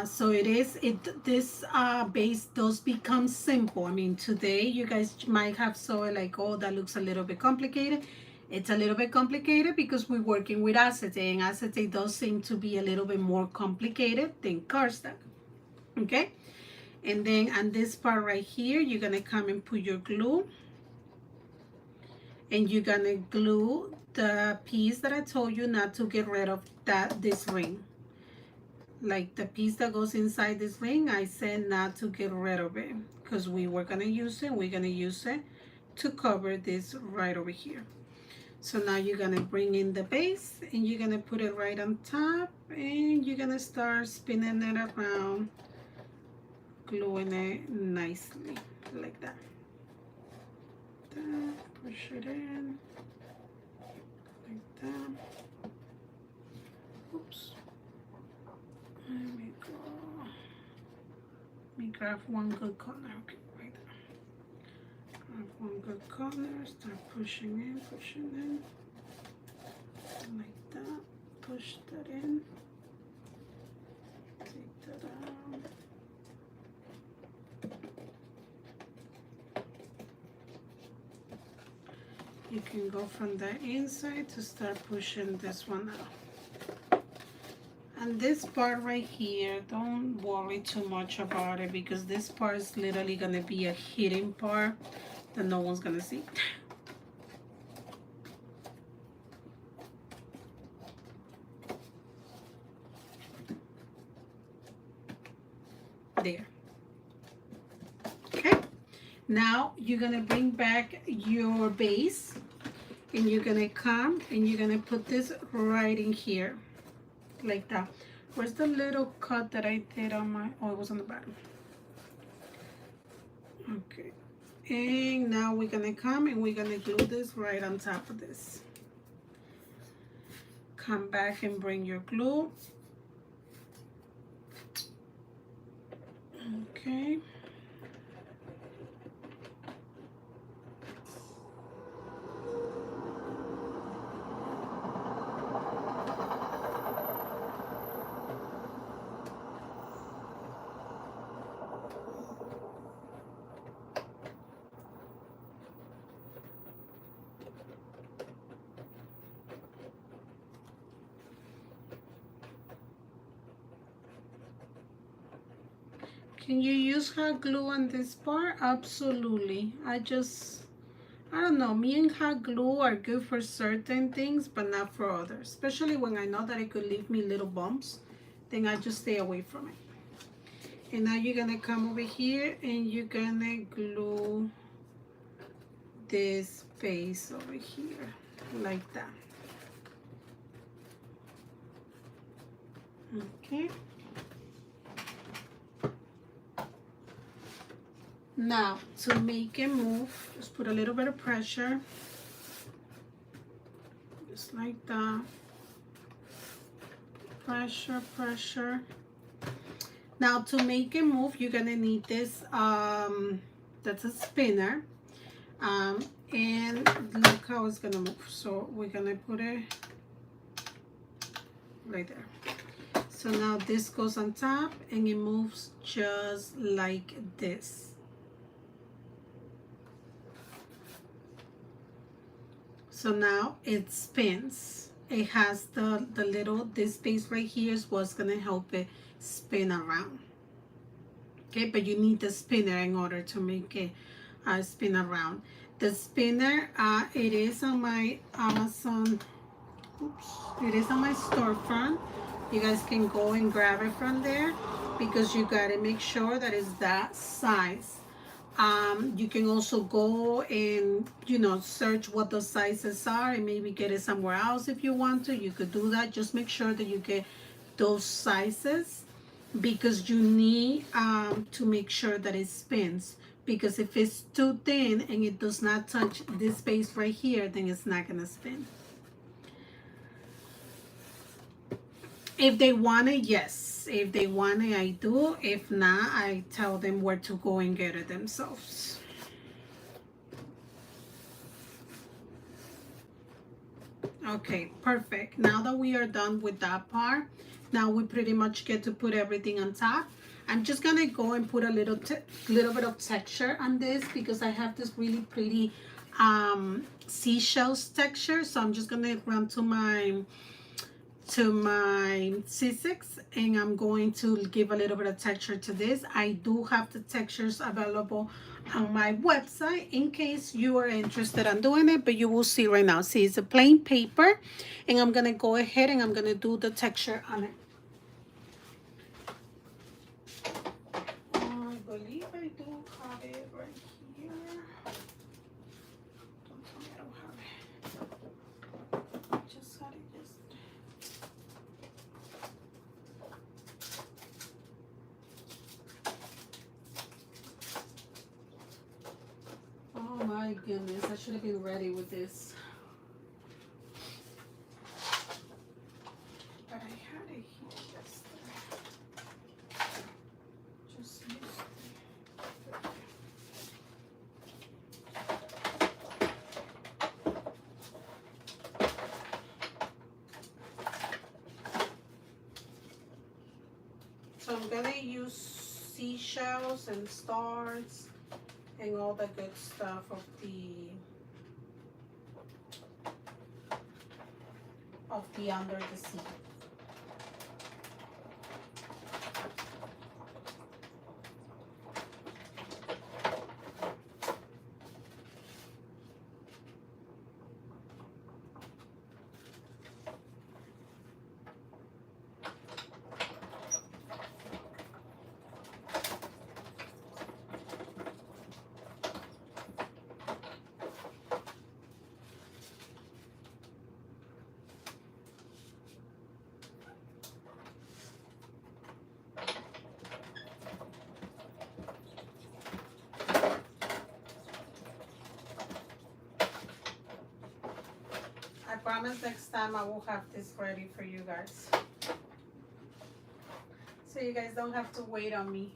So this base does become simple. I mean, today you guys might have saw it like, oh, that looks a little bit complicated. It's a little bit complicated because we're working with acetate, and acetate does seem to be a little bit more complicated than cardstock. Okay, and then on this part right here, you're gonna come and put your glue, and you're gonna glue the piece that I told you not to get rid of, this ring. Like the piece that goes inside this ring, I said not to get rid of it because we were gonna use it. We're gonna use it to cover this right over here. So now you're gonna bring in the base, and you're gonna put it right on top, and you're gonna start spinning it around, gluing it nicely like that. Push it in like that. Oops. Let me go. Let me grab one good color. Okay, right there. Grab one good color. Start pushing in. Like that. Push that in. Take that out. You can go from the inside to start pushing this one out. And this part right here, don't worry too much about it because this part is literally gonna be a hidden part that no one's gonna see. There. Okay. Now you're gonna bring back your base, and you're gonna come and you're gonna put this right in here. Like that. Where's the little cut that I did on my, oh, it was on the bottom. Okay, and now we're gonna come and we're gonna glue this right on top of this. Come back and bring your glue. Okay. Can you use hot glue on this part? Absolutely. I don't know, me and hot glue are good for certain things, but not for others. Especially when I know that it could leave me little bumps, then I just stay away from it. And now you're gonna come over here and you're gonna glue this base over here, like that. Okay. Now, to make it move, just put a little bit of pressure. like that. Pressure, pressure. Now to make it move, you're gonna need this, that's a spinner. And look how it's gonna move. So we're gonna put it right there. So now this goes on top and it moves just like this. So now it spins. It has the little, this space right here is what's gonna help it spin around. Okay, but you need the spinner in order to make it spin around. The spinner, it is on my Amazon, oops, it is on my storefront. You guys can go and grab it from there because you gotta make sure that it's that size. You can also go and, you know, search what the sizes are and maybe get it somewhere else if you want to. You could do that. Just make sure that you get those sizes because you need to make sure that it spins. Because if it's too thin and it does not touch this space right here, then it's not gonna spin. If they want it, yes. If they want it, I do. If not, I tell them where to go and get it themselves. Okay, perfect. Now that we are done with that part, now we pretty much get to put everything on top. I'm just gonna go and put a little bit of texture on this because I have this really pretty seashells texture. So I'm just gonna run to my C6 and I'm going to give a little bit of texture to this. I do have the textures available on my website in case you are interested in doing it, but you will see right now. See, it's a plain paper and I'm gonna go ahead and I'm gonna do the texture on it. I believe I do have it right here. Don't tell me I don't have it. I just had it just. Oh my goodness, I should have been ready with this. But I had it here yesterday. Just used it. So I'm gonna use seashells and stars and all the good stuff of the under the sea. I promise next time I will have this ready for you guys. So you guys don't have to wait on me.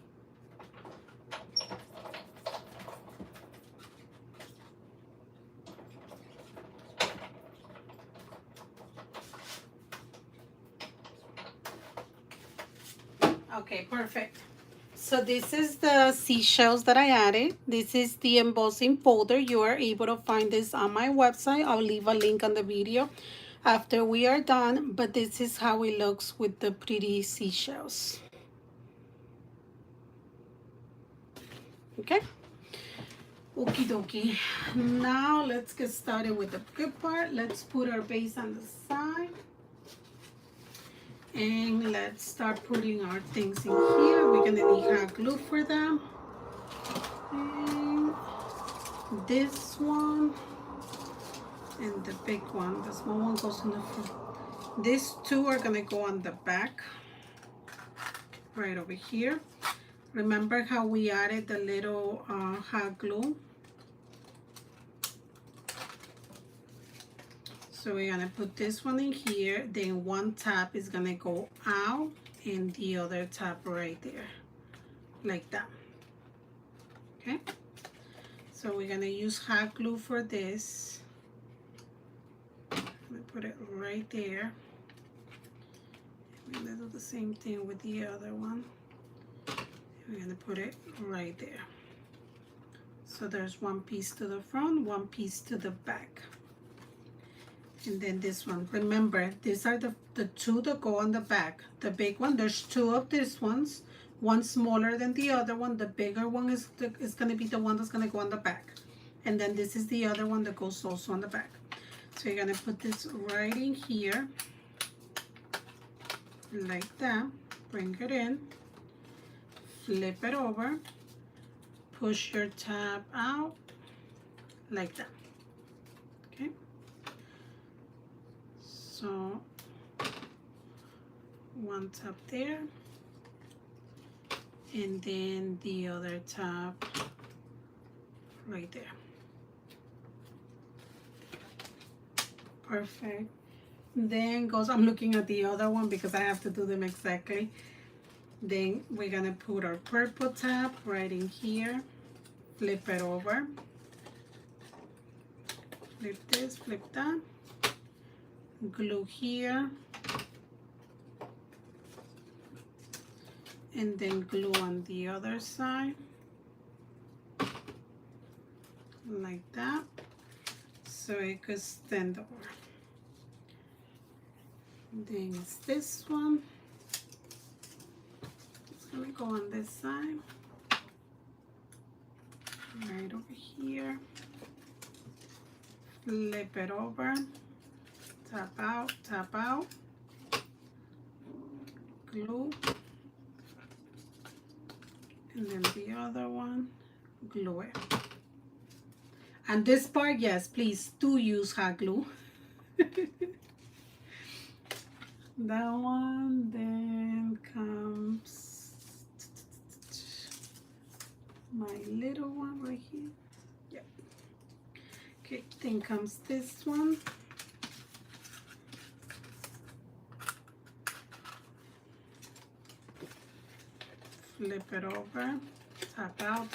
Okay, perfect. So this is the seashells that I added. This is the embossing folder. You are able to find this on my website. I'll leave a link on the video after we are done. But this is how it looks with the pretty seashells. Okay. Okie dokie. Now let's get started with the good part. Let's put our base on the side. And let's start putting our things in here. We're gonna need hot glue for them. And this one and the big one. The small one goes in the front. These two are gonna go on the back, right over here. Remember how we added the little hot glue? So we're gonna put this one in here, then one tab is gonna go out and the other tab right there, like that. Okay, so we're gonna use hot glue for this. I'm gonna put it right there. We're gonna do the same thing with the other one. We're gonna put it right there. So there's one piece to the front, one piece to the back. And then this one, remember, these are the two that go on the back. The big one, there's two of these ones, one smaller than the other one. The bigger one is gonna be the one that's gonna go on the back. And then this is the other one that goes also on the back. So you're gonna put this right in here, like that, bring it in, flip it over, push your tab out, like that, okay? So one tab there, and then the other tab right there. Perfect. Then goes, I'm looking at the other one because I have to do them exactly. Then we're gonna put our purple tab right in here, flip it over, flip this, flip that, glue here, and then glue on the other side, like that, so it could stand over. Then it's this one. It's gonna go on this side, right over here. Flip it over, tap out, glue, and then the other one, glue it. And this part, yes, please do use hot glue. That one, then comes my little one right here. Yep. Okay, then comes this one. Flip it over, tap out.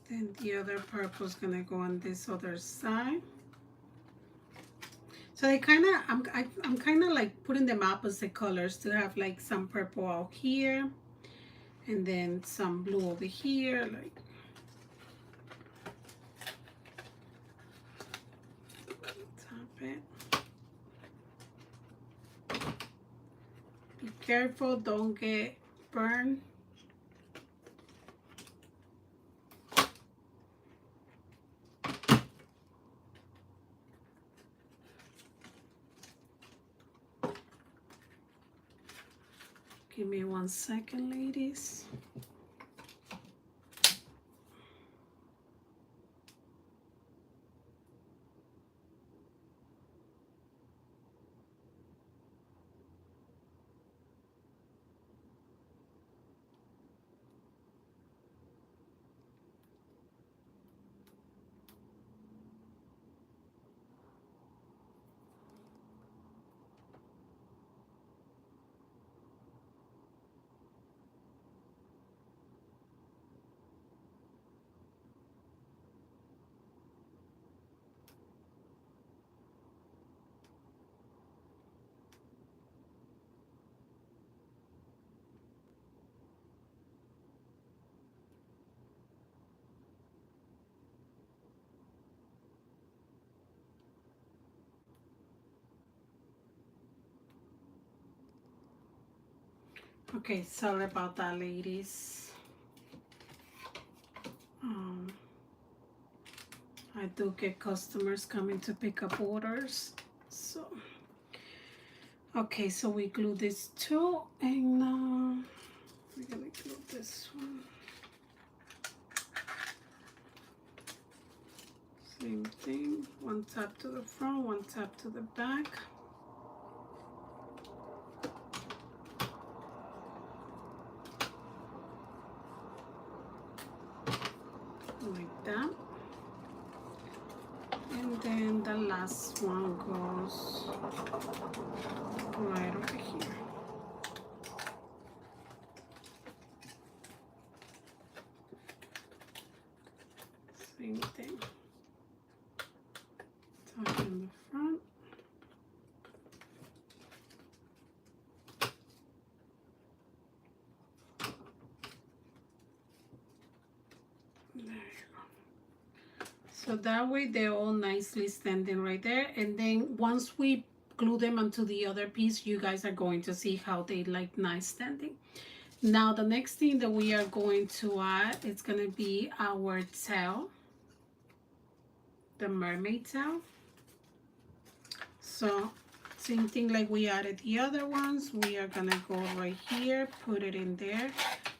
Then the other purple is gonna go on this other side. So I I'm kind of like putting them opposite colors to have like some purple out here, and then some blue over here, like. Tap it. Be careful, don't get burned. Give me 1 second, ladies. Okay, sorry about that, ladies. I do get customers coming to pick up orders, so okay, so we glue this too, and we're gonna glue this one. Same thing, one tap to the front, one tap to the back. Like that. And then the last one goes right over here. Same thing. Tuck in the front. There you go. So that way they're all nicely standing right there. And then once we glue them onto the other piece, you guys are going to see how they like nice standing. Now the next thing that we are going to add is going to be our tail, the mermaid tail. So same thing like we added the other ones, we are going to go right here, put it in there.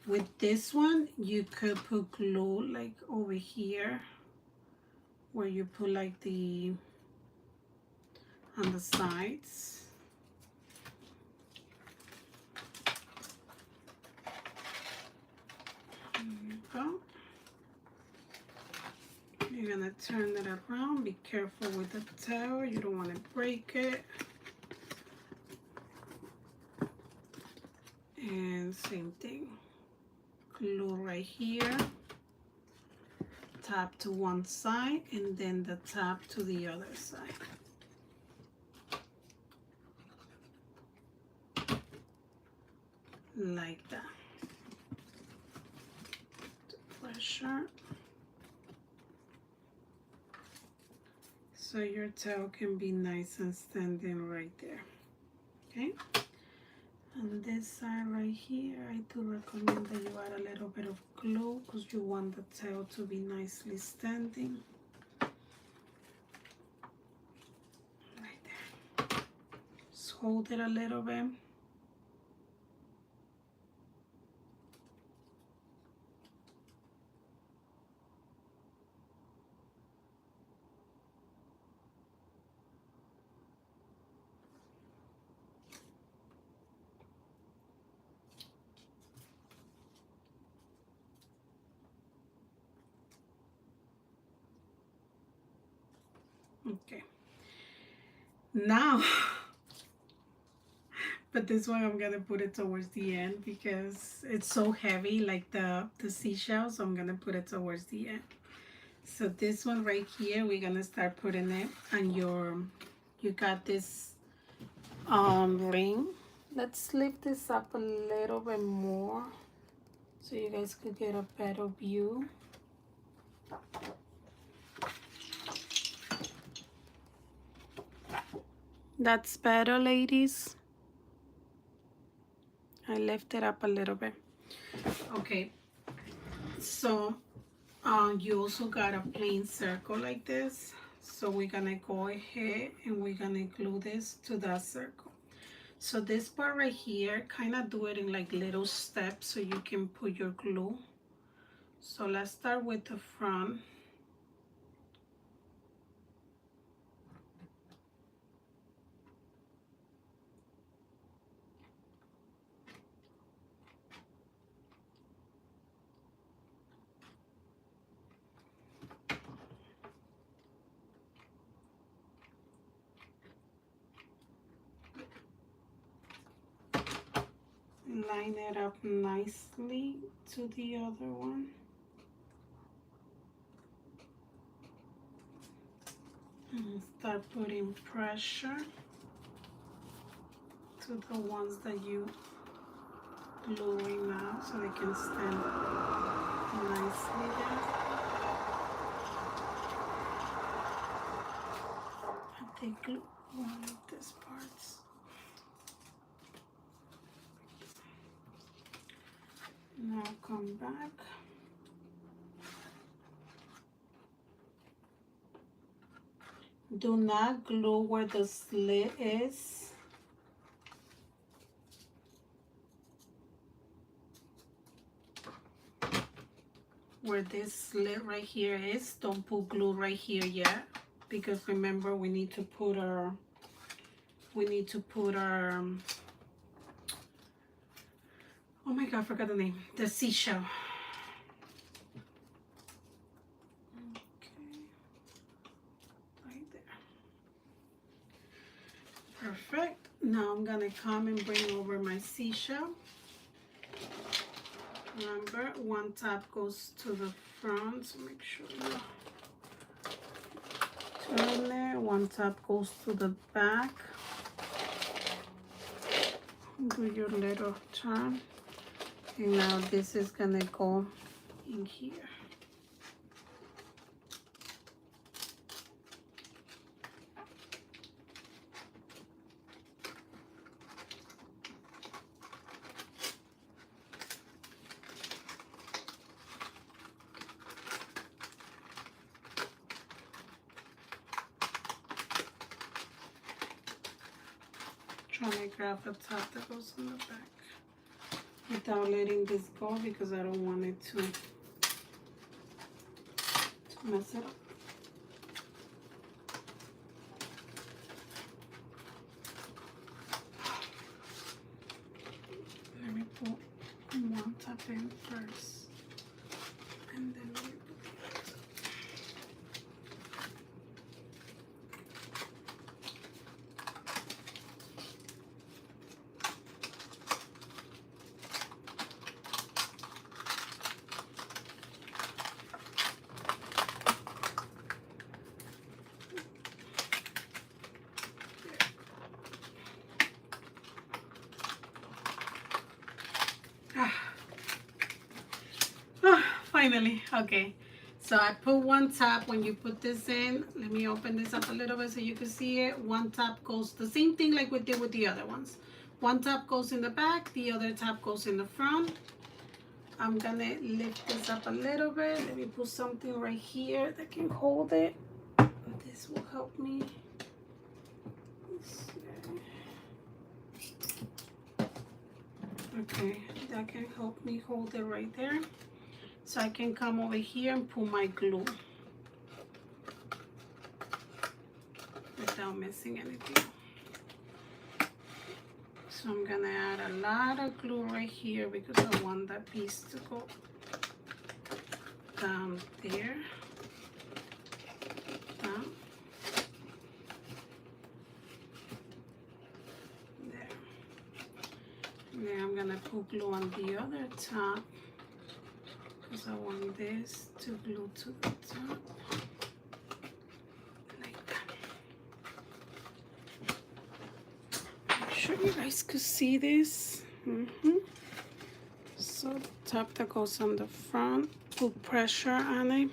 With this one you could put glue like over here where you put like the on the sides. There you go. You're gonna turn it around. Be careful with the tail. You don't want to break it. And same thing. Glue right here. Tap to one side and then the tap to the other side. Like that. Pressure. So your tail can be nice and standing right there. Okay. On this side right here, I do recommend that you add a little bit of glue because you want the tail to be nicely standing. Right there. Just hold it a little bit. Okay, now but this one I'm gonna put it towards the end because it's so heavy, like the seashell, so I'm gonna put it towards the end. So this one right here, we're gonna start putting it on you got this ring. Let's lift this up a little bit more so you guys could get a better view. That's better, ladies. I lift it up a little bit. Okay, so you also got a plain circle like this. So we're gonna go ahead and we're gonna glue this to that circle. So this part right here, kind of do it in like little steps so you can put your glue. So let's start with the front. Line it up nicely to the other one. And start putting pressure to the ones that you gluing now so they can stand nicely there. I think glue one of these parts. Now come back. Do not glue where the slit is. where this slit right here is, don't put glue right here yet, because remember we need to put our oh my god, I forgot the name, the seashell. Okay, right there. Perfect. Now I'm gonna come and bring over my seashell. Remember, one top goes to the front, so make sure you turn there. One top goes to the back. Do your little turn. And now this is gonna go in here. Trying to grab the top that goes in the back without letting this go because I don't want it to mess it up. Let me put one top in first and then let me put the other top. Finally, okay. So I put one top. When you put this in, let me open this up a little bit so you can see it. One top goes, the same thing like we did with the other ones. One top goes in the back, the other top goes in the front. I'm gonna lift this up a little bit. Let me put something right here that can hold it. This will help me. Okay, that can help me hold it right there. So I can come over here and put my glue without missing anything. So I'm gonna add a lot of glue right here because I want that piece to go down there, down, there. And then I'm gonna put glue on the other top because I want this to glue to the top, like that. Make sure you guys could see this. So the top that goes on the front, put pressure on it,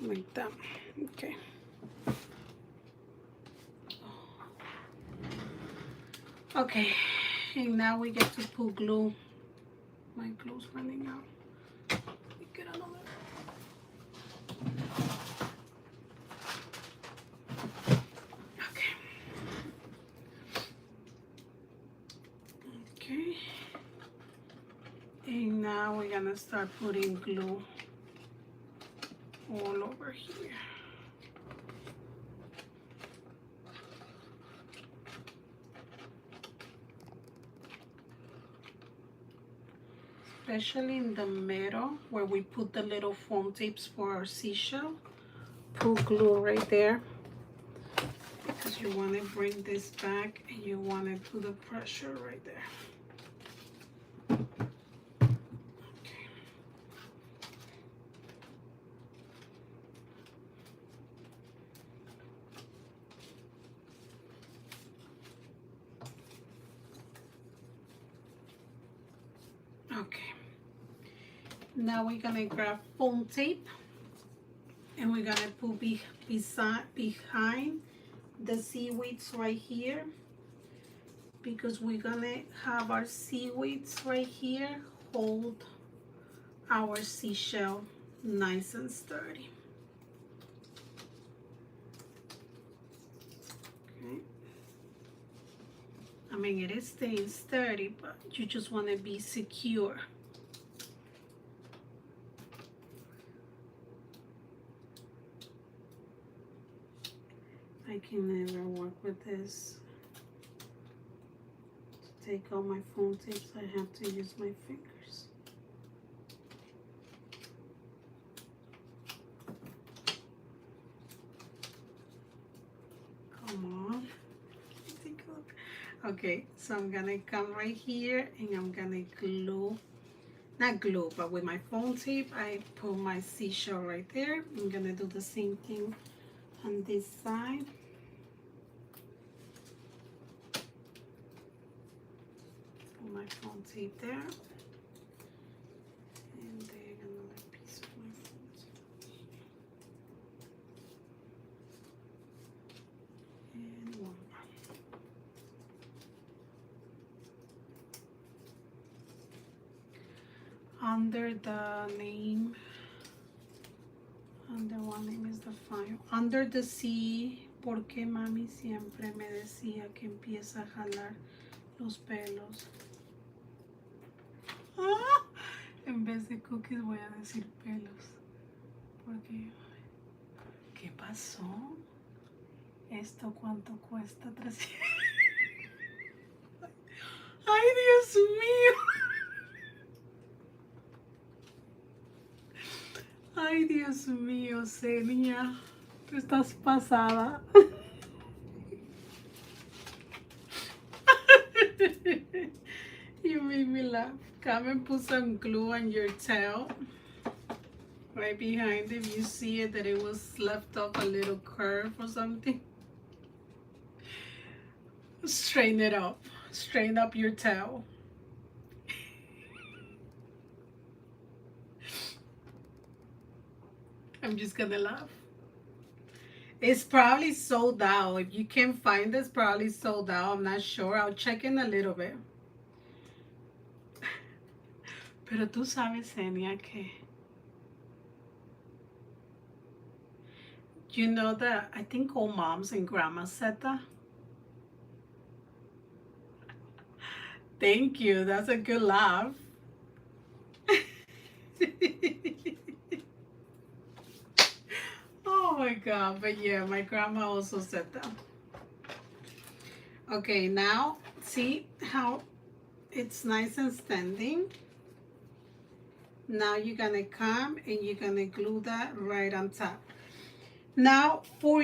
like that. Okay. Okay. And now we get to put glue. My glue's running out. Let me get another. Okay. Okay. And now we're gonna start putting glue all over here. Especially in the middle where we put the little foam tapes for our seashell. Put glue right there because you want to bring this back and you want to put the pressure right there. Okay. Okay. Now we're gonna grab foam tape and we're gonna put behind the seaweeds right here because we're gonna have our seaweeds right here hold our seashell nice and sturdy. Okay. I mean, it is staying sturdy, but you just want to be secure. I can never work with this. To take out my phone tips, I have to use my fingers. Come on. Take a look. Okay, so I'm gonna come right here and I'm gonna glue, not glue, but with my phone tape, I put my seashell right there. I'm gonna do the same thing on this side. Put my phone tape there. And then another piece of my phone tape. And one more. Under the name, under one name is the file. Under the sea, porque mami siempre me decía que empieza a jalar los pelos. ¡Ah! En vez de cookies voy a decir pelos. Porque, ¿qué pasó? ¿Esto cuánto cuesta? 300. ¡Ay, Dios mío! Ay, Dios mío, Senia, tú estás pasada. You made me laugh. Come and put some glue on your tail. Right behind it, you see it that it was left off a little curve or something. Straighten it up. Straighten up your tail. I'm just gonna laugh. It's probably sold out. If you can't find this, probably sold out. I'm not sure. I'll check in a little bit. Pero tú sabes, Senia, que you know that I think all moms and grandmas said that. Thank you. That's a good laugh. Oh my God. But yeah, my grandma also said that. Okay, now see how it's nice and standing. Now you're gonna come and you're gonna glue that right on top. Now for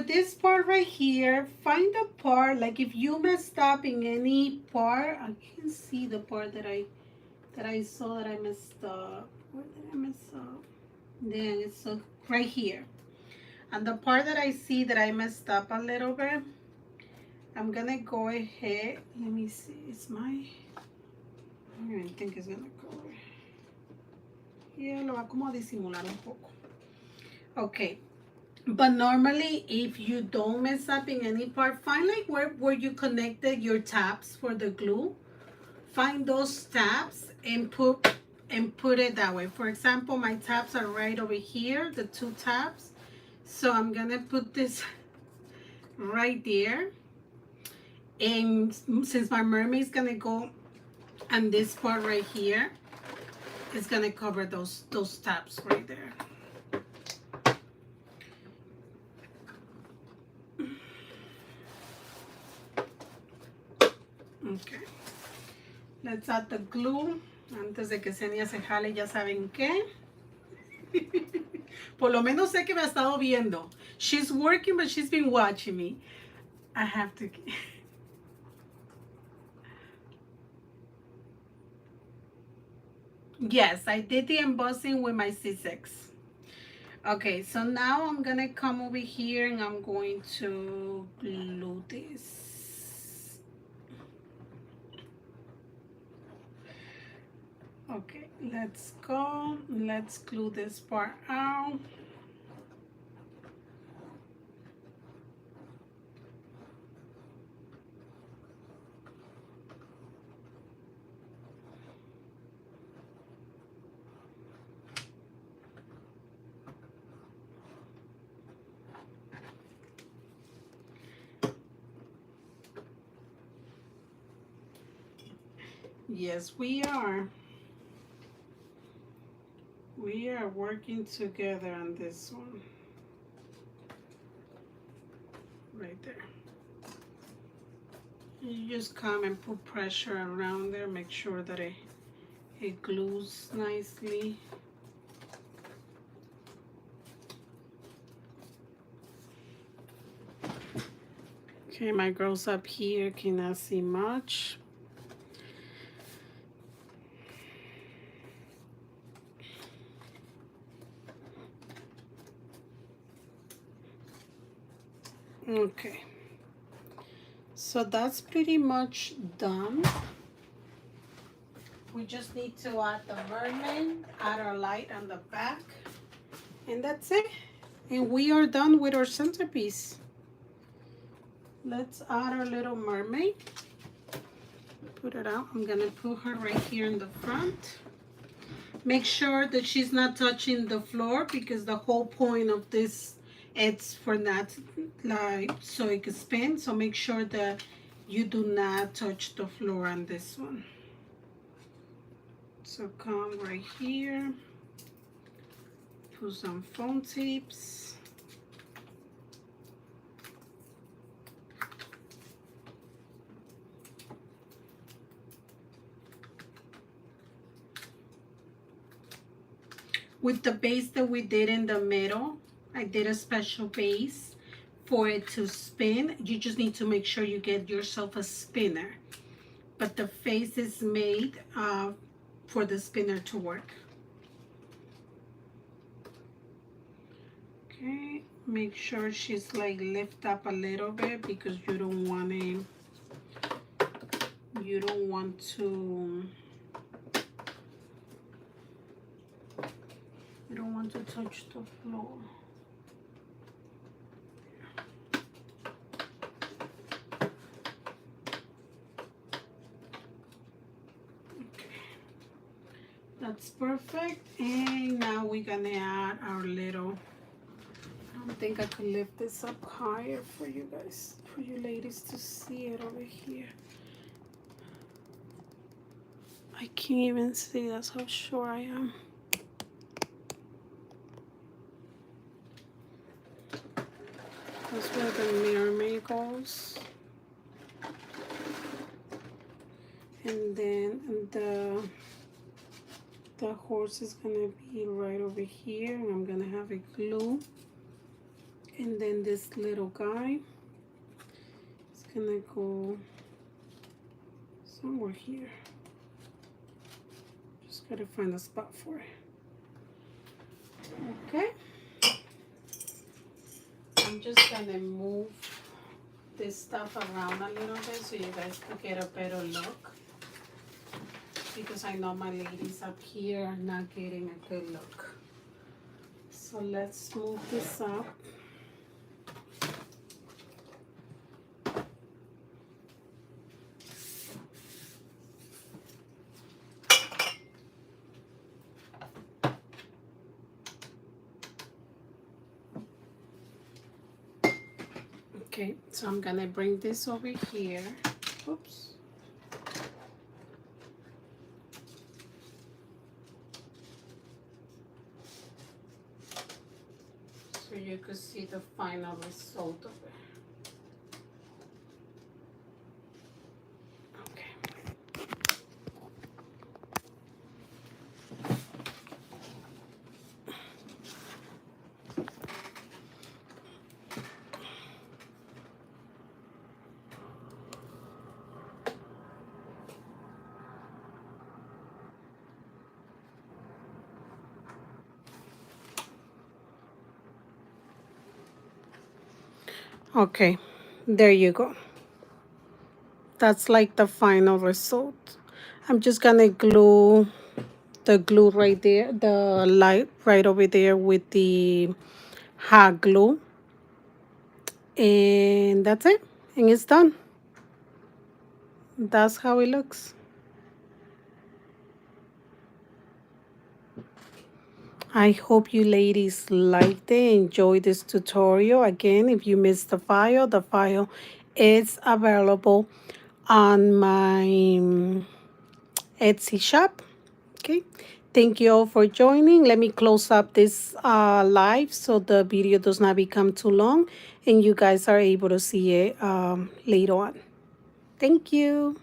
this part right here, find a part, like if you messed up in any part, I can see the part that I saw that I messed up. Where did I mess up? Then it's right here. And the part that I see that I messed up a little bit, I'm gonna go ahead. Let me see. It's my. I don't even think it's gonna go. Yeah, lo va como a disimular un poco. Okay. But normally, if you don't mess up in any part, find like where you connected your tabs for the glue. Find those tabs and put it that way. For example, my tabs are right over here, the two tabs. So I'm gonna put this right there. And since my mermaid's gonna go on this part right here, it's gonna cover those tabs right there. Okay. Let's add the glue. Antes de que Senia se jale, ya saben qué. Por lo menos sé que me ha estado viendo. She's working, but she's been watching me. I have to. Yes, I did the embossing with my C6. Okay, so now I'm gonna come over here and I'm going to glue this. Okay, let's go. Let's glue this part out. Yes, we are. We are working together on this one. Right there. You just come and put pressure around there. Make sure that it glues nicely. Okay, my girls up here cannot see much. Okay, so that's pretty much done. We just need to add the mermaid, add our light on the back, and that's it. And we are done with our centerpiece. Let's add our little mermaid. Put it out. I'm gonna put her right here in the front. Make sure that she's not touching the floor, because the whole point of this, it's for that, like, so it can spin. So make sure that you do not touch the floor on this one. So come right here, put some foam tapes. With the base that we did in the middle, I did a special base for it to spin. You just need to make sure you get yourself a spinner. But the face is made for the spinner to work. Okay, make sure she's like lift up a little bit, because you don't want to touch the floor. That's perfect. And now we're gonna add our little, I don't think I could lift this up higher for you guys, for you ladies to see it over here. I can't even see, that's how sure I am. That's where the mermaid goes. And then the horse is gonna be right over here, and I'm gonna have it glue. And then this little guy is gonna go somewhere here. Just gotta find a spot for it. Okay. I'm just gonna move this stuff around a little bit so you guys can get a better look, because I know my ladies up here are not getting a good look. So let's move this up. Okay, so I'm gonna bring this over here. Oops. So you could see the final result of it. Okay, there you go. That's like the final result. I'm just gonna glue the glue right there, the light right over there with the hot glue. And that's it. And it's done. That's how it looks. I hope you ladies liked it, enjoyed this tutorial. Again, if you missed the file is available on my Etsy shop. Okay. Thank you all for joining. Let me close up this live so the video does not become too long and you guys are able to see it later on. Thank you.